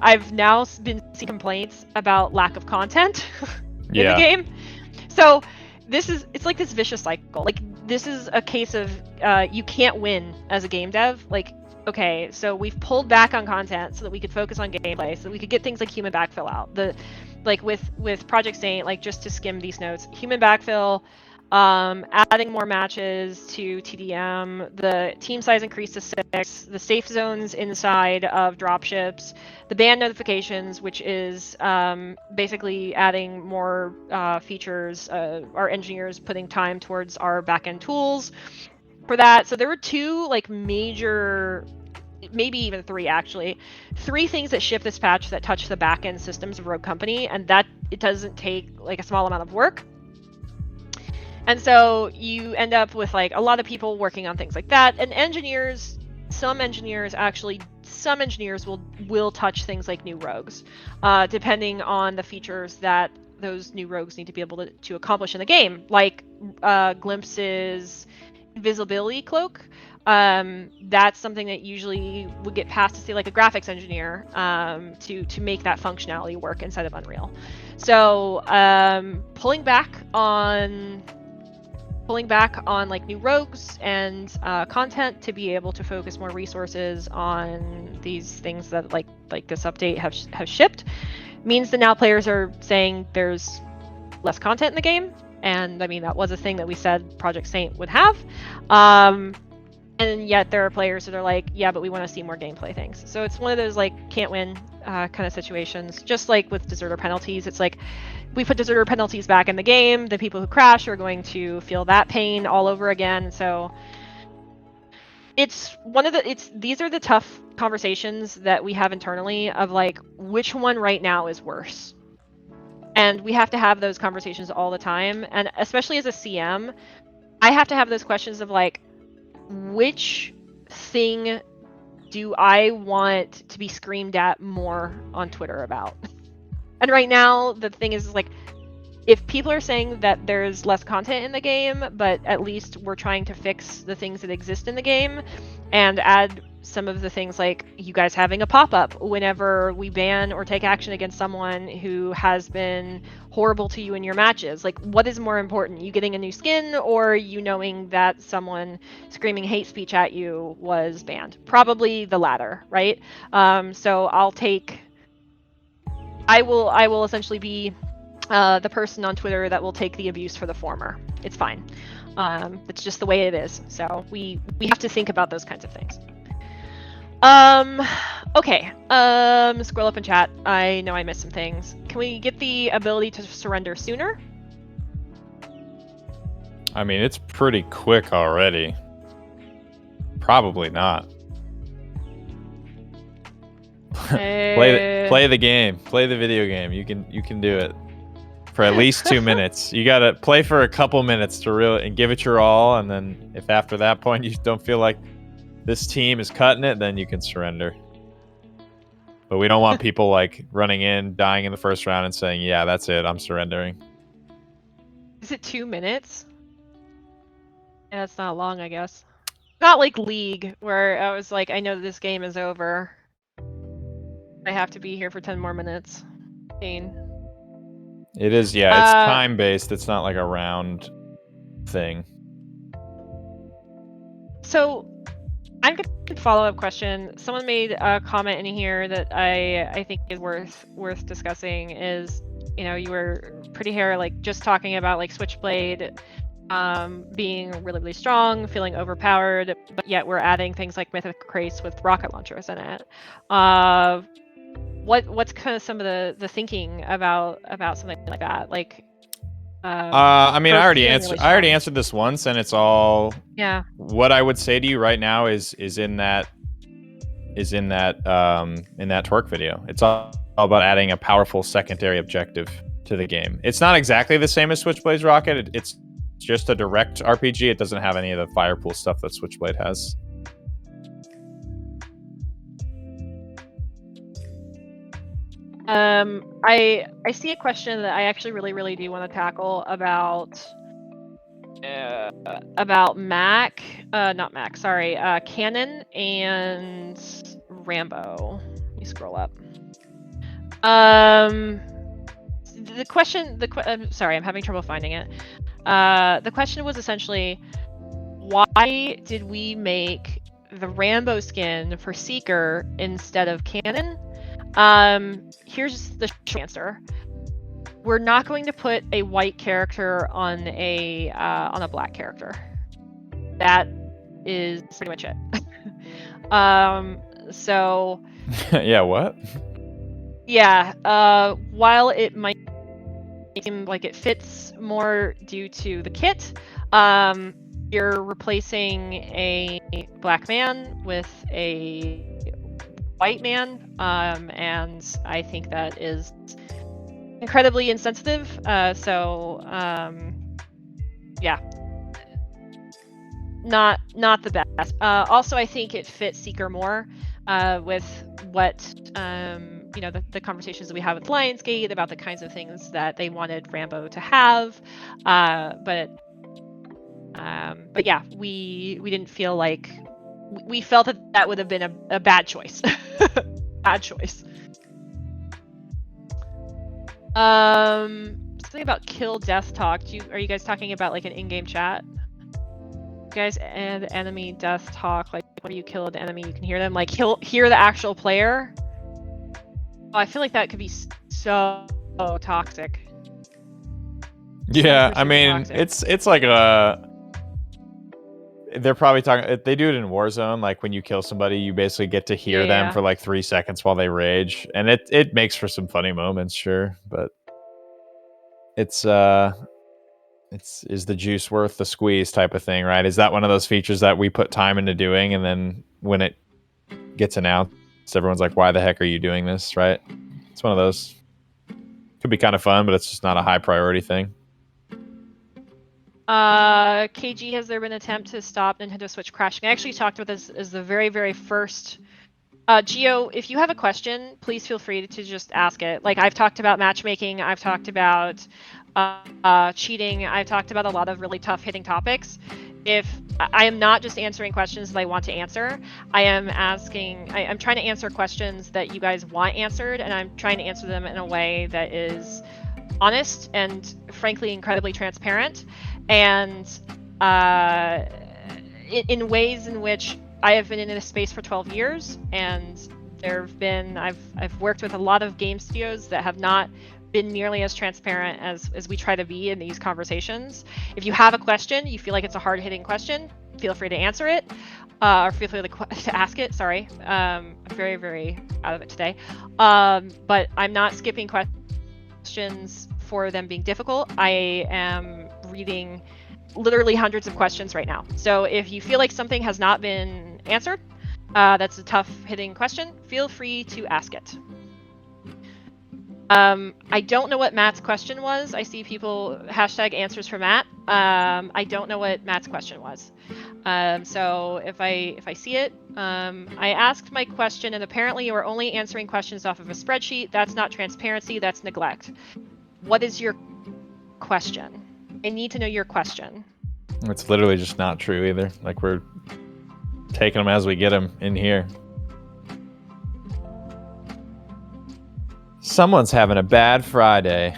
I've now been seeing complaints about lack of content in the game. So it's like this vicious cycle. Like this is a case of you can't win as a game dev. Like, okay, so we've pulled back on content so that we could focus on gameplay, so that we could get things like human backfill out. Like with Project Saint, like just to skim these notes, human backfill, adding more matches to TDM, the team size increased to 6, the safe zones inside of dropships, the ban notifications, which is basically adding more features, our engineers putting time towards our backend tools for that. So there were 2 like major, maybe even 3 actually, 3 things that shipped this patch that touch the backend systems of Rogue Company, and that it doesn't take like a small amount of work. And so you end up with like a lot of people working on things like that, and engineers. Some engineers will touch things like new rogues, depending on the features that those new rogues need to be able to accomplish in the game, like Glimpse's invisibility cloak. That's something that usually would get passed to, say, like a graphics engineer, to make that functionality work inside of Unreal. So pulling back on like new rogues and content to be able to focus more resources on these things that like this update have shipped means that now players are saying there's less content in the game. And I mean, that was a thing that we said Project Saint would have. And yet there are players that are like, yeah, but we want to see more gameplay things. So it's one of those like can't win kind of situations. Just like with deserter penalties, it's like we put deserter penalties back in the game, the people who crash are going to feel that pain all over again. So it's these are the tough conversations that we have internally of like, which one right now is worse? And we have to have those conversations all the time. And especially as a CM, I have to have those questions of like, which thing do I want to be screamed at more on Twitter about? And right now, the thing is like, if people are saying that there's less content in the game, but at least we're trying to fix the things that exist in the game and add some of the things like you guys having a pop-up whenever we ban or take action against someone who has been horrible to you in your matches. Like, what is more important, you getting a new skin or you knowing that someone screaming hate speech at you was banned? Probably the latter, right? So I will essentially be the person on Twitter that will take the abuse for the former. It's fine. It's just the way it is. So we have to think about those kinds of things. Okay. Scroll up in chat. I know I missed some things. Can we get the ability to surrender sooner? I mean, it's pretty quick already. Probably not. Play the game. Play the video game. You can do it for at least 2 minutes. You gotta play for a couple minutes to really and give it your all, and then if after that point you don't feel like this team is cutting it, then you can surrender. But we don't want people like running in, dying in the first round, and saying, "Yeah, that's it. I'm surrendering." Is it 2 minutes? Yeah, that's not long, I guess. Not like League, where I was like, I know this game is over. I have to be here for 10 more minutes. Pain. It is, yeah. It's time based. It's not like a round thing. So, I'm gonna follow up question. Someone made a comment in here that I think is worth discussing. Is, you know, you were pretty hair like just talking about like Switchblade being really, really strong, feeling overpowered, but yet we're adding things like Mythic Crates with rocket launchers in it. What's kind of some of the thinking about something like that? Like, I mean, I already answered this once, and it's all. Yeah. What I would say to you right now is in that TWIRC video. It's all about adding a powerful secondary objective to the game. It's not exactly the same as Switchblade's rocket. It's just a direct RPG. It doesn't have any of the fire pool stuff that Switchblade has. I see a question that I actually really do want to tackle about Mac, not Mac, sorry, Canon and Rambo. Let me scroll up. The question, sorry, I'm having trouble finding it. The question was essentially, why did we make the Rambo skin for Seeker instead of Canon? Here's the short answer. We're not going to put a white character on a black character. That is pretty much it. So. Yeah. What? Yeah. While it might seem like it fits more due to the kit, you're replacing a black man with a white man, and I think that is incredibly insensitive. So yeah, not the best. Also, I think it fits Seeker more with what you know, the conversations that we have with Lionsgate about the kinds of things that they wanted Rambo to have. But yeah, we didn't feel like we felt that would have been a bad choice. Bad choice. Something about kill death talk. Are you guys talking about like an in-game chat? Guys, and enemy death talk, like when you kill an enemy you can hear them, like hear the actual player. Oh, I feel like that could be so toxic. Yeah, Super, I mean, toxic. it's like a. They're probably talking. They do it in Warzone. Like when you kill somebody, you basically get to hear them for like 3 seconds while they rage, and it makes for some funny moments, sure. But it's is the juice worth the squeeze type of thing, right? Is that one of those features that we put time into doing, and then when it gets announced, everyone's like, "Why the heck are you doing this?" Right? It's one of those. Could be kind of fun, but it's just not a high priority thing. KG, has there been an attempt to stop Nintendo Switch crashing? I actually talked about this as the very first. Gio, if you have a question, please feel free to just ask it. Like, I've talked about matchmaking, I've talked about cheating, I've talked about a lot of really tough hitting topics. If I am not just answering questions that I want to answer, I'm trying to answer questions that you guys want answered, and I'm trying to answer them in a way that is honest and frankly incredibly transparent, and in ways in which I have been in this space for 12 years, and I've worked with a lot of game studios that have not been nearly as transparent as we try to be in these conversations. If you have a question, you feel like it's a hard-hitting question, feel free to answer it, or feel free to ask it. Sorry, I'm very out of it today, but I'm not skipping questions for them being difficult. I am reading literally hundreds of questions right now. So if you feel like something has not been answered, that's a tough hitting question, feel free to ask it. I don't know what Matt's question was. I see people #answers for Matt. I don't know what Matt's question was. So if I see it, I asked my question, and apparently you are only answering questions off of a spreadsheet. That's not transparency, that's neglect. What is your question? I need to know your question. It's literally just not true either. Like, we're taking them as we get them in here. Someone's having a bad Friday.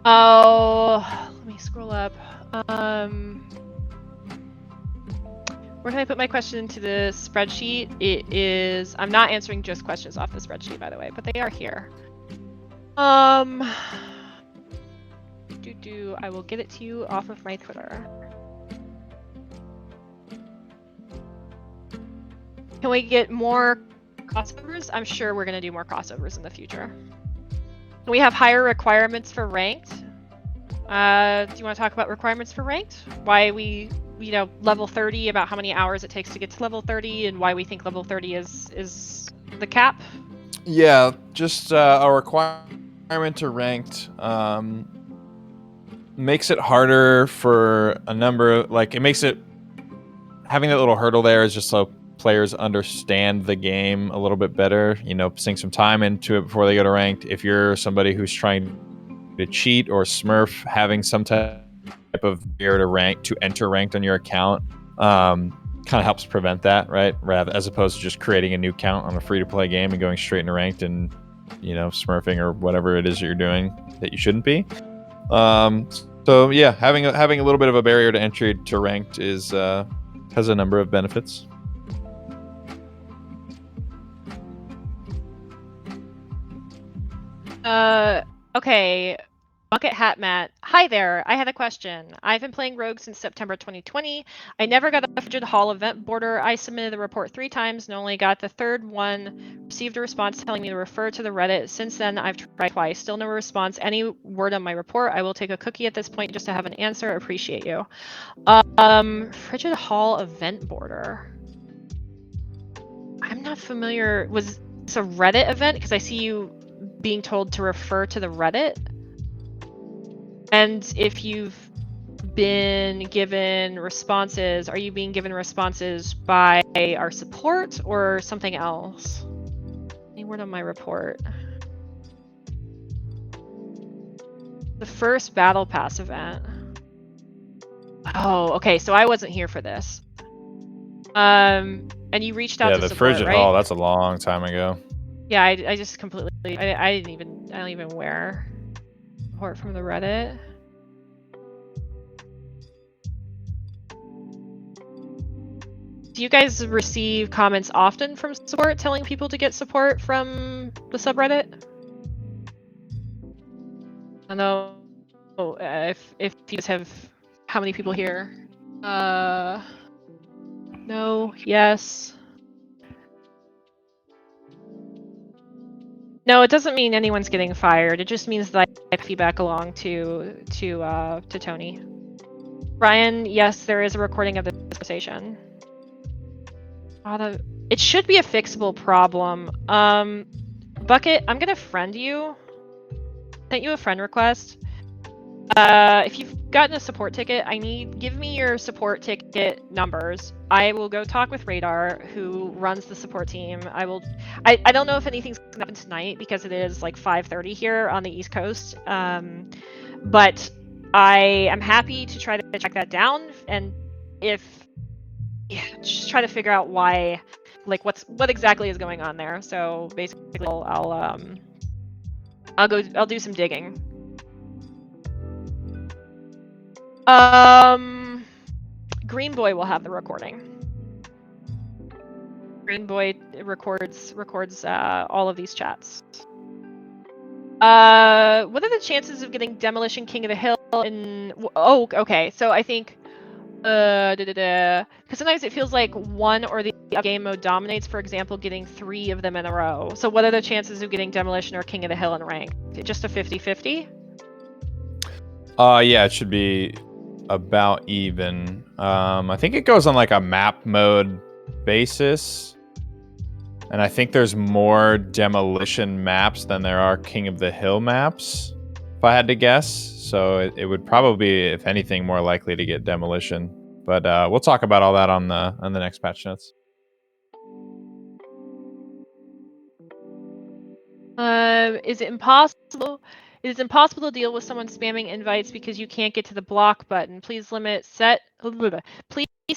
Oh, let me scroll up. Where can I put my question into the spreadsheet? It is, I'm not answering just questions off the spreadsheet, by the way, but they are here. I will get it to you off of my Twitter. Can we get more crossovers? I'm sure we're going to do more crossovers in the future. We have higher requirements for ranked. Do you want to talk about requirements for ranked? Why we, level 30, about how many hours it takes to get to level 30, and why we think level 30 is the cap? Yeah, just a requirement to ranked makes it harder for a number of, like, it makes it, having that little hurdle there is just so players understand the game a little bit better, sink some time into it before they go to ranked. If you're somebody who's trying to cheat or smurf, having some type of barrier to enter ranked on your account kind of helps prevent that, right? Rather, as opposed to just creating a new account on a free-to-play game and going straight into ranked and, smurfing or whatever it is that you're doing that you shouldn't be. So yeah, having a little bit of a barrier to entry to ranked has a number of benefits. Okay. Bucket Hat Matt. Hi there. I had a question. I've been playing Rogue since September 2020. I never got the Frigid Hall event border. I submitted the report 3 times and only got the third one. Received a response telling me to refer to the Reddit. Since then, I've tried twice. Still no response. Any word on my report? I will take a cookie at this point just to have an answer. Appreciate you. Frigid Hall event border. I'm not familiar. Was this a Reddit event? Because I see you being told to refer to the Reddit. And if you've been given responses, are you being given responses by our support or something else? Any word on my report? The first Battle Pass event. Oh, okay, so I wasn't here for this. And you reached out to the support, frigid right? hall. That's a long time ago. Yeah, I just completely, I don't even wear support from the Reddit. Do you guys receive comments often from support telling people to get support from the subreddit? I don't know if you guys have, how many people here? No, yes. No, it doesn't mean anyone's getting fired. It just means that I feedback along to Tony. Ryan, yes, there is a recording of the conversation. It should be a fixable problem. Bucket, I'm gonna friend you. Sent you a friend request. If you've gotten a support ticket, give me your support ticket numbers. I will go talk with Radar, who runs the support team. I don't know if anything's gonna happen tonight because it is like 5:30 here on the East Coast. But I am happy to try to track that down, and just try to figure out why, like what exactly is going on there. So basically, I'll do some digging. Green Boy will have the recording. Green Boy records all of these chats. What are the chances of getting Demolition King of the Hill in? Oh, okay. So I think, because sometimes it feels like one or the game mode dominates. For example, getting 3 of them in a row. So what are the chances of getting Demolition or King of the Hill in rank? Just a 50-50? Yeah, it should be about even. I think it goes on like a map mode basis. And I think there's more Demolition maps than there are King of the Hill maps, if I had to guess. So it would probably be, if anything, more likely to get Demolition. But we'll talk about all that on the next patch notes. Is it impossible? It is impossible to deal with someone spamming invites because you can't get to the block button. Please please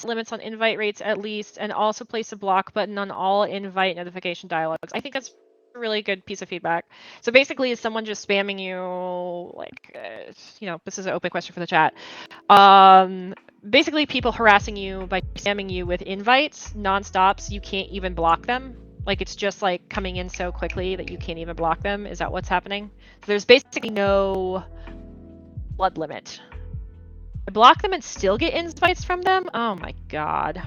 limits on invite rates at least, and also place a block button on all invite notification dialogues. I think that's a really good piece of feedback. So basically, is someone just spamming you, like, this is an open question for the chat. Basically, people harassing you by spamming you with invites nonstop, so you can't even block them. Like, it's just like coming in so quickly that you can't even block them. Is that what's happening? So there's basically no blood limit. I block them and still get invites from them? Oh my god.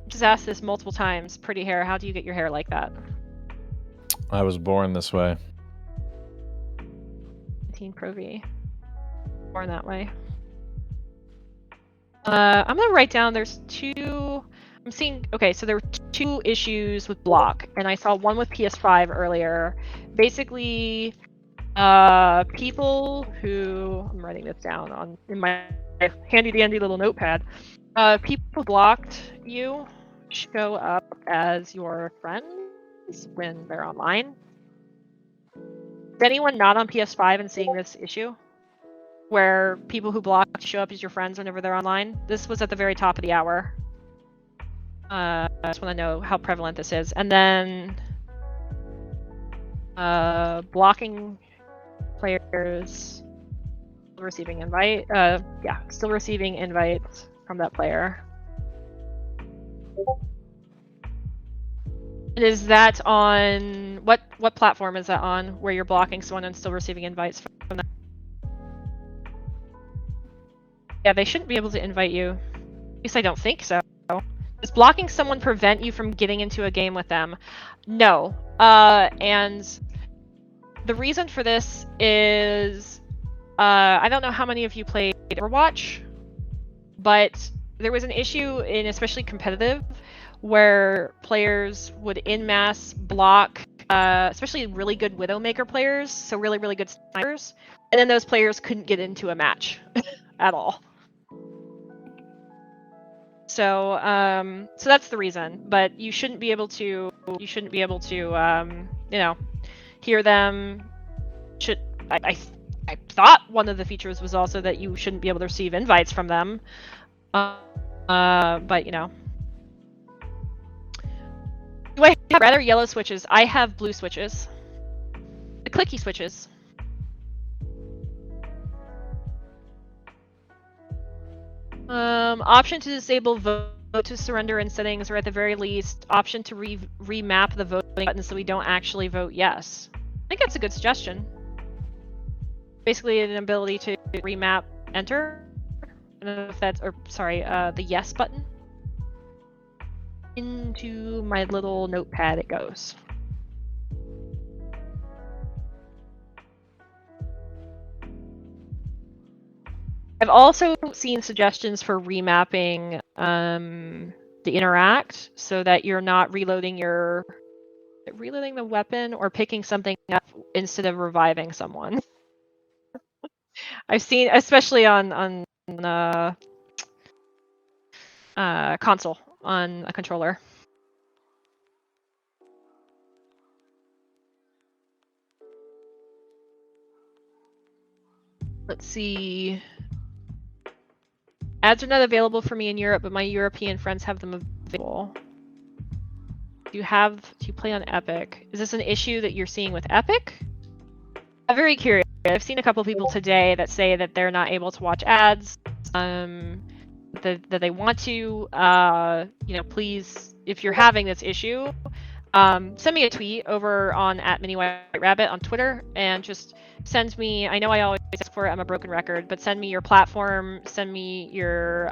Just asked this multiple times. Pretty hair, how do you get your hair like that? I was born this way. Teen Pro V. Born that way. I'm gonna write down, there's 2, I'm seeing, okay, so there were 2 issues with block, and I saw one with PS5 earlier. Basically, people who, I'm writing this down in my handy dandy little notepad. People blocked you show up as your friends when they're online. Is anyone not on PS5 and seeing this issue? Where people who blocked show up as your friends whenever they're online. This was at the very top of the hour. I just want to know how prevalent this is. And then blocking players, still receiving invite. Still receiving invites from that player. And is that on what platform is that on? Where you're blocking someone and still receiving invites from them? Yeah, they shouldn't be able to invite you. At least I don't think so. Does blocking someone prevent you from getting into a game with them? No. And the reason for this is, I don't know how many of you played Overwatch, but there was an issue in especially competitive where players would en masse block, especially really good Widowmaker players, so really, really good snipers, and then those players couldn't get into a match at all. So, so that's the reason. But you shouldn't be able to. You shouldn't be able to, you know, hear them. I thought one of the features was also that you shouldn't be able to receive invites from them. But you know. Do I have rather yellow switches? I have blue switches. The clicky switches. Option to disable vote to surrender in settings, or at the very least, option to remap the voting button so we don't actually vote yes. I think that's a good suggestion. Basically, an ability to remap enter. I don't know if that's, or sorry, the yes button. Into my little notepad it goes. I've also seen suggestions for remapping the interact so that you're not reloading the weapon or picking something up instead of reviving someone. I've seen, especially on console on a controller. Let's see. Ads are not available for me in Europe, but my European friends have them available. Do you play on Epic? Is this an issue that you're seeing with Epic? I'm very curious. I've seen a couple people today that say that they're not able to watch ads, that they want to. You know, please, if you're having this issue, send me a tweet over on @MiniWhiteRabbit on Twitter and just send me. I know I always ask for it. I'm a broken record, but send me your platform, send me your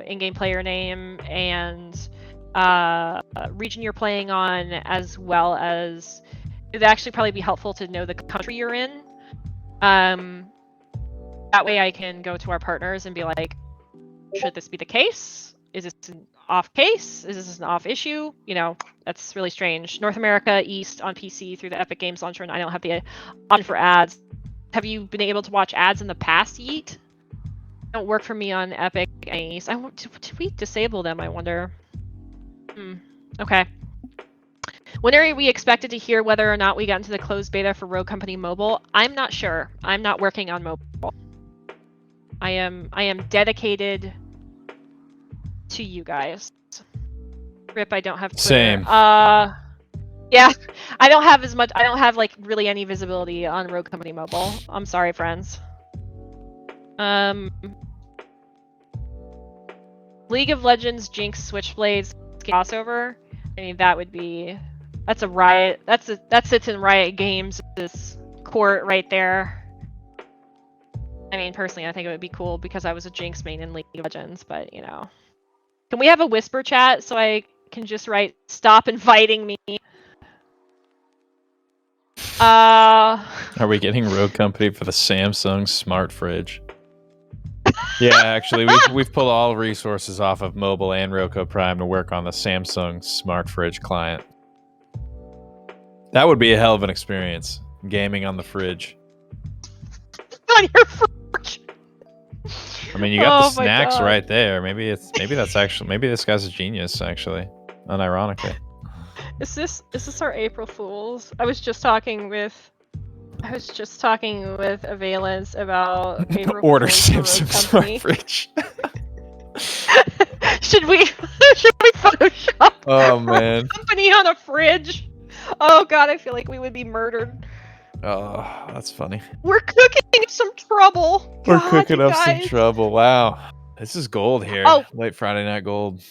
in-game player name, and region you're playing on, as well as it'd actually probably be helpful to know the country you're in. That way I can go to our partners and be like, should this be the case? Is this an off case? Is this an off issue? You know, that's really strange. North America East on PC through the Epic Games Launcher, and I don't have the option for ads. Have you been able to watch ads in the past, Yeet? Don't work for me on Epic East. I want to we disable them, I wonder. Okay. When are we expected to hear whether or not we got into the closed beta for Rogue Company Mobile? I'm not sure. I'm not working on mobile. I am dedicated to you guys. Rip, I don't have Twitter. Same. Yeah, I don't have as much. I don't have like really any visibility on Rogue Company Mobile. I'm sorry, friends. League of Legends Jinx Switchblades crossover. I mean, that would be. That's a Riot. That sits in Riot Games' court right there. I mean, personally, I think it would be cool because I was a Jinx main in League of Legends, but you know. Can we have a whisper chat so I can just write stop inviting me? Are we getting Rogue Company for the Samsung smart fridge? Yeah, actually, we've pulled all resources off of mobile and Roku Prime to work on the Samsung smart fridge client. That would be a hell of an experience, gaming on the fridge. On your fridge. I mean, you got the snacks right there. Maybe this guy's a genius, actually, unironically. Is this our April Fools? I was just talking with Avalance about April Order Fools Samsung smart fridge. should we Photoshop man, company on a fridge? Oh god, I feel like we would be murdered. Oh, that's funny. We're cooking some trouble. We're cooking up some trouble. Wow, this is gold here. Oh. Late Friday night gold.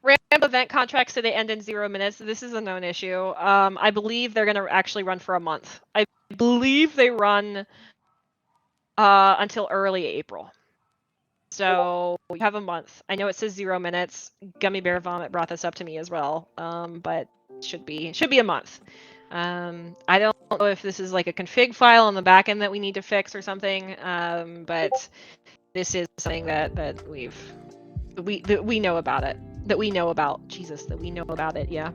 Random event contracts say they end in 0 minutes. This is a known issue. I believe they're gonna actually run for a month. I believe they run until early April. So we have a month. I know it says 0 minutes. Gummy Bear Vomit brought this up to me as well. But should be a month. I don't know if this is like a config file on the back end that we need to fix or something. But this is something that we've that we know about it. That we know about. Jesus, that we know about it. Yeah.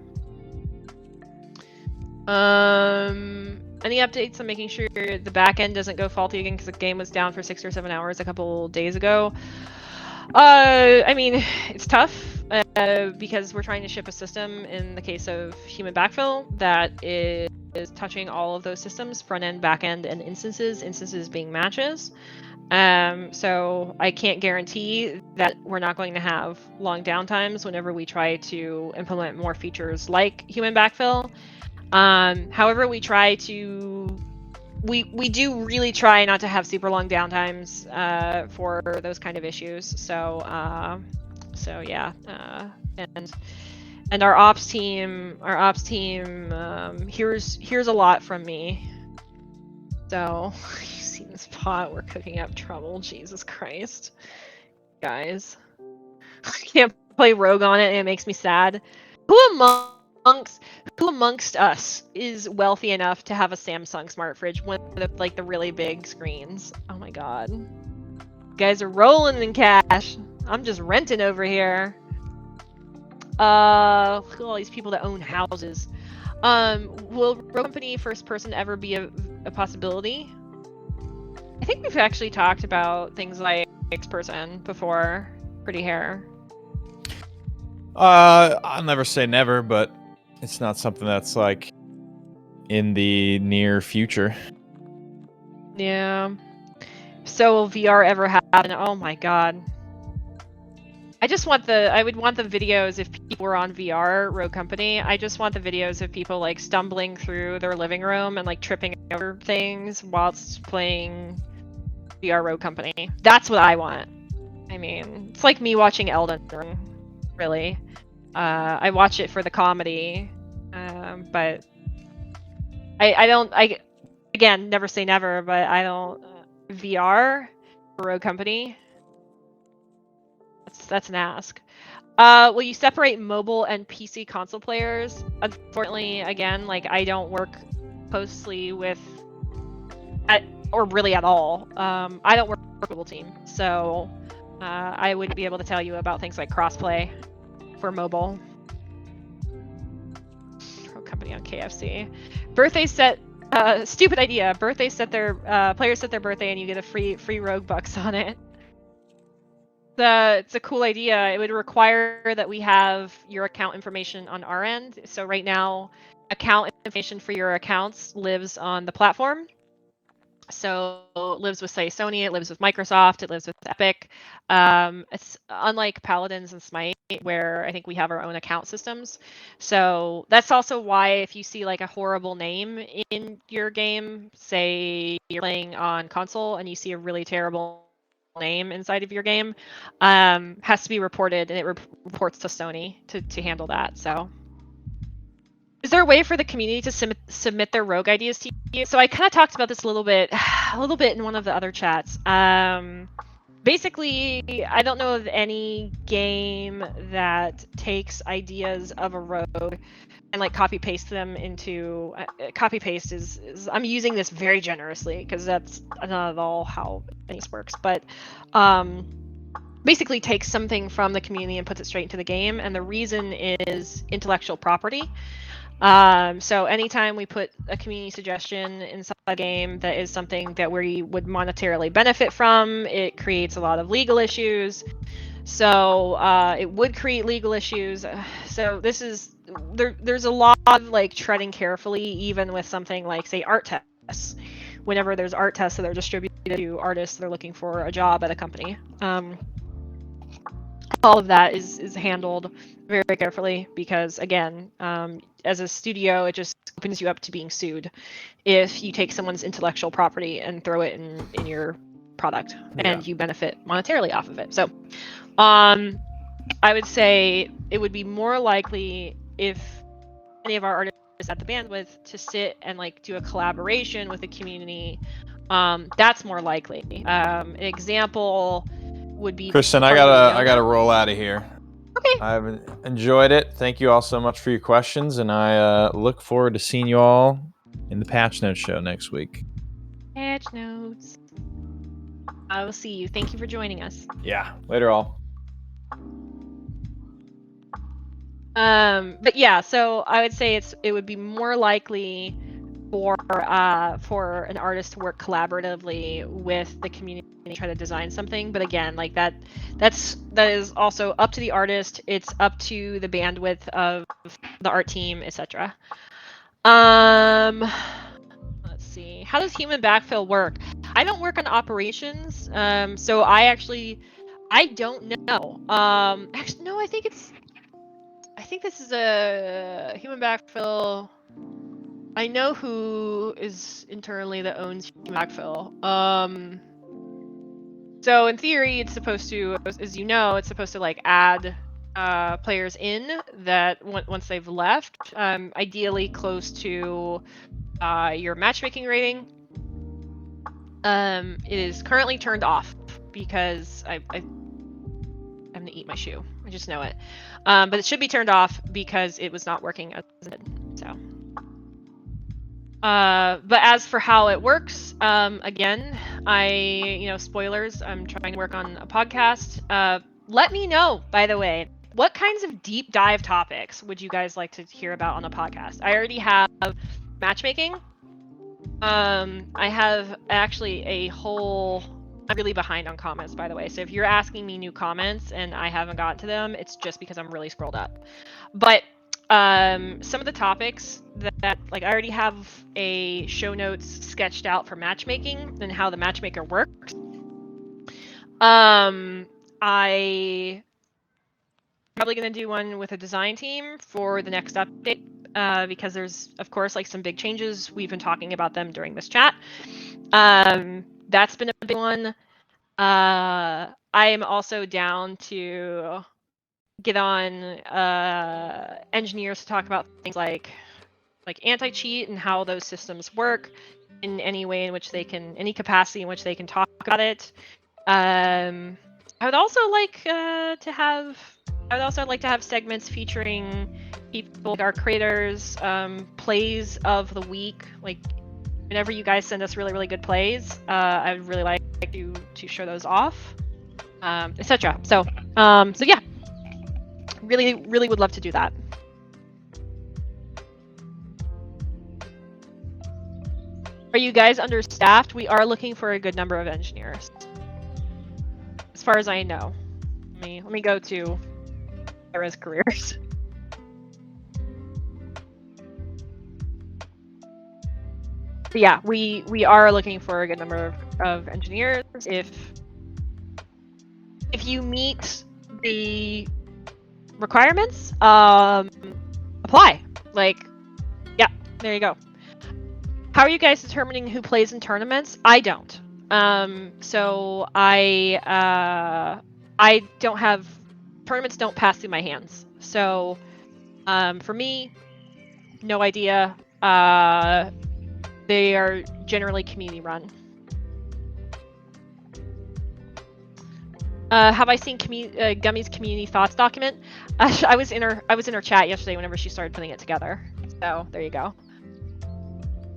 Any updates on making sure the back end doesn't go faulty again because the game was down for 6 or 7 hours a couple days ago? I mean, it's tough because we're trying to ship a system in the case of human backfill that is touching all of those systems, front end, back end, and instances being matches. So I can't guarantee that we're not going to have long downtimes whenever we try to implement more features like human backfill. However, we do really try not to have super long downtimes for those kind of issues. So yeah, and our ops team here's a lot from me. So you see this pot, we're cooking up trouble. Jesus Christ, guys, I can't play Rogue on it, and it makes me sad. Who amongst us is wealthy enough to have a Samsung smart fridge, one of the really big screens? Oh my god. You guys are rolling in cash. I'm just renting over here. Look at all these people that own houses. Will Rogue Company first person ever be a possibility? I think we've actually talked about things like first person before. Pretty hair. I'll never say never, but it's not something that's like in the near future. Yeah. So will VR ever happen? Oh my god. I would want the videos if people were on VR, Rogue Company. I just want the videos of people like stumbling through their living room and like tripping over things whilst playing VR Rogue Company. That's what I want. I mean, it's like me watching Elden Ring, really. I watch it for the comedy, but again, never say never, but I don't VR for Rogue Company. That's an ask. Will you separate mobile and PC console players? Unfortunately, again, like I don't work closely with, or really at all. I don't work with the mobile team, so I wouldn't be able to tell you about things like crossplay for mobile. Rogue Company on KFC. Birthday set. Stupid idea. Birthday set their players set their birthday and you get a free Rogue bucks on it. It's a cool idea. It would require that we have your account information on our end. So right now, account information for your accounts lives on the platform. So it lives with, say, Sony, it lives with Microsoft, it lives with Epic. It's unlike Paladins and Smite, where I think we have our own account systems. So that's also why if you see like a horrible name in your game, say you're playing on console and you see a really terrible name inside of your game, has to be reported, and it reports to Sony to handle that. So is there a way for the community to submit their rogue ideas to you? So I kind of talked about this a little bit in one of the other chats. Basically, I don't know of any game that takes ideas of a rogue and like copy paste them into copy paste is I'm using this very generously because that's not at all how this works, but basically takes something from the community and puts it straight into the game, and the reason is intellectual property. So anytime we put a community suggestion inside a game that is something that we would monetarily benefit from, it creates a lot of legal issues. So it would create legal issues. So this is there's a lot of like treading carefully, even with something like, say, art tests. Whenever there's art tests that are distributed to artists that are looking for a job at a company, all of that is handled very, very carefully because, again, as a studio, it just opens you up to being sued if you take someone's intellectual property and throw it in your product and you benefit monetarily off of it. So I would say it would be more likely if any of our artists had the bandwidth to sit and like do a collaboration with the community. That's more likely. An example would be Kristen, I gotta roll out of here. Okay. I've enjoyed it. Thank you all so much for your questions, and I look forward to seeing you all in the Patch Notes show next week. Patch Notes. I will see you. Thank you for joining us. Yeah. Later, all. But yeah, so I would say it would be more likely for an artist to work collaboratively with the community and try to design something. But again, like that is also up to the artist. It's up to the bandwidth of the art team, etc. Let's see. How does human backfill work? I don't work on operations, so I don't know. Actually, no, I think this is a human backfill. I know who is internally that owns human backfill. So in theory, it's supposed to, as you know, it's supposed to like add players in that once they've left, ideally close to your matchmaking rating. It is currently turned off because I'm gonna eat my shoe. I just know it. But it should be turned off because it was not working as it did. So. But as for how it works, again, spoilers, I'm trying to work on a podcast. Let me know, by the way, what kinds of deep dive topics would you guys like to hear about on a podcast? I already have matchmaking. I have actually I'm really behind on comments, by the way. So if you're asking me new comments and I haven't gotten to them, it's just because I'm really scrolled up. But some of the topics that like I already have a show notes sketched out for matchmaking and how the matchmaker works. I probably going to do one with a design team for the next update because there's of course like some big changes. We've been talking about them during this chat. That's been a big one. I am also down to get on engineers to talk about things like anti-cheat and how those systems work in any way in which they can, any capacity in which they can talk about it. I would also like to have segments featuring people like our creators, plays of the week. Like whenever you guys send us really, really good plays, I would really like to show those off, etc. So yeah, really, really would love to do that. Are you guys understaffed? We are looking for a good number of engineers. As far as I know. Let me go to Sarah's careers. But yeah, we are looking for a good number of engineers. If you meet the requirements, apply. Like, yeah, there you go. How are you guys determining who plays in tournaments? I don't. So I don't have tournaments. Don't pass through my hands. So for me, no idea. They are generally community run. Have I seen Gummy's community thoughts document? I was in her chat yesterday whenever she started putting it together. So there you go.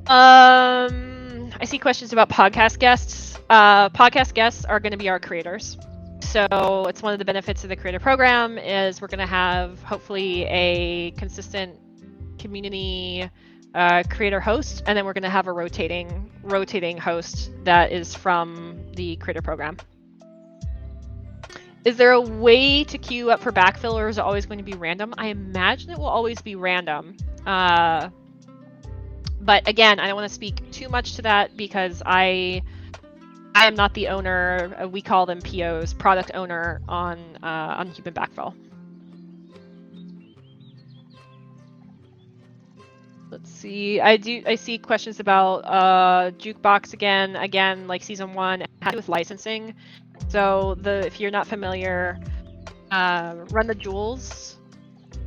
I see questions about podcast guests. Podcast guests are going to be our creators. So it's one of the benefits of the creator program is we're going to have hopefully a consistent community creator host, and then we're going to have a rotating host that is from the creator program. Is there a way to queue up for backfill, or is it always going to be random? I imagine it will always be random. But again, I don't want to speak too much to that because I am not the owner. We call them POs, product owner on Human Backfill. Let's see. I see questions about Jukebox again. Again, like season 1, it has to do with licensing. So if you're not familiar, Run the Jewels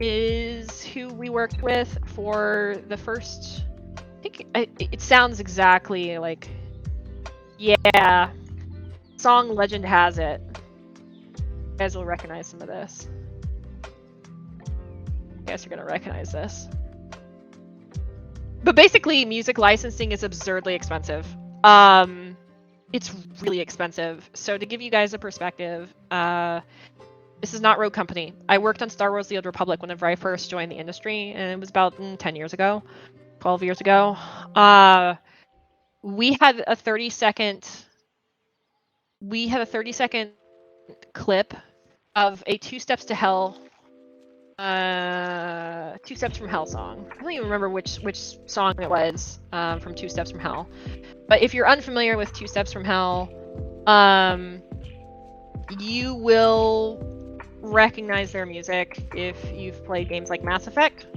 is who we worked with for the first. I think it sounds exactly like, yeah, song legend has it. You guys will recognize some of this. You guys are gonna recognize this. But basically, music licensing is absurdly expensive. It's really expensive. So to give you guys a perspective, This is not Rogue Company. I worked on Star Wars: The Old Republic whenever I first joined the industry, and it was about 10 years ago, 12 years ago. We had a 30-second clip of a Two Steps to Hell, Two Steps from Hell song. I don't even remember which song it was from Two Steps from Hell. But if you're unfamiliar with Two Steps from Hell, you will recognize their music if you've played games like Mass Effect.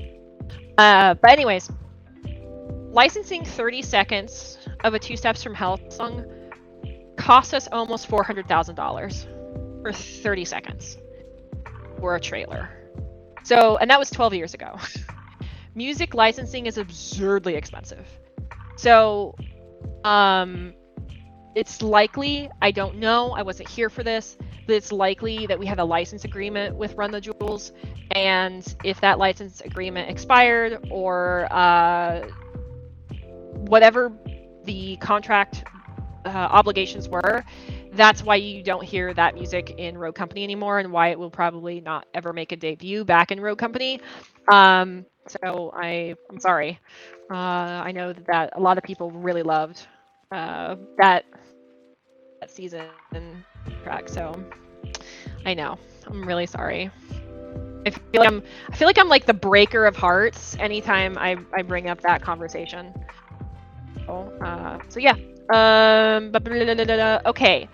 But anyways, licensing 30 seconds of a Two Steps from Hell song cost us almost $400,000 for 30 seconds for a trailer. So, and that was 12 years ago. Music licensing is absurdly expensive. So, it's likely, I don't know, I wasn't here for this, but it's likely that we had a license agreement with Run the Jewels, and if that license agreement expired or whatever the contract obligations were, that's why you don't hear that music in Rogue Company anymore, and why it will probably not ever make a debut back in Rogue Company. So I'm sorry. I know that a lot of people really loved that season track, so I know. I'm really sorry. I feel like I'm like the breaker of hearts anytime I bring up that conversation. So yeah. Okay.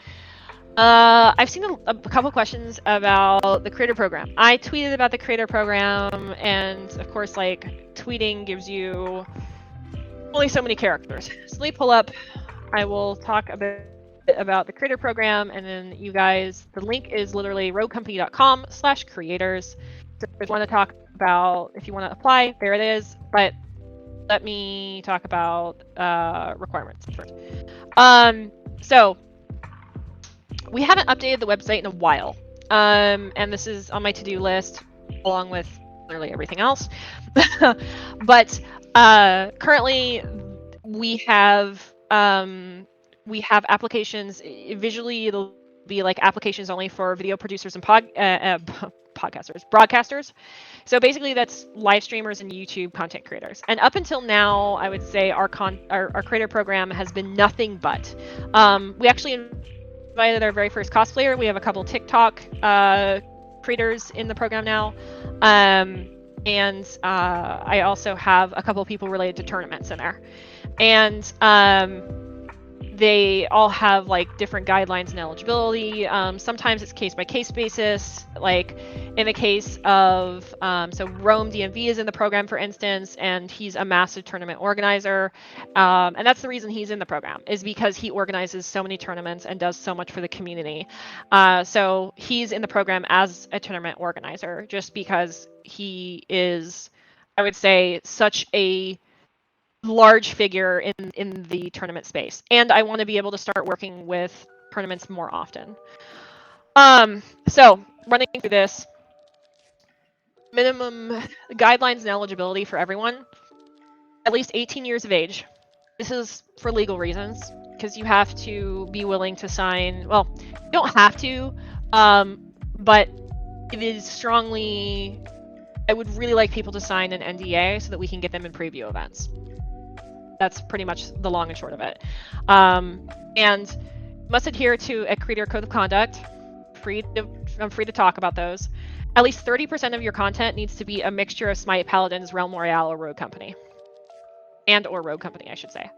I've seen a couple questions about the creator program. I tweeted about the creator program, and of course, like, tweeting gives you only so many characters. So let me pull up. I will talk a bit about the creator program, and then you guys, the link is literally roguecompany.com/creators. So if you want to talk about, if you want to apply, there it is. But let me talk about requirements first. So we haven't updated the website in a while, and this is on my to-do list along with literally everything else. But currently we have applications. Visually, it'll be like applications only for video producers and broadcasters. So basically, that's live streamers and YouTube content creators. And up until now, I would say our creator program has been nothing but. We actually invited our very first cosplayer. We have a couple TikTok creators in the program now. And I also have a couple people related to tournaments in there. And they all have like different guidelines and eligibility. Sometimes it's case-by-case basis. Like in the case of, so Rome DMV is in the program, for instance, and he's a massive tournament organizer. And that's the reason he's in the program, is because he organizes so many tournaments and does so much for the community. So he's in the program as a tournament organizer, just because he is, I would say, such a large figure in the tournament space, and I want to be able to start working with tournaments more often. So running through this, minimum guidelines and eligibility for everyone: at least 18 years of age. This is for legal reasons, because you have to be willing to sign. Well, you don't have to, but it is strongly. I would really like people to sign an NDA so that we can get them in preview events. That's pretty much the long and short of it. And must adhere to a creator code of conduct. I'm free to talk about those. At least 30% of your content needs to be a mixture of Smite, Paladins, Realm Royale, or Rogue Company. Or Rogue Company, I should say.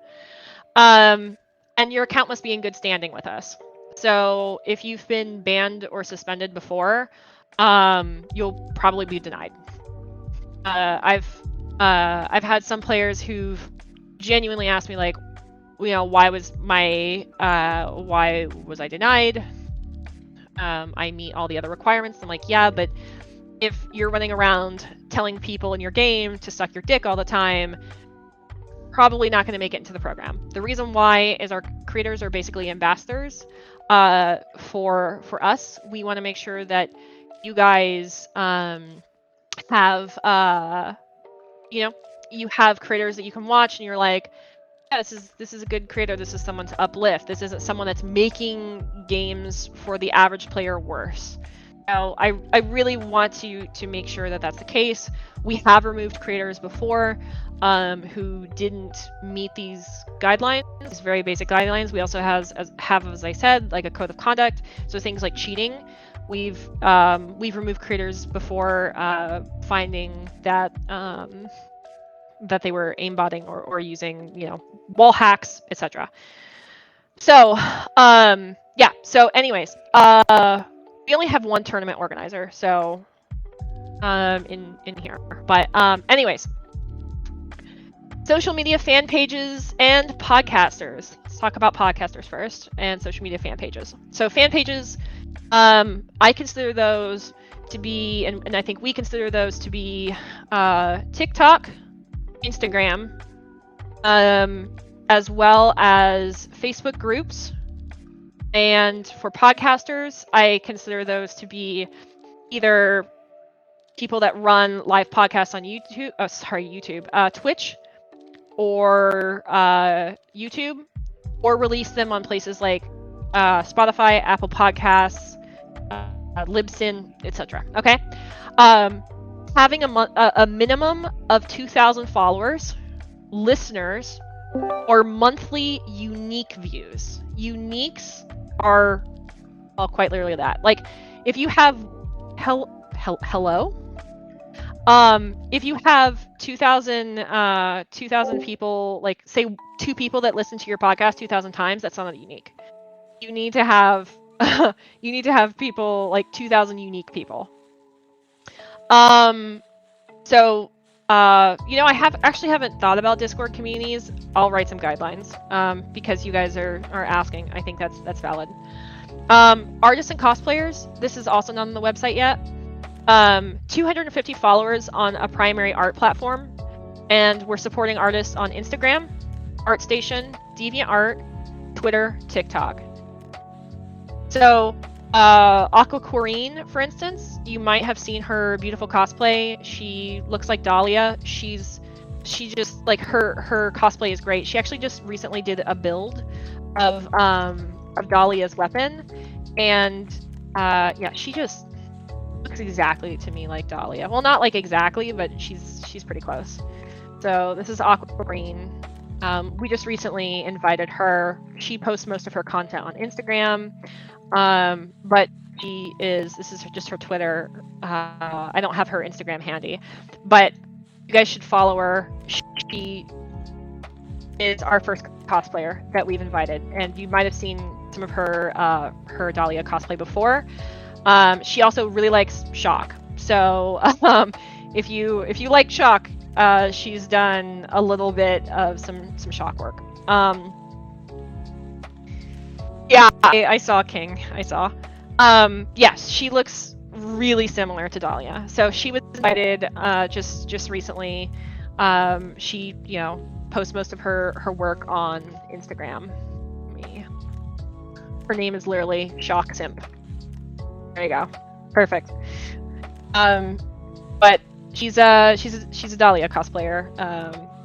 And your account must be in good standing with us. So if you've been banned or suspended before, you'll probably be denied. I've had some players who've genuinely asked me, like, why was I denied? I meet all the other requirements. I'm like, yeah, but if you're running around telling people in your game to suck your dick all the time, probably not going to make it into the program. The reason why is our creators are basically ambassadors for us. We want to make sure that you guys have you have creators that you can watch and you're like, yeah, this is a good creator. This is someone to uplift. This isn't someone that's making games for the average player worse. So I really want to make sure that that's the case. We have removed creators before who didn't meet these guidelines, these very basic guidelines. We also have, as I said, like a code of conduct. So things like cheating, we've removed creators before finding that that they were aimbotting or using, you know, wall hacks, etc. So yeah. So anyways, we only have one tournament organizer, so in here. But anyways, social media fan pages and podcasters. Let's talk about podcasters first and social media fan pages. So fan pages, I consider those to be, and I think we consider those to be TikTok, Instagram, as well as Facebook groups. And for podcasters, I consider those to be either people that run live podcasts on YouTube, Twitch, or YouTube, or release them on places like Spotify, Apple Podcasts, Libsyn, etc. Okay, having a minimum of 2,000 followers, listeners, or monthly unique views. Uniques are, well, quite literally that. Like, if you have hello. If you have 2,000 people, like say 2 people that listen to your podcast 2,000 times, that's not unique. You need to have you need to have people like 2,000 unique people. So you know, I haven't thought about Discord communities. I'll write some guidelines because you guys are asking. I think that's valid. Artists and cosplayers. This is also not on the website yet. 250 followers on a primary art platform, and we're supporting artists on Instagram, ArtStation, DeviantArt, Twitter, TikTok. So Aqua Corrine, for instance, you might have seen her beautiful cosplay. She looks like Dahlia. She just, like, her cosplay is great. She actually just recently did a build of Dahlia's weapon, and yeah, she just looks exactly to me like Dahlia. Well, not like exactly, but she's pretty close. So this is Aqua Corine. We just recently invited her. She posts most of her content on Instagram, but this is just her Twitter. I don't have her Instagram handy, but you guys should follow her. She is our first cosplayer that we've invited, and you might have seen some of her Dahlia cosplay before. She also really likes Shock. So if you like Shock, she's done a little bit of some Shock work. Yeah, I saw King. I saw. Yes, she looks really similar to Dahlia. So she was invited just recently. She, you know, posts most of her work on Instagram. Her name is literally Shock Simp. There you go. Perfect. But she's a Dahlia cosplayer.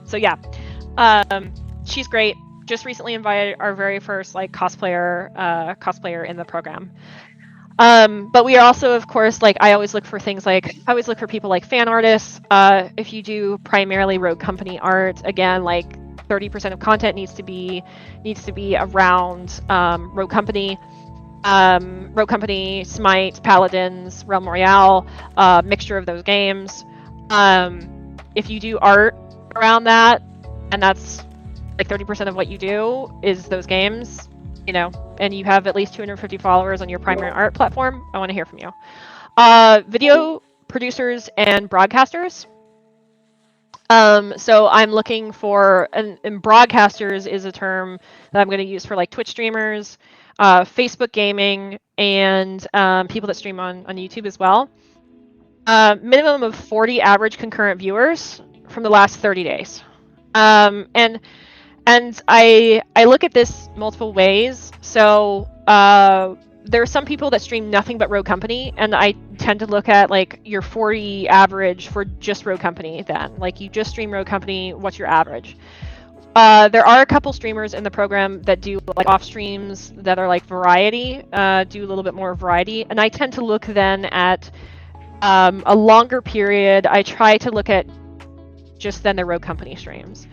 So yeah. She's great. Just recently invited our very first like cosplayer in the program. But we are also, of course, like I always look for people like fan artists. If you do primarily Rogue Company art, again, like 30% of content needs to be around Rogue Company. Rogue Company, Smite, Paladins, Realm Royale, mixture of those games. If you do art around that, and that's like 30% of what you do is those games, you know, and you have at least 250 followers on your primary art platform, I want to hear from you. Video producers and broadcasters. So I'm looking for, and broadcasters is a term that I'm going to use for like Twitch streamers, Facebook gaming, and people that stream on YouTube as well. Minimum of 40 average concurrent viewers from the last 30 days. And I look at this multiple ways. So there are some people that stream nothing but Rogue Company, and I tend to look at like your 40 average for just Rogue Company then. Like you just stream Rogue Company, what's your average? There are a couple streamers in the program that do like off streams that are like variety, do a little bit more variety, and I tend to look then at a longer period. I try to look at just then the Rogue Company streams.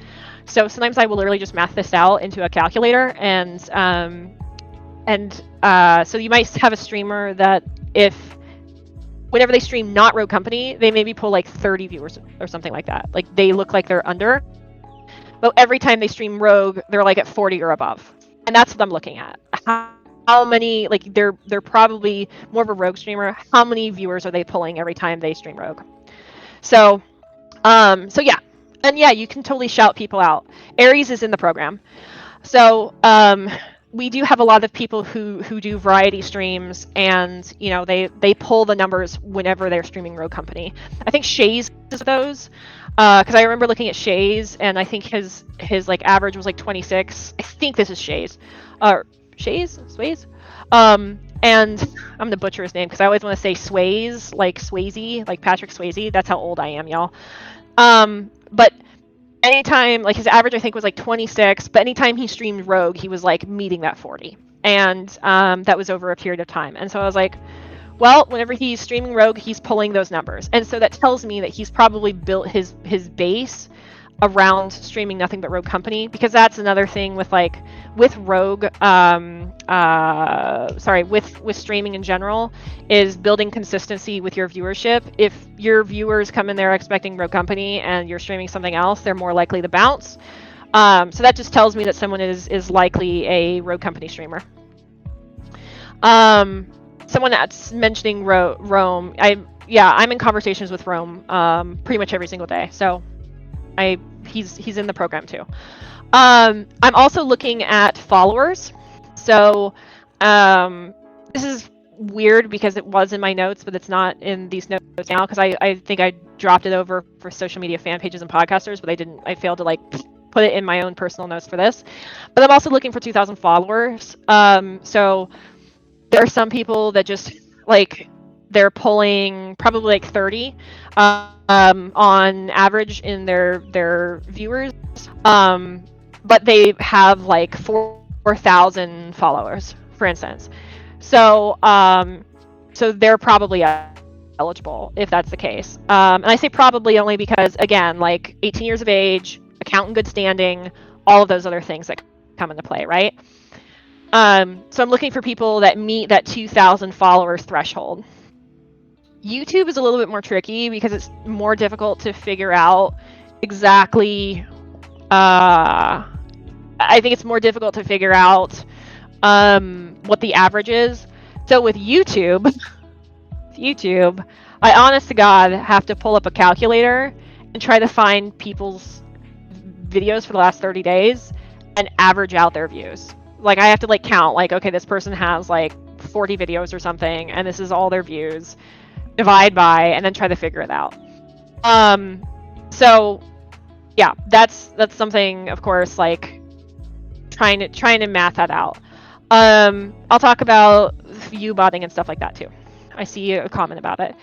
So sometimes I will literally just math this out into a calculator, and so you might have a streamer that if whenever they stream not Rogue Company, they maybe pull like 30 viewers or something like that. Like they look like they're under, but every time they stream Rogue, they're like at 40 or above, and that's what I'm looking at. How many, like they're probably more of a Rogue streamer. How many viewers are they pulling every time they stream Rogue? So yeah, and yeah, you can totally shout people out. Aries is in the program, so we do have a lot of people who do variety streams, and you know they pull the numbers whenever they're streaming Rogue Company. I think Shay's is those, because I remember looking at Shay's, and I think his like average was like 26. I think this is Shay's, Sway's, and I'm gonna butcher his name because I always want to say Sways, like Swayze, like Patrick Swayze. That's how old I am, y'all. But anytime, like his average I think was like 26, but anytime he streamed Rogue, he was like meeting that 40, and that was over a period of time. And so I was like, well, whenever he's streaming Rogue, he's pulling those numbers, and so that tells me that he's probably built his base around streaming nothing but Rogue Company, because that's another thing with like with Rogue, with streaming in general, is building consistency with your viewership. If your viewers come in there expecting Rogue Company and you're streaming something else, they're more likely to bounce. So that just tells me that someone is likely a Rogue Company streamer. Someone that's mentioning Rome. I'm in conversations with Rome pretty much every single day. So he's in the program too. I'm also looking at followers. So this is weird because it was in my notes, but it's not in these notes now because I think I dropped it over for social media fan pages and podcasters, but I failed to like put it in my own personal notes for this. But I'm also looking for 2,000 followers. So there are some people that just like they're pulling probably like 30 on average in their viewers, but they have like 4,000 followers, for instance. So so they're probably eligible if that's the case. And I say probably only because, again, like 18 years of age, account in good standing, all of those other things that come into play, right? So I'm looking for people that meet that 2,000 followers threshold. YouTube is a little bit more tricky because it's more difficult to figure out exactly. I think it's more difficult to figure out what the average is. So with YouTube, I honest to God have to pull up a calculator and try to find people's videos for the last 30 days and average out their views. Like I have to like count, like, okay, this person has like 40 videos or something, and this is all their views. Divide by, and then try to figure it out. So yeah, that's something, of course, like trying to math that out. I'll talk about view botting and stuff like that too. I see a comment about it.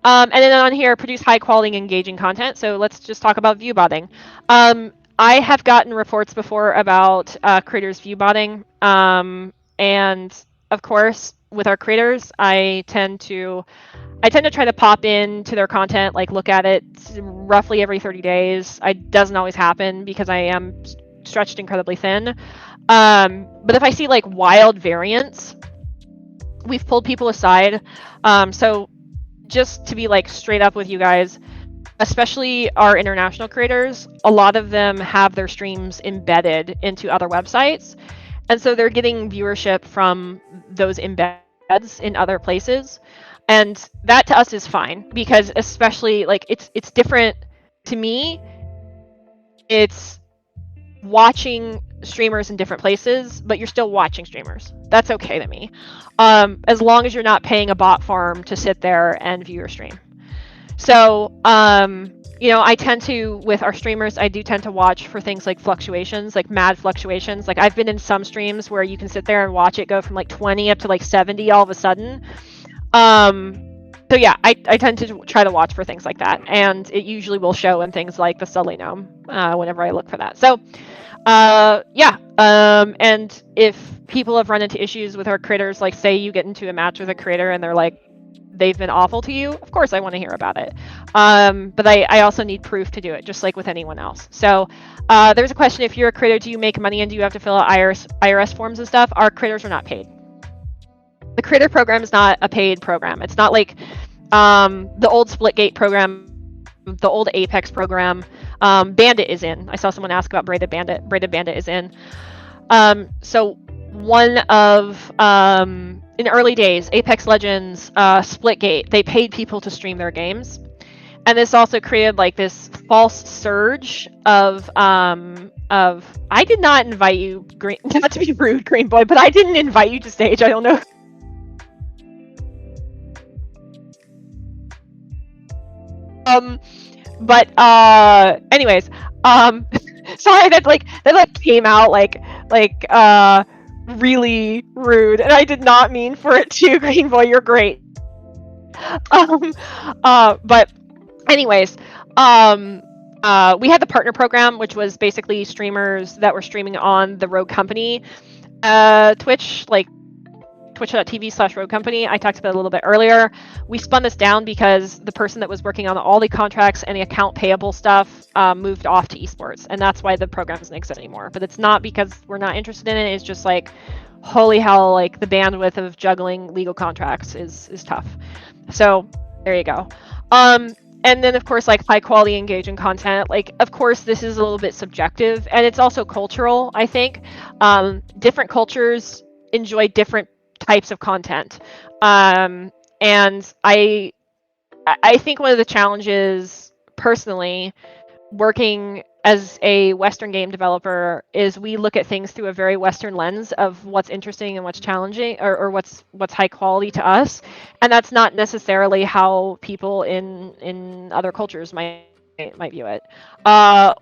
And then on here, produce high quality engaging content. So let's just talk about view botting. I have gotten reports before about creators view botting, and of course with our creators, I tend to try to pop into their content, like look at it roughly every 30 days. It doesn't always happen because I am stretched incredibly thin. But if I see like wild variance, we've pulled people aside. So just to be like straight up with you guys, especially our international creators, a lot of them have their streams embedded into other websites. And so they're getting viewership from those embeds in other places. And that to us is fine because especially like it's different to me. It's watching streamers in different places, but you're still watching streamers. That's okay to me. As long as you're not paying a bot farm to sit there and view your stream. So, I tend to, with our streamers, I do tend to watch for things like fluctuations, like mad fluctuations. Like I've been in some streams where you can sit there and watch it go from like 20 up to like 70 all of a sudden. So yeah, I tend to try to watch for things like that, and it usually will show in things like the Sully Gnome whenever I look for that. So Yeah. And if people have run into issues with our creators, like say you get into a match with a creator and they're like, they've been awful to you, of course I want to hear about it. But I also need proof to do it, just like with anyone else. So there's a question: if you're a creator, do you make money and do you have to fill out IRS forms and stuff? Our creators are not paid. The creator program is not a paid program. It's not like the old Splitgate program, the old Apex program. Bandit is in. I saw someone ask about Braided Bandit. Braided Bandit is in. So one of in early days, Apex Legends, Splitgate, they paid people to stream their games, and this also created like this false surge of I did not invite you, Green, not to be rude, Green Boy, but I didn't invite you to stage. I don't know. But anyways, sorry that came out really rude, and I did not mean for it to. Green Boy, you're great. But anyways, we had the partner program, which was basically streamers that were streaming on the Rogue Company Twitch, like twitch.tv/Rogue Company. I talked about it a little bit earlier. We spun this down because the person that was working on all the contracts and the account payable stuff moved off to esports, and that's why the program doesn't exist anymore. But it's not because we're not interested in it. It's just like, holy hell, like the bandwidth of juggling legal contracts is tough. So there you go. And then of course, like high quality engaging content, like of course this is a little bit subjective, and it's also cultural. I think different cultures enjoy different types of content, and I think one of the challenges personally working as a Western game developer is we look at things through a very Western lens of what's interesting and what's challenging, or what's high quality to us, and that's not necessarily how people in other cultures might view it. The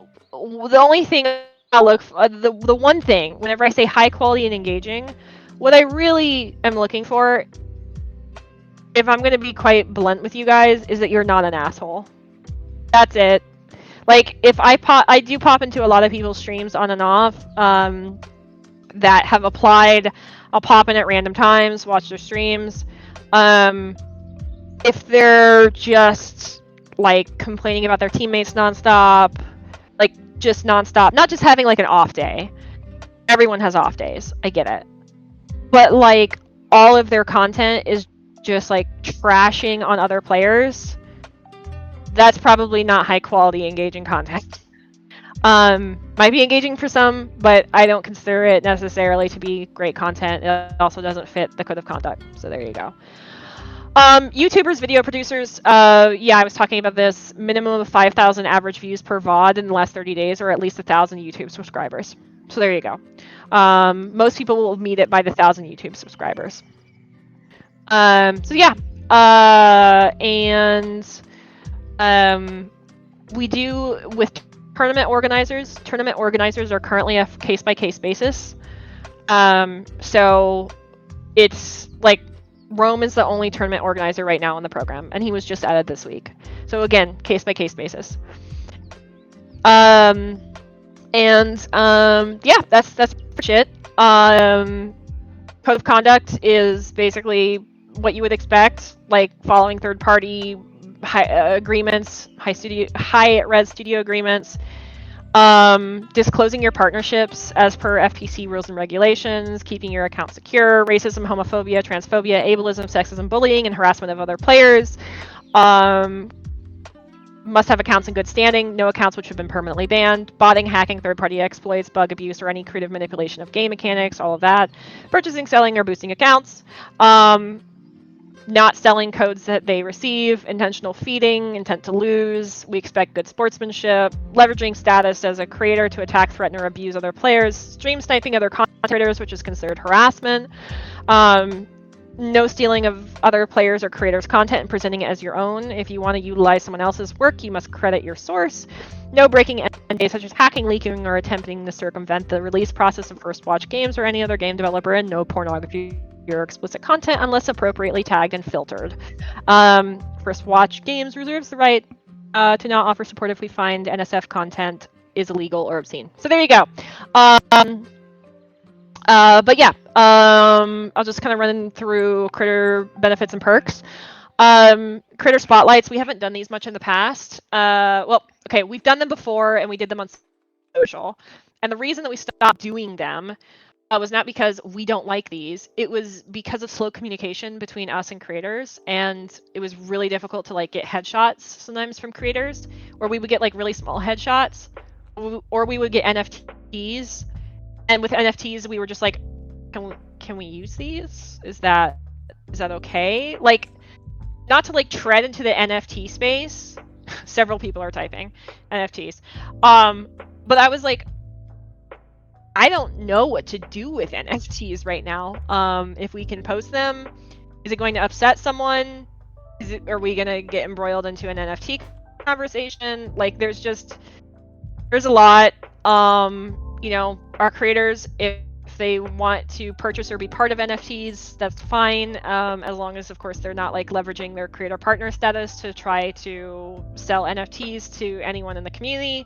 only thing I look for, the one thing whenever I say high quality and engaging, what I really am looking for, if I'm going to be quite blunt with you guys, is that you're not an asshole. That's it. Like if I do pop into a lot of people's streams on and off that have applied. I'll pop in at random times, watch their streams. If they're just like complaining about their teammates nonstop, like just nonstop, not just having like an off day. Everyone has off days. I get it. But like all of their content is just like trashing on other players. That's probably not high quality engaging content. Might be engaging for some, but I don't consider it necessarily to be great content. It also doesn't fit the code of conduct. So there you go. YouTubers, video producers, yeah, I was talking about this. Minimum of 5,000 average views per VOD in the last 30 days, or at least 1,000 YouTube subscribers. So there you go. Most people will meet it by the 1,000 YouTube subscribers. So yeah, and we do with tournament organizers. Tournament organizers are currently a case-by-case basis. So it's like Rome is the only tournament organizer right now on the program, and he was just added this week. So again, case-by-case basis. Yeah, that's pretty much it. Code of conduct is basically what you would expect, like following third-party agreements, high-res studio agreements, disclosing your partnerships as per FPC rules and regulations, keeping your account secure, racism, homophobia, transphobia, ableism, sexism, bullying, and harassment of other players. Must have accounts in good standing, no accounts which have been permanently banned, botting, hacking, third-party exploits, bug abuse, or any creative manipulation of game mechanics, all of that. Purchasing, selling, or boosting accounts. Not selling codes that they receive, intentional feeding, intent to lose. We expect good sportsmanship, leveraging status as a creator to attack, threaten, or abuse other players, stream sniping other content creators, which is considered harassment. No stealing of other players or creators' content and presenting it as your own. If you want to utilize someone else's work, you must credit your source. No breaking NDAs such as hacking, leaking, or attempting to circumvent the release process of First Watch Games or any other game developer, and no pornography or explicit content unless appropriately tagged and filtered. First Watch Games reserves the right to not offer support if we find NSF content is illegal or obscene. So there you go. But yeah, I'll just kind of run through critter benefits and perks. Critter spotlights, we haven't done these much in the past. Well, okay, we've done them before and we did them on social. And the reason that we stopped doing them was not because we don't like these. It was because of slow communication between us and creators, and it was really difficult to like get headshots sometimes from creators, or we would get like really small headshots, or we would get NFTs, and with NFTs we were just like, can we use these? Is that okay? Like, not to like tread into the NFT space. Several people are typing NFTs, but I was like, I don't know what to do with NFTs right now. If we can post them, is it going to upset someone? Are we gonna get embroiled into an NFT conversation? Like, there's a lot. You know, our creators, if they want to purchase or be part of NFTs, that's fine. As long as, of course, they're not like leveraging their creator partner status to try to sell NFTs to anyone in the community.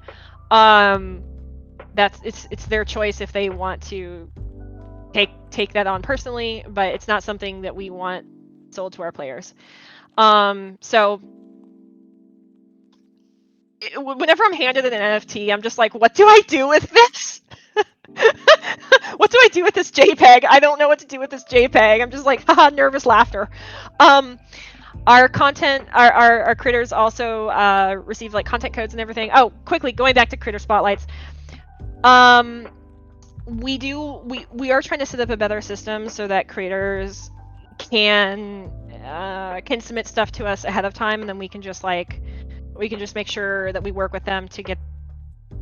It's their choice if they want to take that on personally, but it's not something that we want sold to our players. So whenever I'm handed an NFT, I'm just like, what do I do with this? What do I do with this JPEG? I don't know what to do with this JPEG. I'm just like, haha, nervous laughter. Our content, our critters also receive like content codes and everything. Oh, quickly going back to critter spotlights. We are trying to set up a better system so that creators can submit stuff to us ahead of time, and then we can just make sure that we work with them to get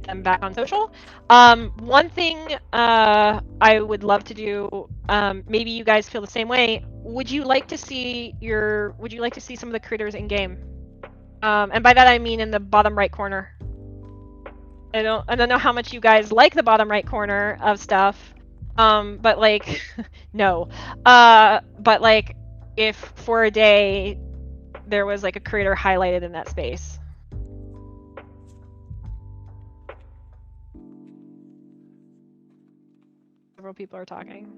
them back on social. One thing I would love to do, maybe you guys feel the same way. Would you like to see some of the critters in game? And by that I mean in the bottom right corner. I don't know how much you guys like the bottom right corner of stuff. But like no. But like if for a day there was like a creator highlighted in that space. Several people are talking.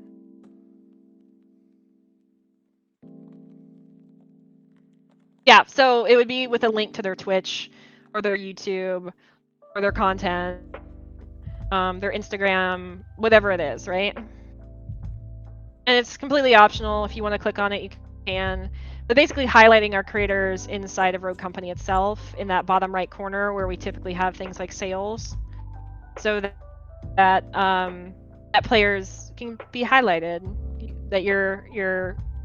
Yeah, so it would be with a link to their Twitch or their YouTube or their content, their Instagram, whatever it is, right? And it's completely optional. If you want to click on it, you can. But basically highlighting our creators inside of Rogue Company itself in that bottom right corner where we typically have things like sales, so that players can be highlighted. That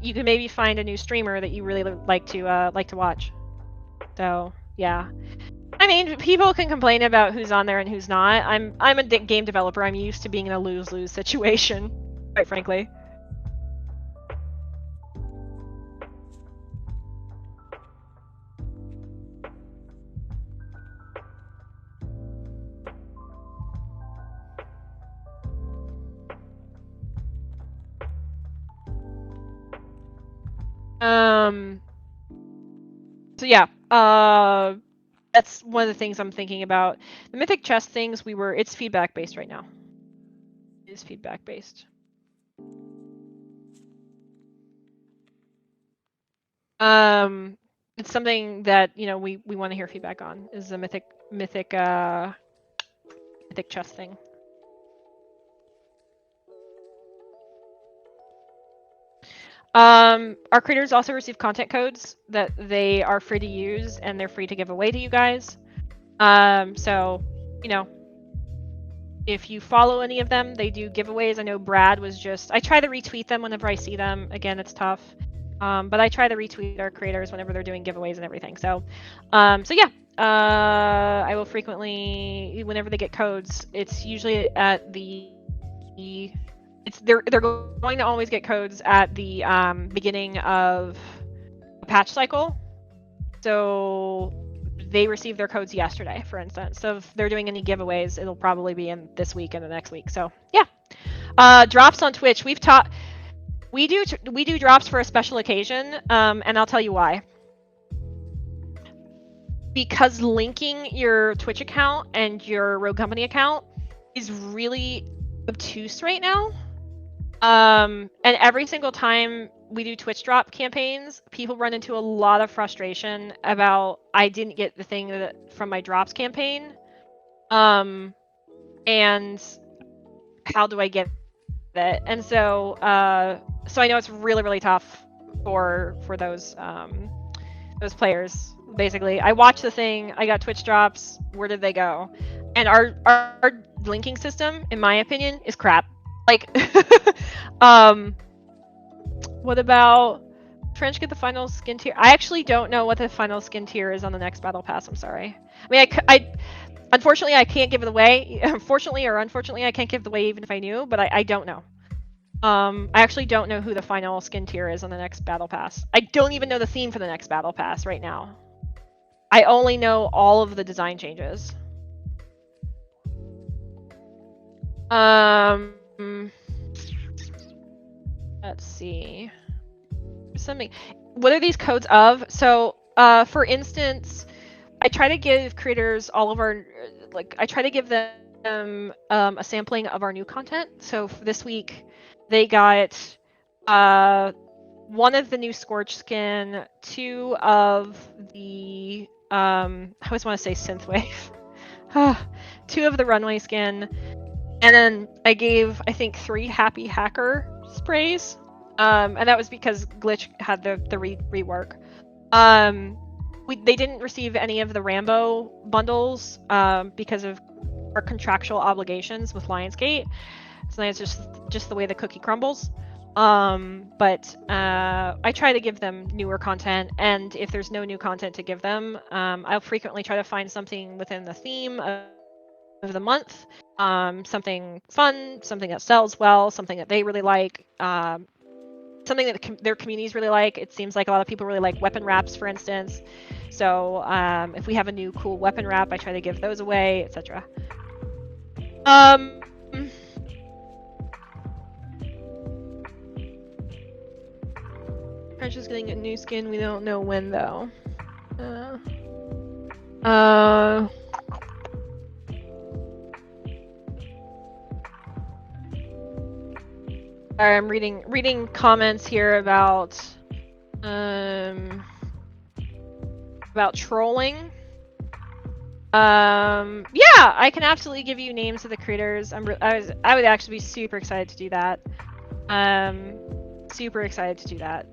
you can maybe find a new streamer that you really like to watch. So yeah. I mean, people can complain about who's on there and who's not. I'm a game developer. I'm used to being in a lose-lose situation, quite frankly. So yeah, that's one of the things I'm thinking about. The mythic chest things, it's feedback based right now. It is feedback based. It's something that, you know, we want to hear feedback on, is the mythic chest thing. Our creators also receive content codes that they are free to use and they're free to give away to you guys. So, you know, if you follow any of them, they do giveaways. I know Brad was I try to retweet them whenever I see them. Again, it's tough. But I try to retweet our creators whenever they're doing giveaways and everything. So yeah, I will frequently, whenever they get codes, it's usually at they're going to always get codes at the beginning of a patch cycle. So they received their codes yesterday, for instance. So if they're doing any giveaways, it'll probably be in this week and the next week. So yeah. Drops on Twitch. We do drops for a special occasion, and I'll tell you why. because linking your Twitch account and your Rogue Company account is really obtuse right now. And every single time we do Twitch drop campaigns, people run into a lot of frustration about I didn't get the thing from my drops campaign. And how do I get it? And so so I know it's really, really tough for those players. Basically, I watched the thing, I got Twitch drops, where did they go? And our linking system, in my opinion, is crap. Like what about French get the final skin tier? I actually don't know what the final skin tier is on the next battle pass. I'm sorry. I mean, I unfortunately I can't give it away. Fortunately or unfortunately, I can't give it away even if I knew. But I don't know. I actually don't know who the final skin tier is on the next battle pass. I don't even know the theme for the next battle pass right now. I only know all of the design changes. Let's see. Something. What are these codes of? So, for instance, I try to give creators all of our, I try to give them a sampling of our new content. So for this week, they got one of the new Scorch skin, two of the I always want to say synthwave, two of the runway skin, and then I gave I think 3 happy hacker sprays, and that was because Glitch had the rework. They didn't receive any of the Rambo bundles because of our contractual obligations with Lionsgate. So it's just the way the cookie crumbles. But I try to give them newer content, and if there's no new content to give them, I'll frequently try to find something within the theme of the month, something fun, something that sells well, something that they really like, something that their communities really like. It seems like a lot of people really like weapon wraps, for instance. So if we have a new cool weapon wrap, I try to give those away, etc. French is getting a new skin. We don't know when though. Sorry, I'm reading comments here about trolling. Yeah, I can absolutely give you names of the creators. I would actually be super excited to do that. Super excited to do that.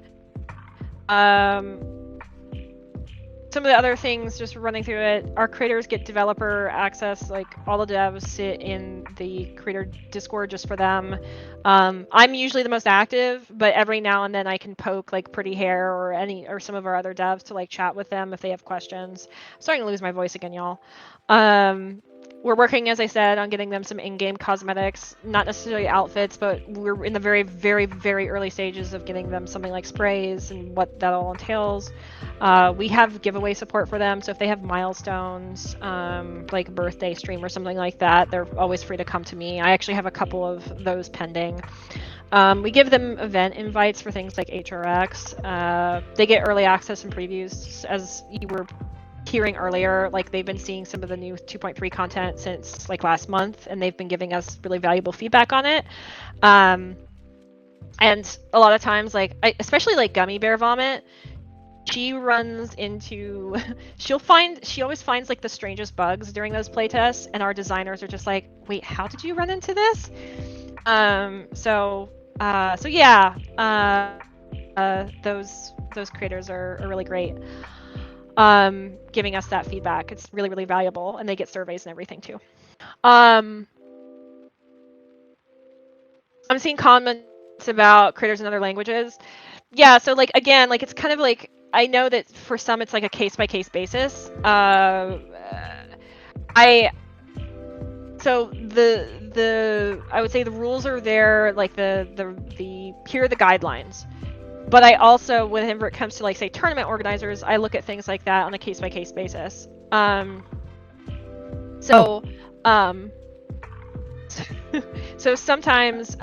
Some of the other things, just running through it, our creators get developer access. Like all the devs sit in the creator Discord just for them. I'm usually the most active, but every now and then I can poke like Pretty Hair or some of our other devs to like chat with them if they have questions. I'm starting to lose my voice again, y'all. We're working, as I said, on getting them some in-game cosmetics, not necessarily outfits, but we're in the very, very, very early stages of getting them something like sprays and what that all entails. We have giveaway support for them, so if they have milestones, like a birthday stream or something like that, they're always free to come to me. I actually have a couple of those pending. We give them event invites for things like HRX. They get early access and previews, as you were hearing earlier. Like they've been seeing some of the new 2.3 content since like last month, and they've been giving us really valuable feedback on it. And a lot of times, like especially like Gummy Bear Vomit, she runs into she always finds like the strangest bugs during those playtests, and our designers are just like, wait, how did you run into this? So yeah, those creators are really great, giving us that feedback. It's really, really valuable, and they get surveys and everything too. I'm seeing comments about creators in other languages. Yeah, so like again, like it's kind of like, I know that for some it's like a case-by-case basis. So I would say the rules are there, like the here are the guidelines. But I also, whenever it comes to like say tournament organizers, I look at things like that on a case-by-case basis. So sometimes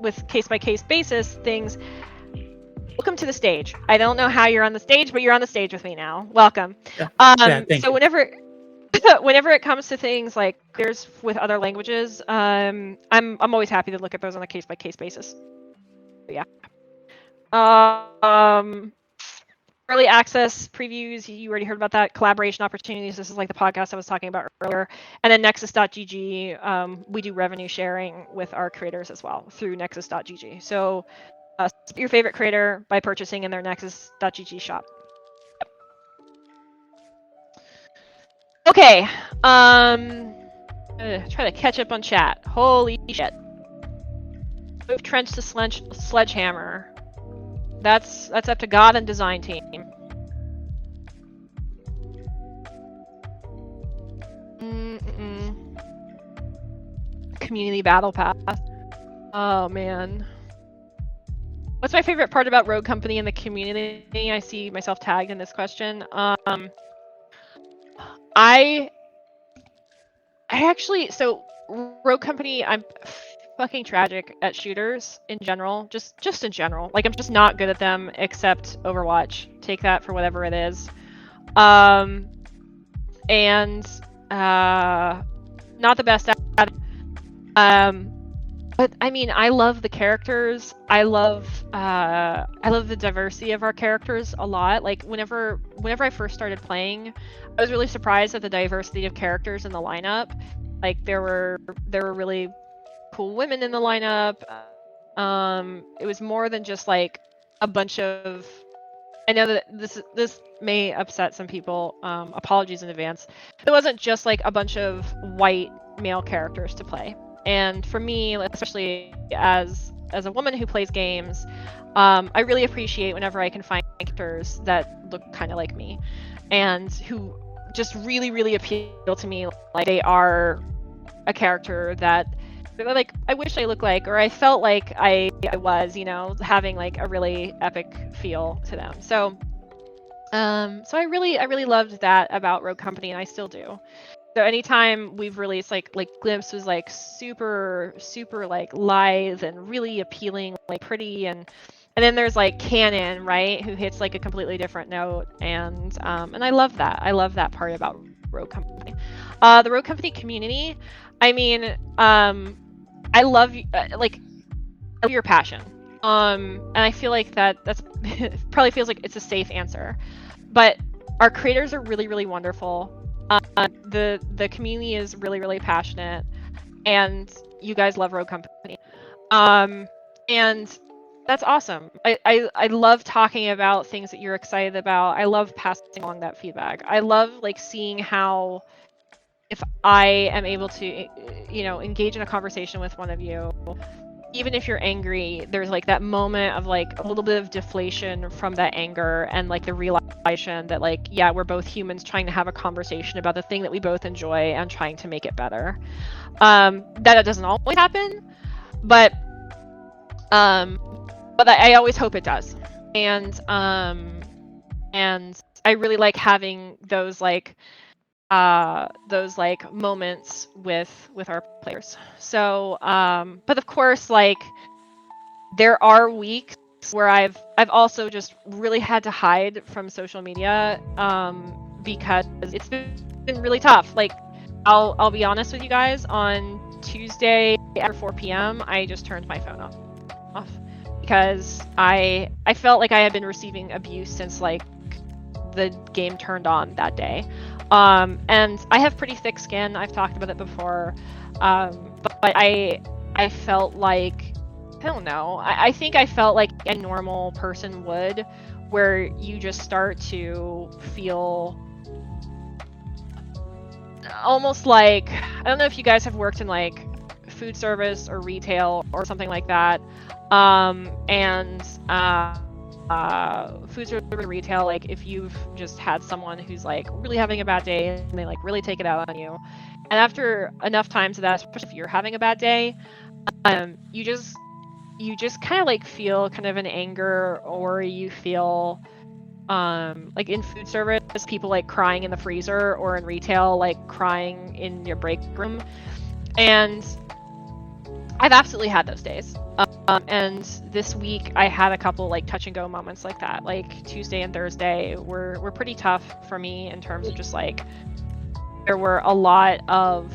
with case-by-case basis, things, welcome to the stage. I don't know how you're on the stage, but you're on the stage with me now. Welcome. Yeah, thank So you. whenever it comes to things like there's with other languages, I'm always happy to look at those on a case by case basis. Yeah. Early access previews, you already heard about that. Collaboration opportunities, this is like the podcast I was talking about earlier. And then nexus.gg, we do revenue sharing with our creators as well through nexus.gg. So support your favorite creator by purchasing in their nexus.gg shop. Okay, try to catch up on chat. Holy shit. Move trench to sledgehammer. That's up to God and design team. Community battle pass. Oh man. What's my favorite part about Rogue Company and the community? I see myself tagged in this question. I actually, so Rogue Company, I'm fucking tragic at shooters in general, just in general. Like I'm just not good at them except Overwatch. Take that for whatever it is. And not the best at it. But I mean, I love the characters. I love the diversity of our characters a lot. Like whenever I first started playing, I was really surprised at the diversity of characters in the lineup. Like there were really cool women in the lineup. It was more than just like a bunch of. I know that this may upset some people. Apologies in advance. It wasn't just like a bunch of white male characters to play. And for me, especially as a woman who plays games, I really appreciate whenever I can find characters that look kind of like me, and who just really appeal to me. Like they are a character that like I wish I looked like, or I felt like I was, you know, having like a really epic feel to them. So I really loved that about Rogue Company, and I still do. So anytime we've released like Glimpse was like super like lithe and really appealing, like pretty, and then there's like Canon, right, who hits like a completely different note, and I love that. I love that part about Rogue Company. The Rogue Company community, I mean, I love like I love your passion. And I feel like that's probably feels like it's a safe answer, but our creators are really wonderful. The community is really passionate, and you guys love Rogue Company. And that's awesome. I love talking about things that you're excited about. I love passing along that feedback. I love like seeing how if I am able to, you know, engage in a conversation with one of you, even if you're angry, there's like that moment of like a little bit of deflation from that anger, and like the realization that like, yeah, we're both humans trying to have a conversation about the thing that we both enjoy and trying to make it better. That doesn't always happen, but I always hope it does. And I really like having those moments with our players. So but of course, like there are weeks where I've also just really had to hide from social media because it's been really tough. Like I'll be honest with you guys, on Tuesday after 4 p.m. I just turned my phone off because I felt like I had been receiving abuse since like the game turned on that day. And I have pretty thick skin. I've talked about it before. But I felt like, I don't know. I think I felt like a normal person would, where you just start to feel almost like, I don't know if you guys have worked in like food service or retail or something like that. Food service or retail, like if you've just had someone who's like really having a bad day and they like really take it out on you, and after enough times of that, especially if you're having a bad day, you just kind of like feel kind of an anger, or you feel like in food service, people like crying in the freezer, or in retail, like crying in your break room. And I've absolutely had those days. And this week I had a couple like touch and go moments like that. Like Tuesday and Thursday were pretty tough for me in terms of just like there were a lot of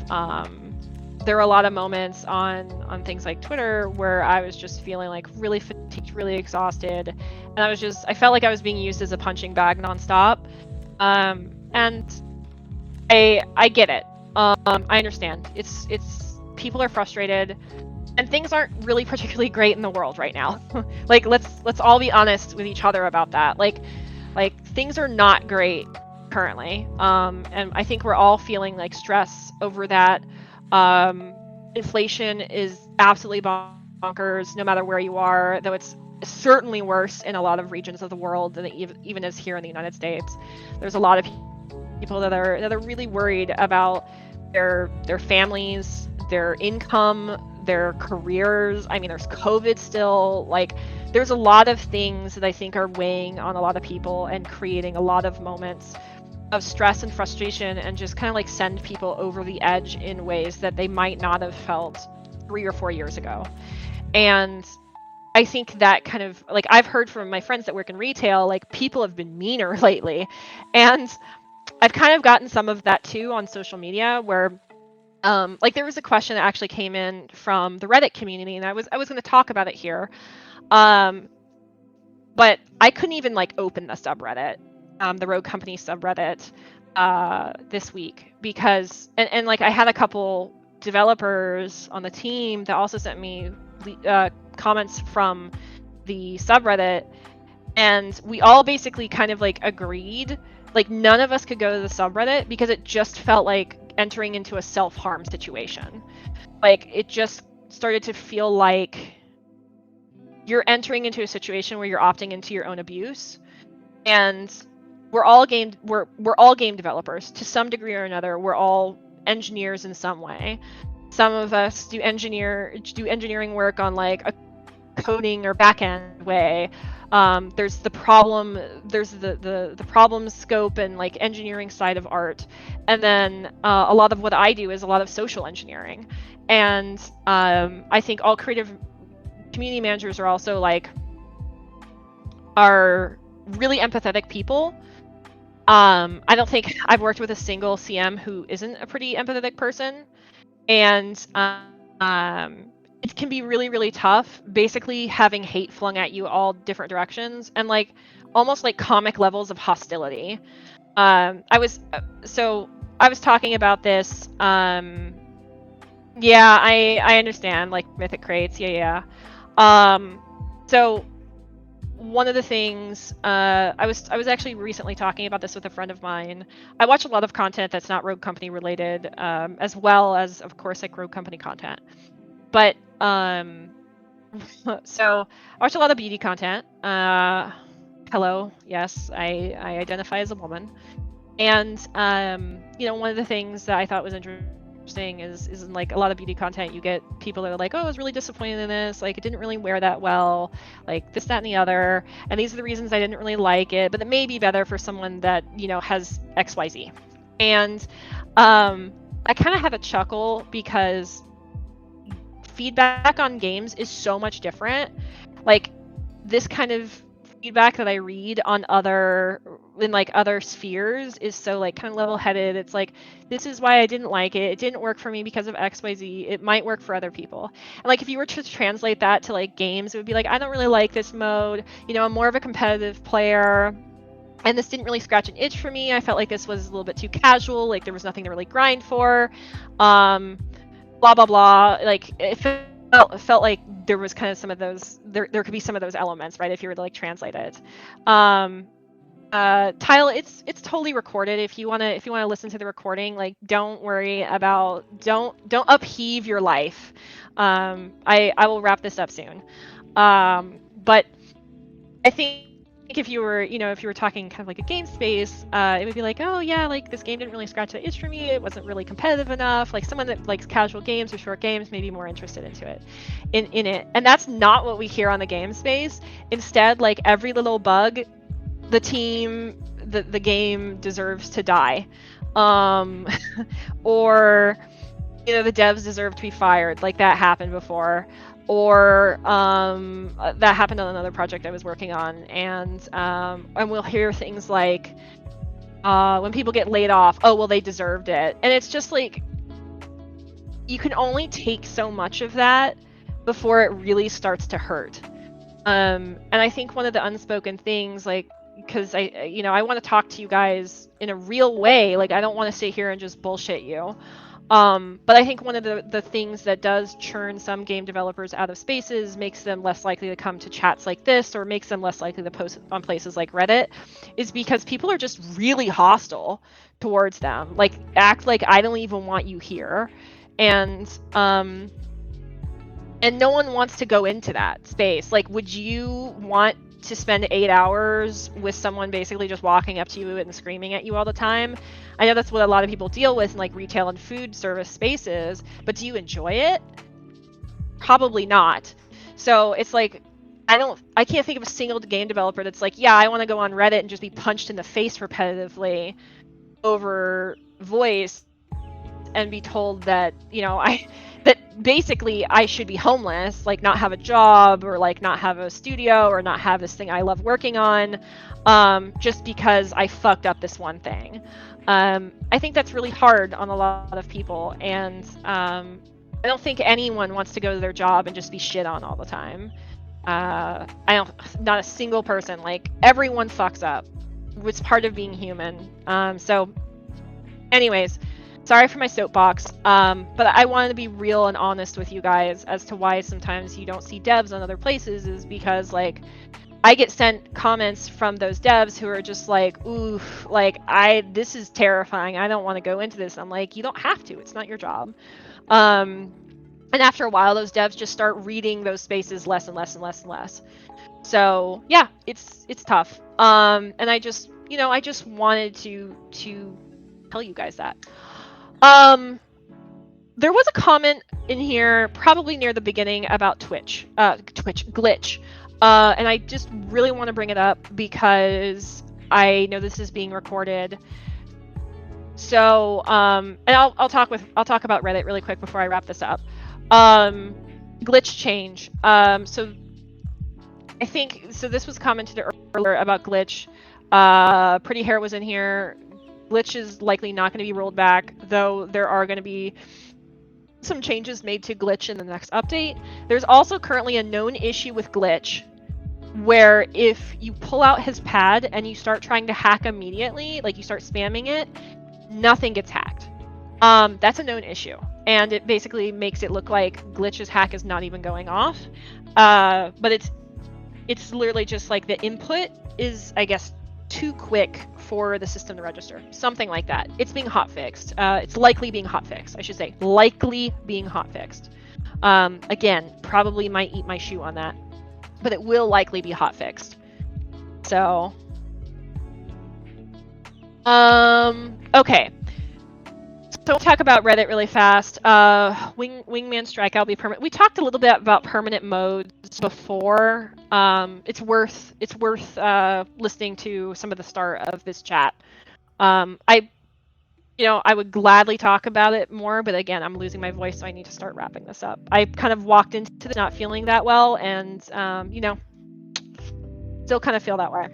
moments on things like Twitter where I was just feeling like really fatigued, really exhausted, and I felt like I was being used as a punching bag nonstop. And I get it. I understand. It's people are frustrated, and things aren't really particularly great in the world right now. Like let's all be honest with each other about that. Like things are not great currently. And I think we're all feeling like stress over that. Inflation is absolutely bonkers no matter where you are, though it's certainly worse in a lot of regions of the world than it even is here in the United States. There's a lot of people that are really worried about their families, their income, their careers. I mean, there's COVID still. Like, there's a lot of things that I think are weighing on a lot of people and creating a lot of moments of stress and frustration, and just kind of like send people over the edge in ways that they might not have felt 3 or 4 years ago. And I think that kind of like I've heard from my friends that work in retail, like people have been meaner lately. And I've kind of gotten some of that too on social media where like there was a question that actually came in from the Reddit community, and I was going to talk about it here. But I couldn't even like open the subreddit, the Rogue Company subreddit, this week because and like I had a couple developers on the team that also sent me comments from the subreddit, and we all basically kind of like agreed like none of us could go to the subreddit because it just felt like entering into a self-harm situation. Like it just started to feel like you're entering into a situation where you're opting into your own abuse. And we're all game developers to some degree or another. We're all engineers in some way. Some of us do engineering work on like a coding or back-end way. There's the problem scope and like engineering side of art, and then a lot of what I do is a lot of social engineering. And I think all creative community managers are also like are really empathetic people. I don't think I've worked with a single CM who isn't a pretty empathetic person, and it can be really, really tough, basically having hate flung at you all different directions and like almost like comic levels of hostility. I was talking about this. Yeah, I understand, like mythic crates. Yeah. So one of the things I was actually recently talking about this with a friend of mine. I watch a lot of content that's not Rogue Company related, as well as of course like Rogue Company content. But so I watch a lot of beauty content. Hello, yes, I identify as a woman. And one of the things that I thought was interesting is in like a lot of beauty content, you get people that are like, oh, I was really disappointed in this, like it didn't really wear that well, like this, that, and the other, and these are the reasons I didn't really like it, but it may be better for someone that has XYZ. And I kind of have a chuckle because feedback on games is so much different. Like this kind of feedback that I read on other spheres is so like kind of level-headed. It's like, this is why I didn't like it. It didn't work for me because of XYZ. It might work for other people. And like if you were to translate that to like games, it would be like, I don't really like this mode. I'm more of a competitive player. And this didn't really scratch an itch for me. I felt like this was a little bit too casual. Like there was nothing to really grind for. Blah blah blah. Like it felt like there was kind of some of those. There could be some of those elements, right? If you were to like translate it. Tile, it's totally recorded. If you wanna listen to the recording, like don't worry about don't upheave your life. I will wrap this up soon. But I think if you were talking kind of like a game space, it would be like, oh yeah, like this game didn't really scratch the itch for me. It wasn't really competitive enough. Like someone that likes casual games or short games may be more interested in it. And that's not what we hear on the game space. Instead, like every little bug, the game deserves to die. Or the devs deserve to be fired. Like, that happened before. Or that happened on another project I was working on, and we'll hear things like, when people get laid off, oh well, they deserved it, and it's just like, you can only take so much of that before it really starts to hurt. And I think one of the unspoken things, like, because I want to talk to you guys in a real way, like, I don't want to sit here and just bullshit you. But I think one of the things that does churn some game developers out of spaces, makes them less likely to come to chats like this, or makes them less likely to post on places like Reddit, is because people are just really hostile towards them. Like, act like I don't even want you here. And no one wants to go into that space. Like, would you want to spend 8 hours with someone basically just walking up to you and screaming at you all the time? I know that's what a lot of people deal with in like retail and food service spaces, but do you enjoy it? Probably not. So it's like, I can't think of a single game developer that's like, yeah, I want to go on Reddit and just be punched in the face repetitively over voice and be told that, that basically I should be homeless, like not have a job, or like not have a studio, or not have this thing I love working on, just because I fucked up this one thing. I think that's really hard on a lot of people, and I don't think anyone wants to go to their job and just be shit on all the time. Not a single person. Like, everyone fucks up. It's part of being human. So anyways, sorry for my soapbox, but I wanted to be real and honest with you guys as to why sometimes you don't see devs on other places, is because, like, I get sent comments from those devs who are just like, ooh, like, this is terrifying, I don't want to go into this. I'm like, you don't have to, it's not your job. And after a while, those devs just start reading those spaces less and less and less and less. So yeah, it's tough. And I just wanted to tell you guys that. There was a comment in here probably near the beginning about Twitch glitch. And I just really want to bring it up because I know this is being recorded. So, and I'll talk about Reddit really quick before I wrap this up. Glitch change. So I think, so this was commented earlier about glitch. Pretty Hair was in here. Glitch is likely not going to be rolled back, though there are going to be some changes made to glitch in the next update. There's also currently a known issue with glitch where if you pull out his pad and you start trying to hack immediately, like you start spamming it, nothing gets hacked. That's a known issue, and it basically makes it look like glitch's hack is not even going off. But it's literally just like the input is, I guess, too quick for the system to register. Something like that. It's being hotfixed. It's likely being hotfixed, I should say. Likely being hotfixed. Again, probably might eat my shoe on that, but it will likely be hotfixed. So, okay. So we'll talk about Reddit really fast. Wingman Strikeout will be permanent. We talked a little bit about permanent modes before. It's worth listening to some of the start of this chat. I would gladly talk about it more, but again, I'm losing my voice, so I need to start wrapping this up. I kind of walked into this not feeling that well, and still kind of feel that way.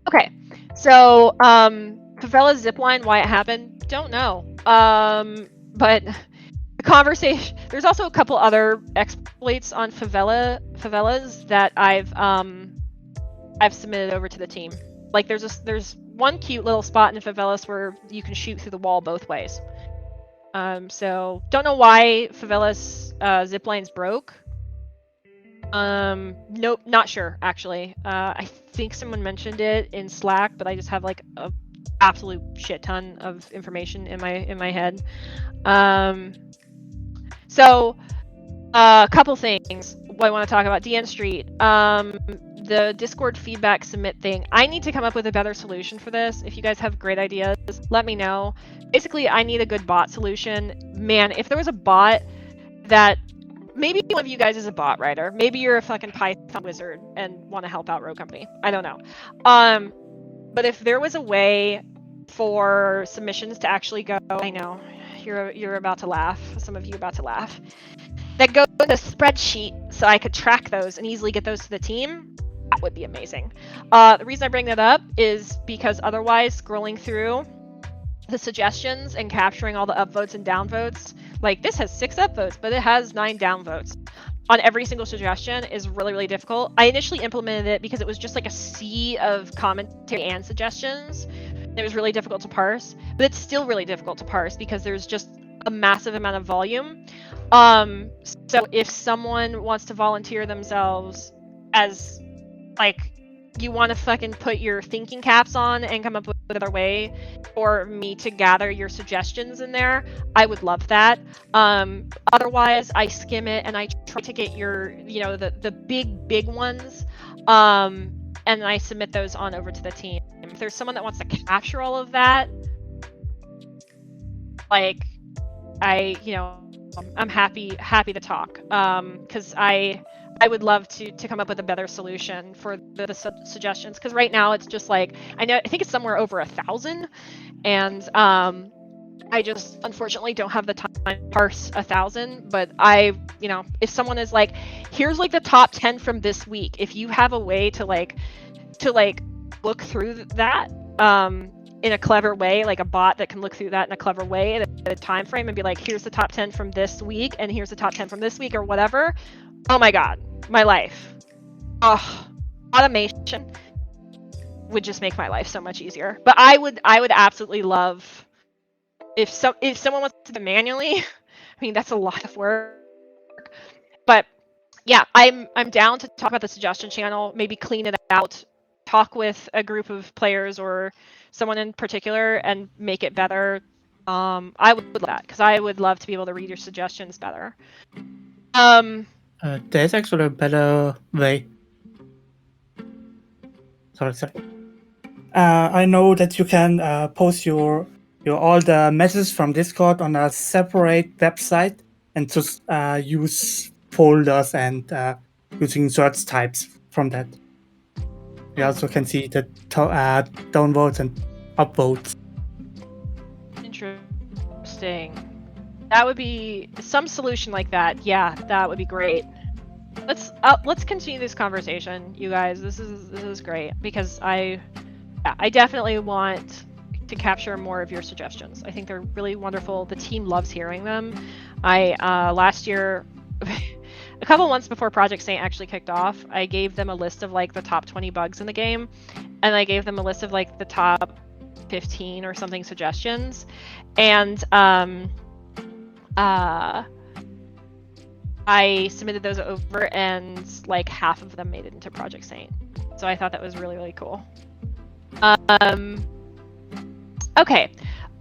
Okay, so Favela zipline, why it happened, don't know. But the conversation. There's also a couple other exploits on favelas that I've submitted over to the team. Like, there's one cute little spot in favelas where you can shoot through the wall both ways. So don't know why favelas ziplines broke. Nope, not sure actually. I think someone mentioned it in Slack, but I just have like a absolute shit ton of information in my head. So a couple things I want to talk about. DN Street, the Discord feedback submit thing. I need to come up with a better solution for this. If you guys have great ideas, let me know. Basically, I need a good bot solution. Man, if there was a bot that, maybe one of you guys is a bot writer. Maybe you're a fucking Python wizard and want to help out Rogue Company. I don't know. But if there was a way for submissions to actually go, I know you're about to laugh. Some of you about to laugh. That go in a spreadsheet so I could track those and easily get those to the team. That would be amazing. The reason I bring that up is because otherwise scrolling through the suggestions and capturing all the upvotes and downvotes, like this has 6 upvotes, but it has 9 downvotes on every single suggestion is really, really difficult. I initially implemented it because it was just like a sea of commentary and suggestions. It was really difficult to parse, but it's still really difficult to parse because there's just a massive amount of volume. So if someone wants to volunteer themselves as like you want to fucking put your thinking caps on and come up with another way for me to gather your suggestions in there, I would love that. Otherwise, I skim it and I try to get your, the big ones, and I submit those on over to the team. If there's someone that wants to capture all of that, like, I'm happy to talk, because I would love to come up with a better solution for the suggestions, because right now it's just like I think it's somewhere over 1,000, and I just unfortunately don't have the time to parse 1,000. But if someone is like, here's like the top 10 from this week, if you have a way to look through that in a clever way, like a bot that can look through that in a clever way at a time frame and be like, here's the top 10 from this week and here's the top 10 from this week or whatever. Oh my god, my life. Automation would just make my life so much easier. But I would absolutely love if someone wants to do it manually. I mean, that's a lot of work. But yeah, I'm down to talk about the suggestion channel, maybe clean it out, talk with a group of players or someone in particular and make it better. I would love that because I would love to be able to read your suggestions better. There's actually a better way. Sorry. I know that you can post your all the messages from Discord on a separate website and just use folders and using search types from that. You also can see the downvotes and upvotes. Interesting. That would be some solution like that. Yeah, that would be great. Let's continue this conversation, you guys. This is great because I definitely want to capture more of your suggestions. I think they're really wonderful. The team loves hearing them. I last year, a couple months before Project Saint actually kicked off, I gave them a list of like the top 20 bugs in the game, and I gave them a list of like the top 15 or something suggestions, and I submitted those over, and like half of them made it into Project Saint. So I thought that was really, really cool. Okay.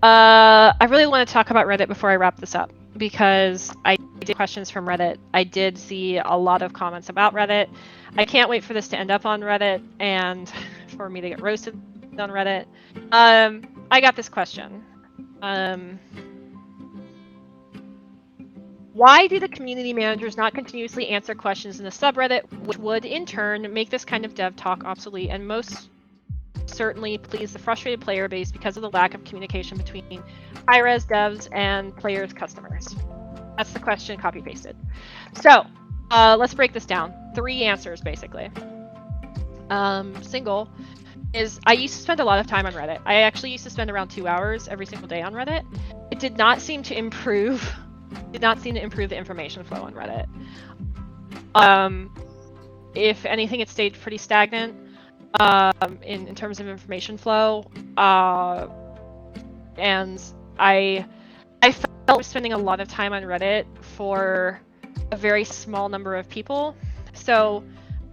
I really want to talk about Reddit before I wrap this up because I did questions from Reddit. I did see a lot of comments about Reddit. I can't wait for this to end up on Reddit and for me to get roasted on Reddit. I got this question. Why do the community managers not continuously answer questions in the subreddit, which would in turn make this kind of dev talk obsolete and most certainly please the frustrated player base because of the lack of communication between high-res devs and players' customers? That's the question, copy pasted. So let's break this down. 3 answers basically. Single is I used to spend a lot of time on Reddit. I actually used to spend around 2 hours every single day on Reddit. It did not seem to improve. Did not seem to improve the information flow on Reddit. If anything, it stayed pretty stagnant in terms of information flow. And I felt I was spending a lot of time on Reddit for a very small number of people. So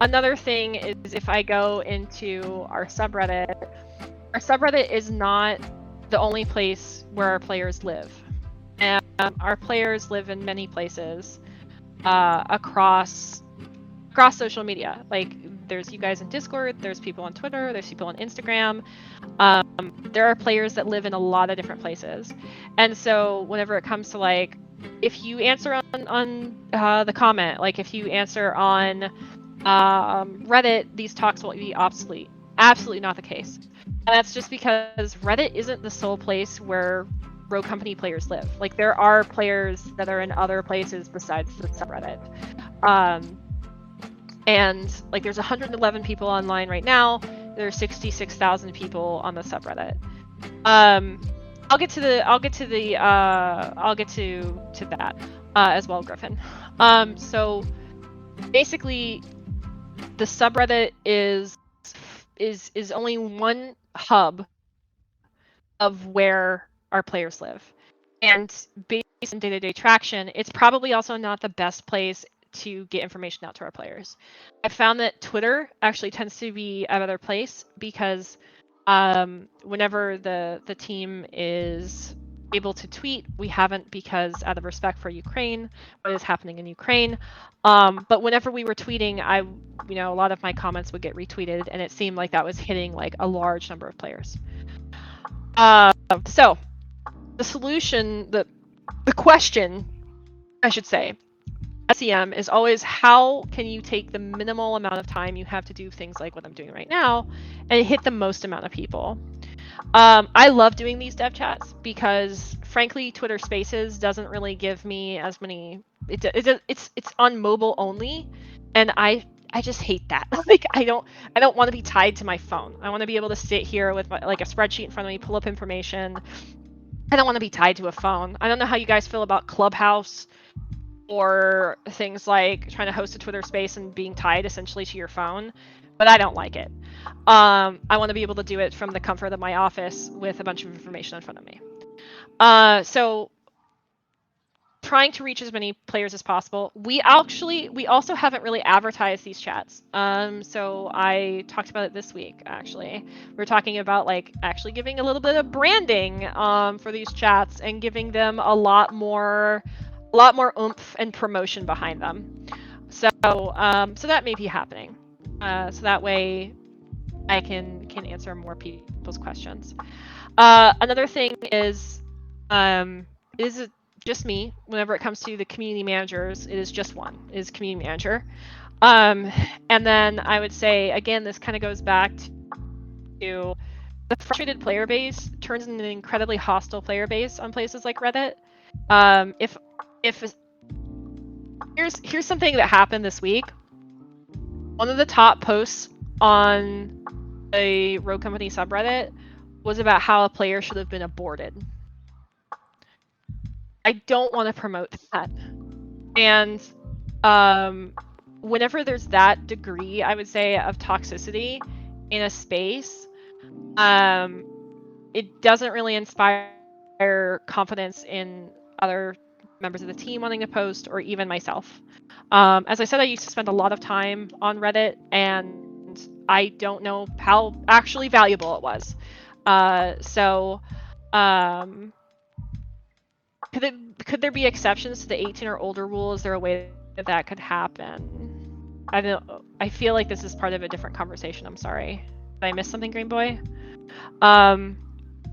another thing is if I go into our subreddit is not the only place where our players live. And our players live in many places across social media. Like there's you guys in Discord, there's people on Twitter, there's people on Instagram. There are players that live in a lot of different places. And so whenever it comes to like, if you answer on the comment, like if you answer on Reddit, these talks will be obsolete. Absolutely not the case. And that's just because Reddit isn't the sole place where Rogue Company players live. Like there are players that are in other places besides the subreddit. And like there's 111 people online right now. There's 66,000 people on the subreddit. I'll get to that as well, Griffin. So basically, the subreddit is only one hub of where our players live, and based on day-to-day traction, it's probably also not the best place to get information out to our players. I found that Twitter actually tends to be a better place because whenever the team is able to tweet, we haven't because out of respect for Ukraine, what is happening in Ukraine. But whenever we were tweeting, a lot of my comments would get retweeted, and it seemed like that was hitting like a large number of players. So the solution, the question, I should say, SEM is always how can you take the minimal amount of time you have to do things like what I'm doing right now and hit the most amount of people. I love doing these dev chats because frankly Twitter Spaces doesn't really give me as many, it's on mobile only, and I just hate that. Like I don't want to be tied to my phone. I want to be able to sit here with like a spreadsheet in front of me, pull up information. I don't want to be tied to a phone. I don't know how you guys feel about Clubhouse or things like trying to host a Twitter space and being tied essentially to your phone, but I don't like it. I want to be able to do it from the comfort of my office with a bunch of information in front of me. So trying to reach as many players as possible. We also haven't really advertised these chats. So I talked about it this week, actually. We're talking about like actually giving a little bit of branding for these chats and giving them a lot more oomph and promotion behind them. So so that may be happening. So that way I can answer more people's questions. Another thing is just me. Whenever it comes to the community managers, it is just one, is community manager. And then I would say, again, this kind of goes back to the frustrated player base turns into an incredibly hostile player base on places like Reddit. Here's something that happened this week. One of the top posts on a Rogue Company subreddit was about how a player should have been aborted. I don't want to promote that. And whenever there's that degree, I would say, of toxicity in a space, it doesn't really inspire confidence in other members of the team wanting to post, or even myself. As I said, I used to spend a lot of time on Reddit, and I don't know how actually valuable it was. Could there be exceptions to the 18 or older rule? Is there a way that could happen? I feel like this is part of a different conversation. I'm sorry. Did I miss something, Green Boy?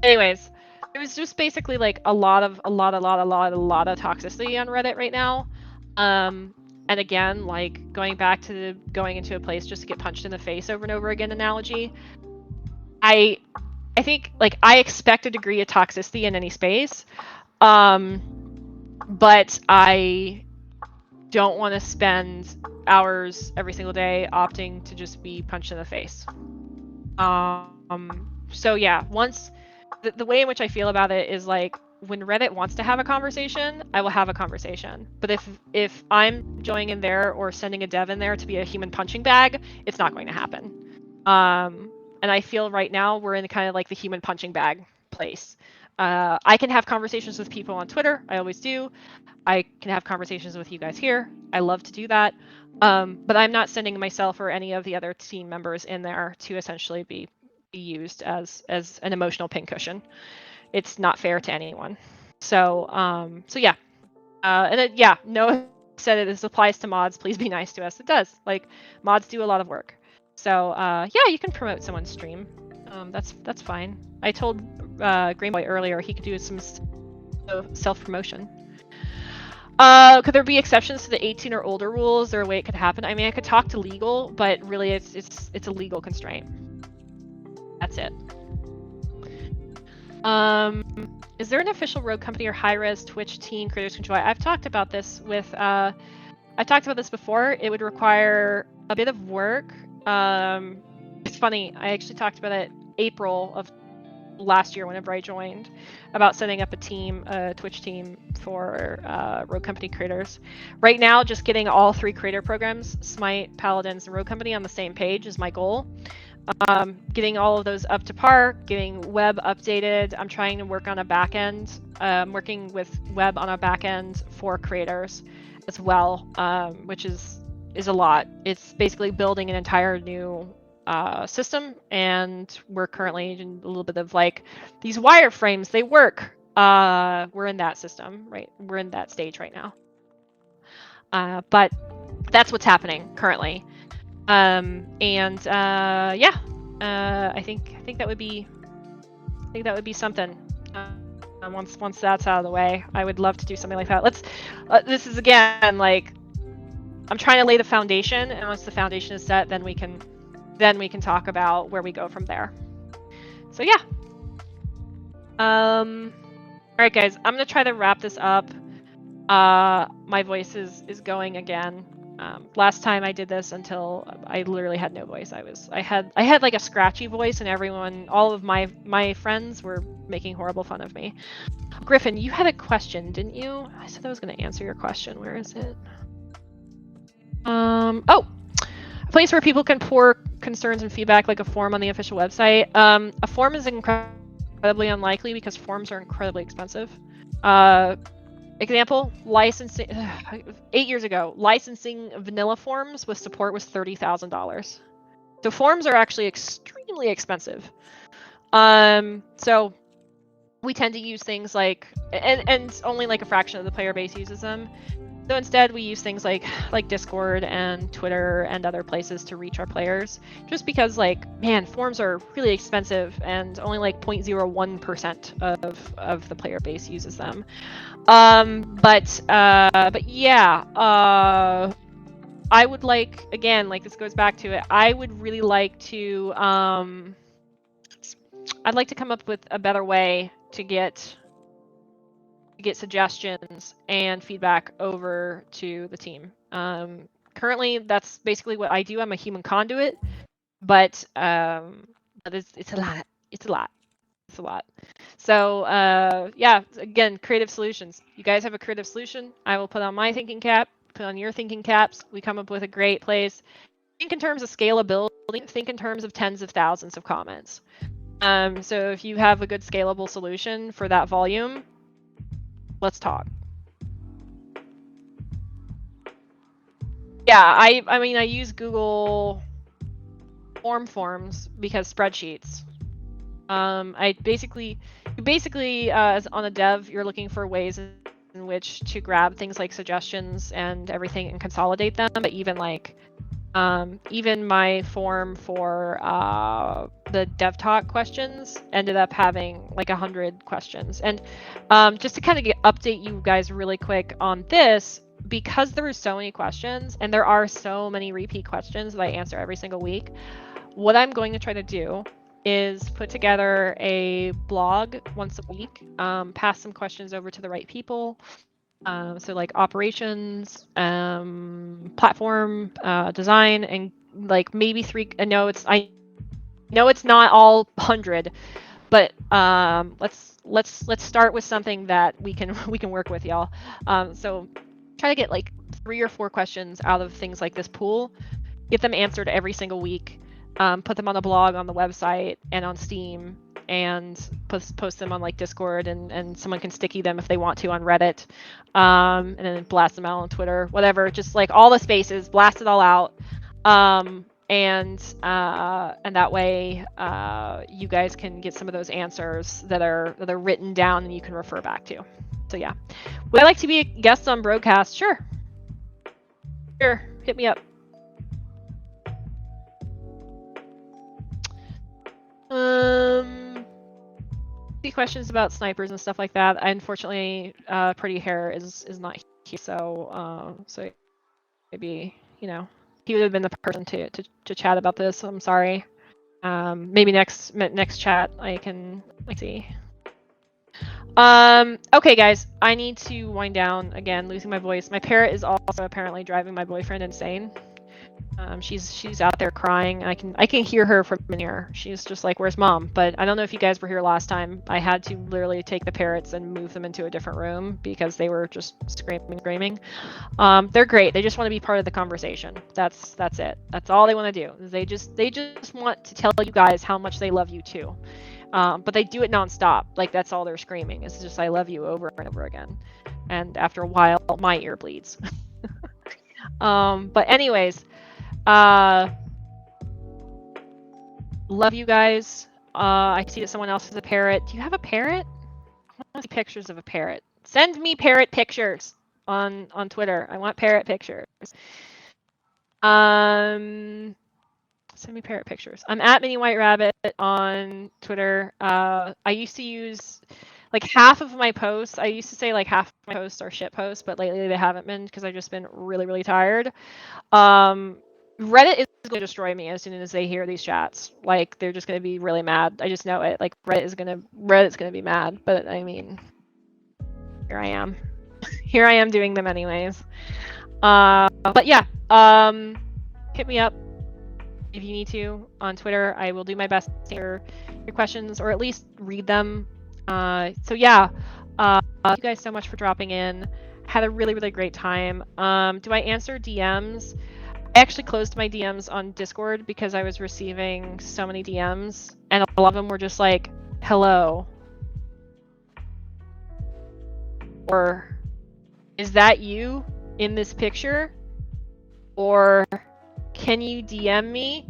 Anyways, it was just basically like a lot of toxicity on Reddit right now. And again, like going back to going into a place just to get punched in the face over and over again analogy. I think like I expect a degree of toxicity in any space. But I don't want to spend hours every single day opting to just be punched in the face. So yeah, once the way in which I feel about it is like when Reddit wants to have a conversation, I will have a conversation. But if I'm joining in there or sending a dev in there to be a human punching bag, it's not going to happen. And I feel right now we're in kind of like the human punching bag place. I can have conversations with people on Twitter. I always do. I can have conversations with you guys here. I love to do that. But I'm not sending myself or any of the other team members in there to essentially be used as an emotional pincushion. It's not fair to anyone. So yeah. Noah said it. This applies to mods. Please be nice to us. It does. Like mods do a lot of work. So yeah, you can promote someone's stream. That's fine. I told Greenboy earlier he could do some self-promotion. Could there be exceptions to the 18 or older rules? Is there a way it could happen? I mean, I could talk to legal, but really it's a legal constraint. That's it. Is there an official Rogue company or high-res Twitch team creators can join? I've talked about this with I talked about this before. It would require a bit of work. It's funny. I actually talked about it April of last year whenever I joined about setting up a team, a Twitch team for Rogue Company creators. Right now, just getting all 3 creator programs, Smite, Paladins, and Rogue Company on the same page is my goal. Getting all of those up to par, getting web updated. I'm trying to work on a back end, working with web on a back end for creators as well, which is a lot. It's basically building an entire new system, and we're currently in a little bit of like, these wireframes, they work. We're in that system, right? We're in that stage right now. But that's what's happening currently. Yeah, I think that would be something. Once that's out of the way, I would love to do something like that. Let's. This is again like, I'm trying to lay the foundation, and once the foundation is set, then we can talk about where we go from there. So yeah. All right, guys, I'm gonna try to wrap this up. My voice is going again. Last time I did this until I literally had no voice. I had like a scratchy voice, and all of my friends were making horrible fun of me. Griffin, you had a question, didn't you? I said I was going to answer your question. Where is it? Oh, a place where people can pour concerns and feedback, like a form on the official website. A form is incredibly unlikely because forms are incredibly expensive. Example, licensing. 8 years ago, licensing vanilla forms with support was $30,000. So forms are actually extremely expensive. So we tend to use things like, and only like a fraction of the player base uses them. So instead, we use things like Discord and Twitter and other places to reach our players. Just because, like, man, forms are really expensive, and only like 0.01% of the player base uses them. But yeah, I would like, again, like, this goes back to it. I would really like to, I'd like to come up with a better way to get suggestions and feedback over to the team. Currently, that's basically what I do. I'm a human conduit, but it's a lot. It's a lot. It's a lot. So yeah, again, creative solutions. You guys have a creative solution. I will put on my thinking cap, put on your thinking caps. We come up with a great place. Think in terms of scalability. Think in terms of tens of thousands of comments. So if you have a good scalable solution for that volume, let's talk. Yeah, I mean, I use Google forms because spreadsheets. I basically, as on a dev, you're looking for ways in which to grab things like suggestions and everything and consolidate them. But even like, even my form for the dev talk questions ended up having like 100 questions. And just to kind of update you guys really quick on this, because there were so many questions and there are so many repeat questions that I answer every single week, what I'm going to try to do is put together a blog once a week, pass some questions over to the right people. So like operations, platform, design, and like maybe 3. I know it's not all 100, but let's start with something that we can work with, y'all. So try to get like 3 or 4 questions out of things like this pool, get them answered every single week, put them on the blog, on the website, and on Steam, and post them on like Discord, and someone can sticky them if they want to on Reddit, and then blast them out on Twitter, whatever. Just like all the spaces, blast it all out, and that way you guys can get some of those answers that are written down and you can refer back to. So yeah, would I like to be a guest on Broadcast? Sure, hit me up. See questions about snipers and stuff like that. Unfortunately, Pretty Hair is not here, so maybe, you know, he would have been the person to chat about this. I'm sorry. Maybe next chat I can see. Okay, guys, I need to wind down again. Losing my voice. My parrot is also apparently driving my boyfriend insane. She's out there crying. I can hear her from in here. She's just like, "Where's mom?" But I don't know if you guys were here last time. I had to literally take the parrots and move them into a different room because they were just screaming. They're great. They just want to be part of the conversation. That's it. That's all they want to do. They just want to tell you guys how much they love you too. But they do it nonstop. Like that's all they're screaming. It's just "I love you" over and over again. And after a while, my ear bleeds. But anyways, love you guys. I see that someone else has a parrot. Do you have a parrot? I want to see pictures of a parrot. Send me parrot pictures on Twitter. I want parrot pictures. Send me parrot pictures. I'm at Mini White Rabbit on Twitter. I used to use like half of my posts. I used to say like half of my posts are shit posts, but lately they haven't been because I've just been really tired. Reddit is going to destroy me as soon as they hear these chats. Like they're just going to be really mad. I just know it. Like Reddit's going to be mad. But I mean, here I am. Here I am doing them anyways. But yeah, hit me up if you need to on Twitter. I will do my best to answer your questions or at least read them. So yeah, thank you guys so much for dropping in. Had a really great time. Do I answer DMs? I actually closed my DMs on Discord because I was receiving so many DMs and a lot of them were just like, "Hello," or "Is that you in this picture?" or "Can you DM me?"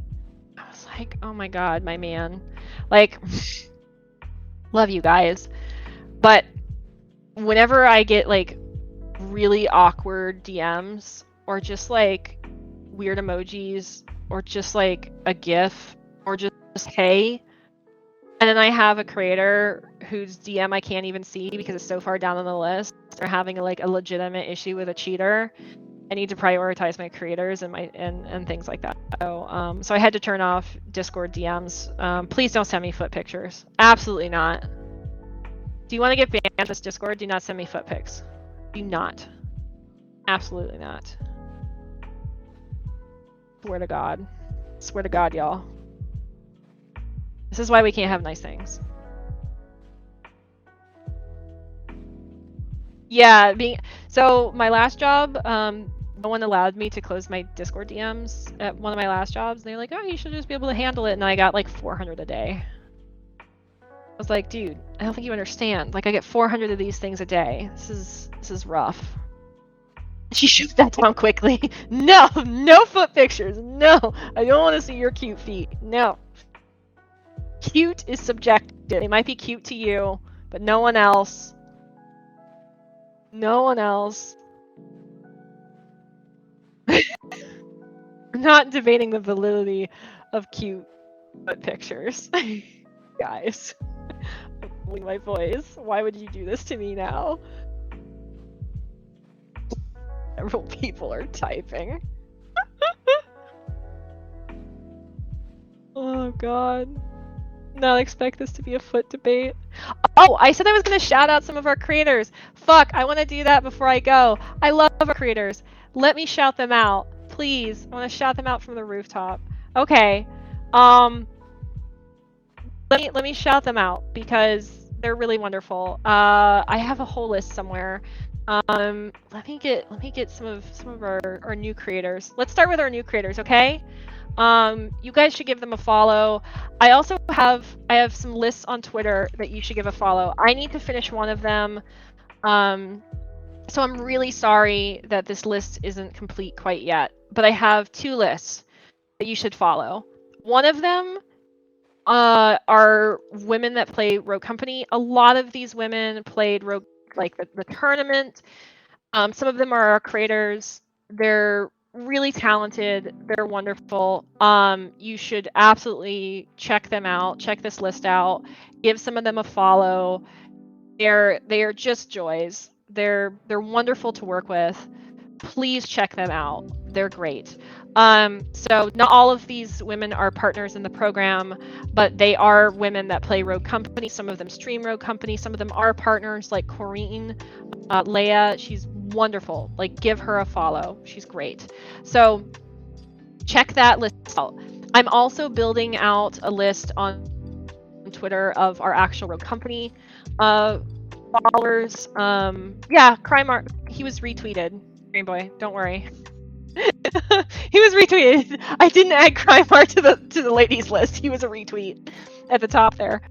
I was like, "Oh my god, my man." Like, love you guys. But whenever I get like really awkward DMs or just like weird emojis or just like a GIF or just "Hey," and then I have a creator whose DM I can't even see because it's so far down on the list, or having a legitimate issue with a cheater, I need to prioritize my creators and and things like that. So I had to turn off Discord DMs. Please don't send me foot pictures. Absolutely not. Do you want to get banned from this Discord? Do not send me foot pics. Do not. Absolutely not. Swear to God. Swear to God, y'all. This is why we can't have nice things. Yeah, so my last job, no one allowed me to close my Discord DMs at one of my last jobs. They're like, "Oh, you should just be able to handle it," and I got like 400 a day. I was like, "Dude, I don't think you understand. Like, I get 400 of these things a day. This is rough." She shoots that down quickly. No foot pictures. No, I don't want to see your cute feet. No. Cute is subjective. They might be cute to you, but no one else. No one else. We're not debating the validity of cute foot pictures. Guys, I'm losing my voice. Why would you do this to me now? Several people are typing. Oh god. Not expect this to be a foot debate. Oh, I said I was going to shout out some of our creators. Fuck, I want to do that before I go. I love our creators. Let me shout them out. Please. I want to shout them out from the rooftop. Okay. Let me shout them out because they're really wonderful. I have a whole list somewhere. Let me get some of our new creators. Let's start with our new creators, okay? You guys should give them a follow. I also have some lists on Twitter that you should give a follow. I need to finish one of them. So I'm really sorry that this list isn't complete quite yet, but I have 2 lists that you should follow. One of them are women that play Rogue Company. A lot of these women played Rogue, like the tournament. Some of them are our creators. They're really talented. They're wonderful. You should absolutely check them out. Check this list out. Give some of them a follow. They are just joys. They're wonderful to work with. please check them out. They're great. So not all of these women are partners in the program, but they are women that play Rogue Company. Some of them stream Rogue Company. Some of them are partners, like Corrine, Leia. She's wonderful. Like, give her a follow. She's great. So check that list out. I'm also building out a list on Twitter of our actual Rogue Company followers. Yeah, Crime he was retweeted. Green Boy, don't worry. He was retweeted. I didn't add Crime Art to the ladies list. He was a retweet at the top there.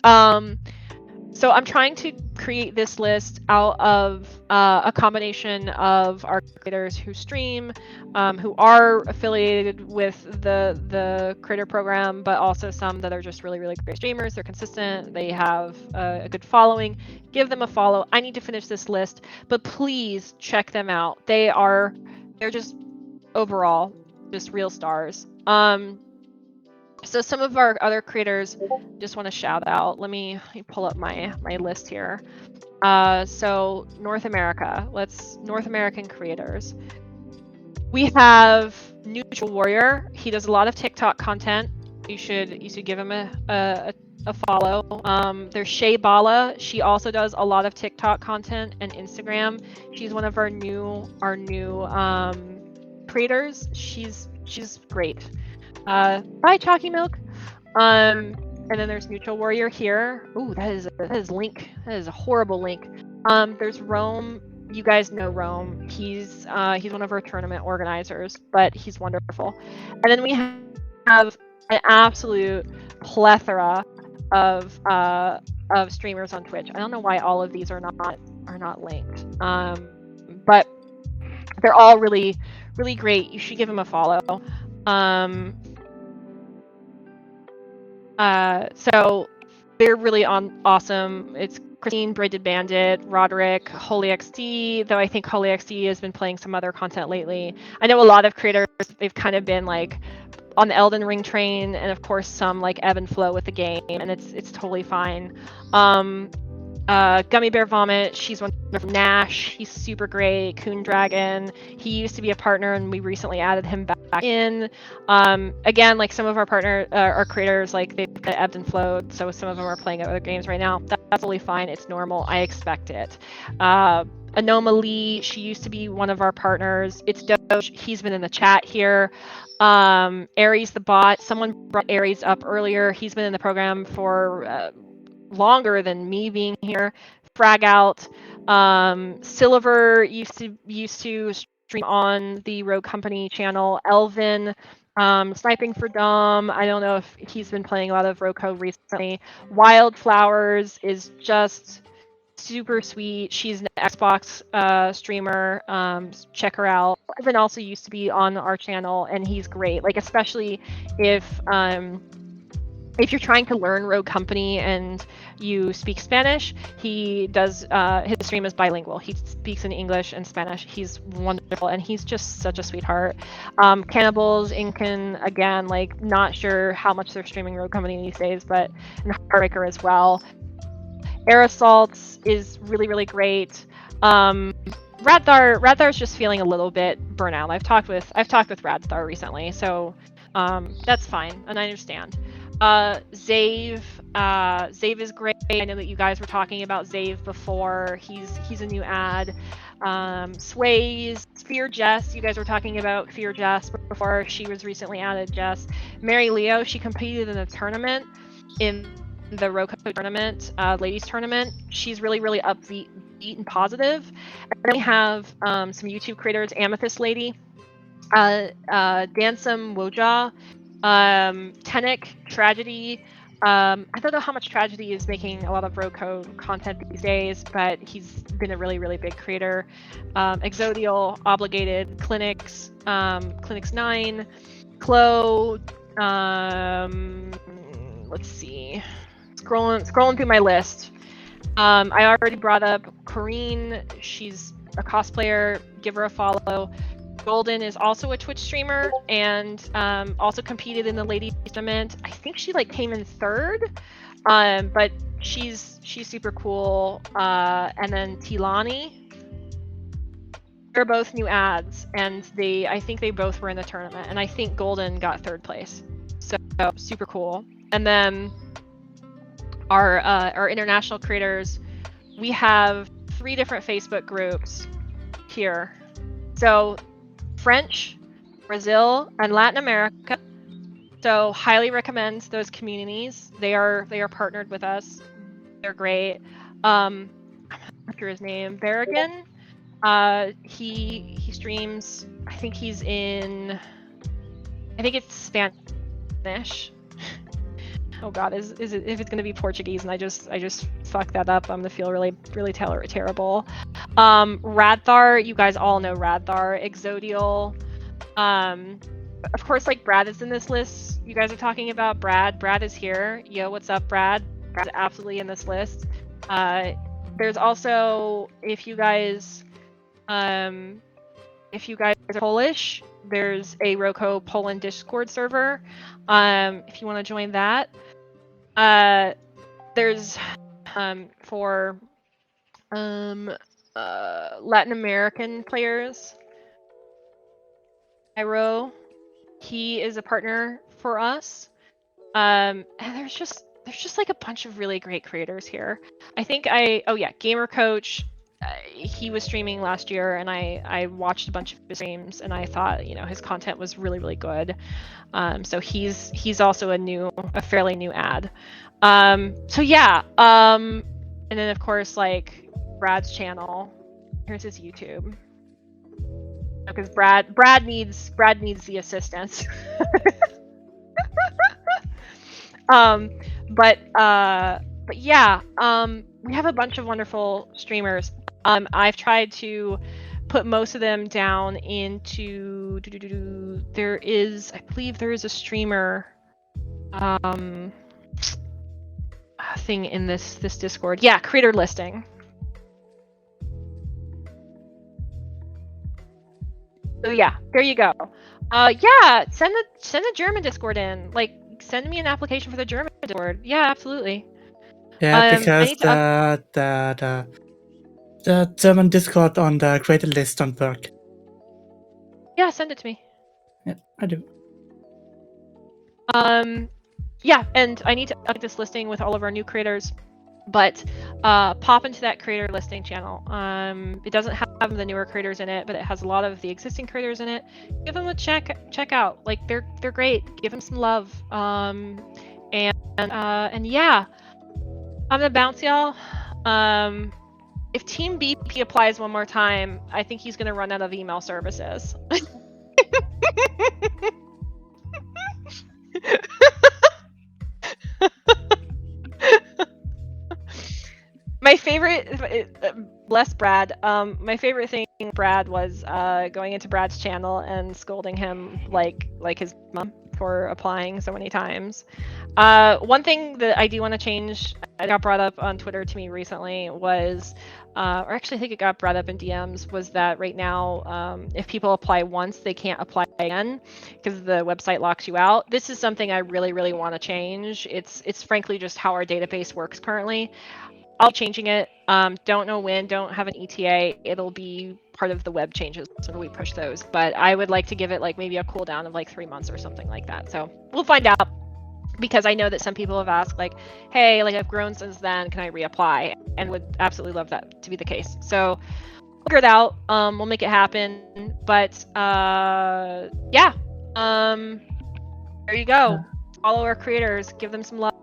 So I'm trying to create this list out of a combination of our creators who stream, who are affiliated with the creator program, but also some that are just really, really great streamers. They're consistent. They have a good following. Give them a follow. I need to finish this list, but please check them out. They're just overall just real stars. So some of our other creators just want to shout out. Let me pull up my list here. So North America, North American creators. We have Neutral Warrior. He does a lot of TikTok content. You should give him a follow. There's Shay Bala. She also does a lot of TikTok content and Instagram. She's one of our new creators. She's great. Bye, Chalky Milk. And then there's Neutral Warrior here. Ooh, that is link. That is a horrible link. There's Rome. You guys know Rome. He's one of our tournament organizers, but he's wonderful. And then we have an absolute plethora of streamers on Twitch. I don't know why all of these are not linked. But they're all really, really great. You should give them a follow. So they're really awesome. It's Christine, Braided Bandit, Roderick, Holy XD, though I think Holy XD has been playing some other content lately. I know a lot of creators, they've kind of been like on the Elden Ring train, and of course some like ebb and flow with the game, and it's totally fine. Gummy Bear Vomit, she's one from Nash. He's super great. Coon Dragon, he used to be a partner, and we recently added him back in. Again, like some of our our creators, like they've kind of ebbed and flowed, so some of them are playing other games right now. That's totally fine. It's normal. I expect it. Anomaly, she used to be one of our partners. It's Doge. He's been in the chat here. Aries the bot. Someone brought Aries up earlier. He's been in the program for longer than me being here. Frag Out. Silver used to stream on the Rogue Company channel. Elvin. Sniping for Dom. I don't know if he's been playing a lot of Roco recently. Wildflowers is just super sweet. She's an Xbox streamer. Check her out. Evan also used to be on our channel, and he's great. Like, especially if you're trying to learn Rogue Company and you speak Spanish, he does his stream is bilingual. He speaks in English and Spanish. He's wonderful, and he's just such a sweetheart. Cannibals, Incan, again, like not sure how much they're streaming Rogue Company these days, but and Heartbreaker as well. Air Assaults is really, really great. Radthar's just feeling a little bit burnout. I've talked with Radthar recently, so that's fine, and I understand. Zave is great. I know that you guys were talking about Zave before. He's a new ad. Sways, Fear Jess, you guys were talking about Fear Jess before. She was recently added. Jess. Mary Leo, she competed in a tournament, in the Roco tournament, ladies tournament. She's really, really upbeat and positive. And then we have some YouTube creators, Amethyst Lady, Dansum Woja, Tenek, Tragedy. I don't know how much Tragedy is making a lot of Roco content these days, but he's been a really, really big creator. Exodial, Obligated, Clinics, Clinics 9, Chloe. Let's see. Scrolling through my list. I already brought up Corrine. She's a cosplayer. Give her a follow. Golden is also a Twitch streamer and also competed in the ladies tournament. I think she like came in third, but she's super cool. And then Tilani. they're both new ads, and I think they both were in the tournament, and I think Golden got 3rd place. So super cool. And then our international creators, we have 3 different Facebook groups here. So French, Brazil, and Latin America. So highly recommend those communities. They are partnered with us. They're great. I'm not sure his name. Berrigan. He streams. I think he's in. I think it's Spanish. Oh God, is it, if it's gonna be Portuguese and I just fuck that up, I'm gonna feel really terrible. Radthar, you guys all know Radthar. Exodial. Of course, like Brad is in this list you guys are talking about. Brad is here. Yo, what's up, Brad? Brad's absolutely in this list. There's also, if you guys are Polish, there's a Roku Poland Discord server. If you want to join that. There's for Latin American players. Iro, he is a partner for us. And there's just like a bunch of really great creators here. I think Gamer Coach, he was streaming last year, and I watched a bunch of his streams, and I thought, his content was really good. So he's also a fairly new ad. So yeah. And then of course, like Brad's channel. Here's his YouTube. Because Brad needs the assistance. But yeah, we have a bunch of wonderful streamers. I've tried to put most of them down into I believe there is a streamer thing in this Discord. Yeah, creator listing. So yeah, there you go. Yeah, send the German Discord in. Like, send me an application for the German Discord. Yeah, absolutely. Yeah, because the German Discord on the creator list don't work. Yeah, send it to me. Yeah, I do. Yeah, and I need to update this listing with all of our new creators. But pop into that creator listing channel. It doesn't have the newer creators in it, but it has a lot of the existing creators in it. Give them a check out. Like, they're great. Give them some love. And yeah, I'm gonna bounce y'all. If Team BP applies one more time, I think he's gonna run out of email services. My favorite, bless Brad. My favorite thing, Brad, was going into Brad's channel and scolding him like his mom for applying so many times. One thing that I do want to change, it got brought up on Twitter to me recently, was, or actually I think it got brought up in DMs, was that right now, if people apply once, they can't apply again because the website locks you out. This is something I really want to change. It's frankly just how our database works currently. I'll be changing it. Don't know when, don't have an ETA. It'll be part of the web changes when we push those. But I would like to give it like maybe a cooldown of like 3 months or something like that. So we'll find out, because I know that some people have asked like, hey, like I've grown since then, can I reapply? And would absolutely love that to be the case. So we'll figure it out. We'll make it happen. But yeah, there you go. Follow our creators, give them some love.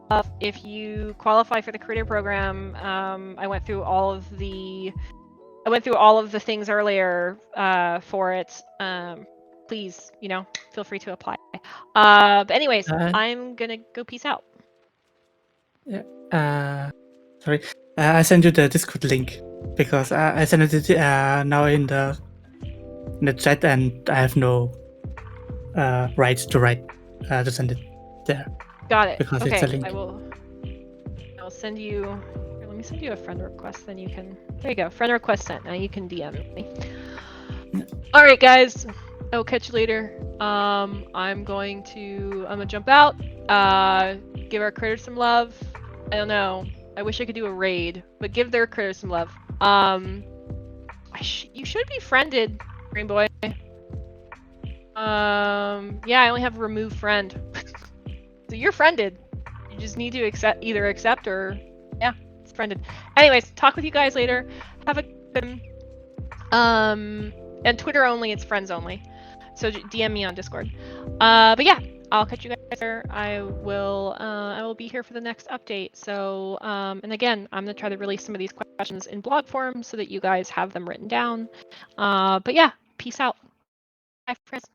If you qualify for the creator program, I went through all of the things earlier for it. Please, feel free to apply. But anyways, I'm gonna go peace out. Yeah. Sorry. I sent you the Discord link because I sent it now in the chat, and I have no rights to send it there. Got it. Because okay, it's a link. I'll send you. Here, let me send you a friend request. Then you can. There you go. Friend request sent. Now you can DM me. All right, guys. I will catch you later. I'm gonna jump out. Give our creators some love. I don't know. I wish I could do a raid, but give their creators some love. You should be friended, Green Boy. Yeah, I only have remove friend. So you're friended. You just need to either accept or yeah, it's friended. Anyways, talk with you guys later. Have a good and Twitter only, it's friends only. So DM me on Discord. But yeah, I'll catch you guys later. I will be here for the next update. So and again, I'm gonna try to release some of these questions in blog form so that you guys have them written down. But yeah, peace out. Bye, friends.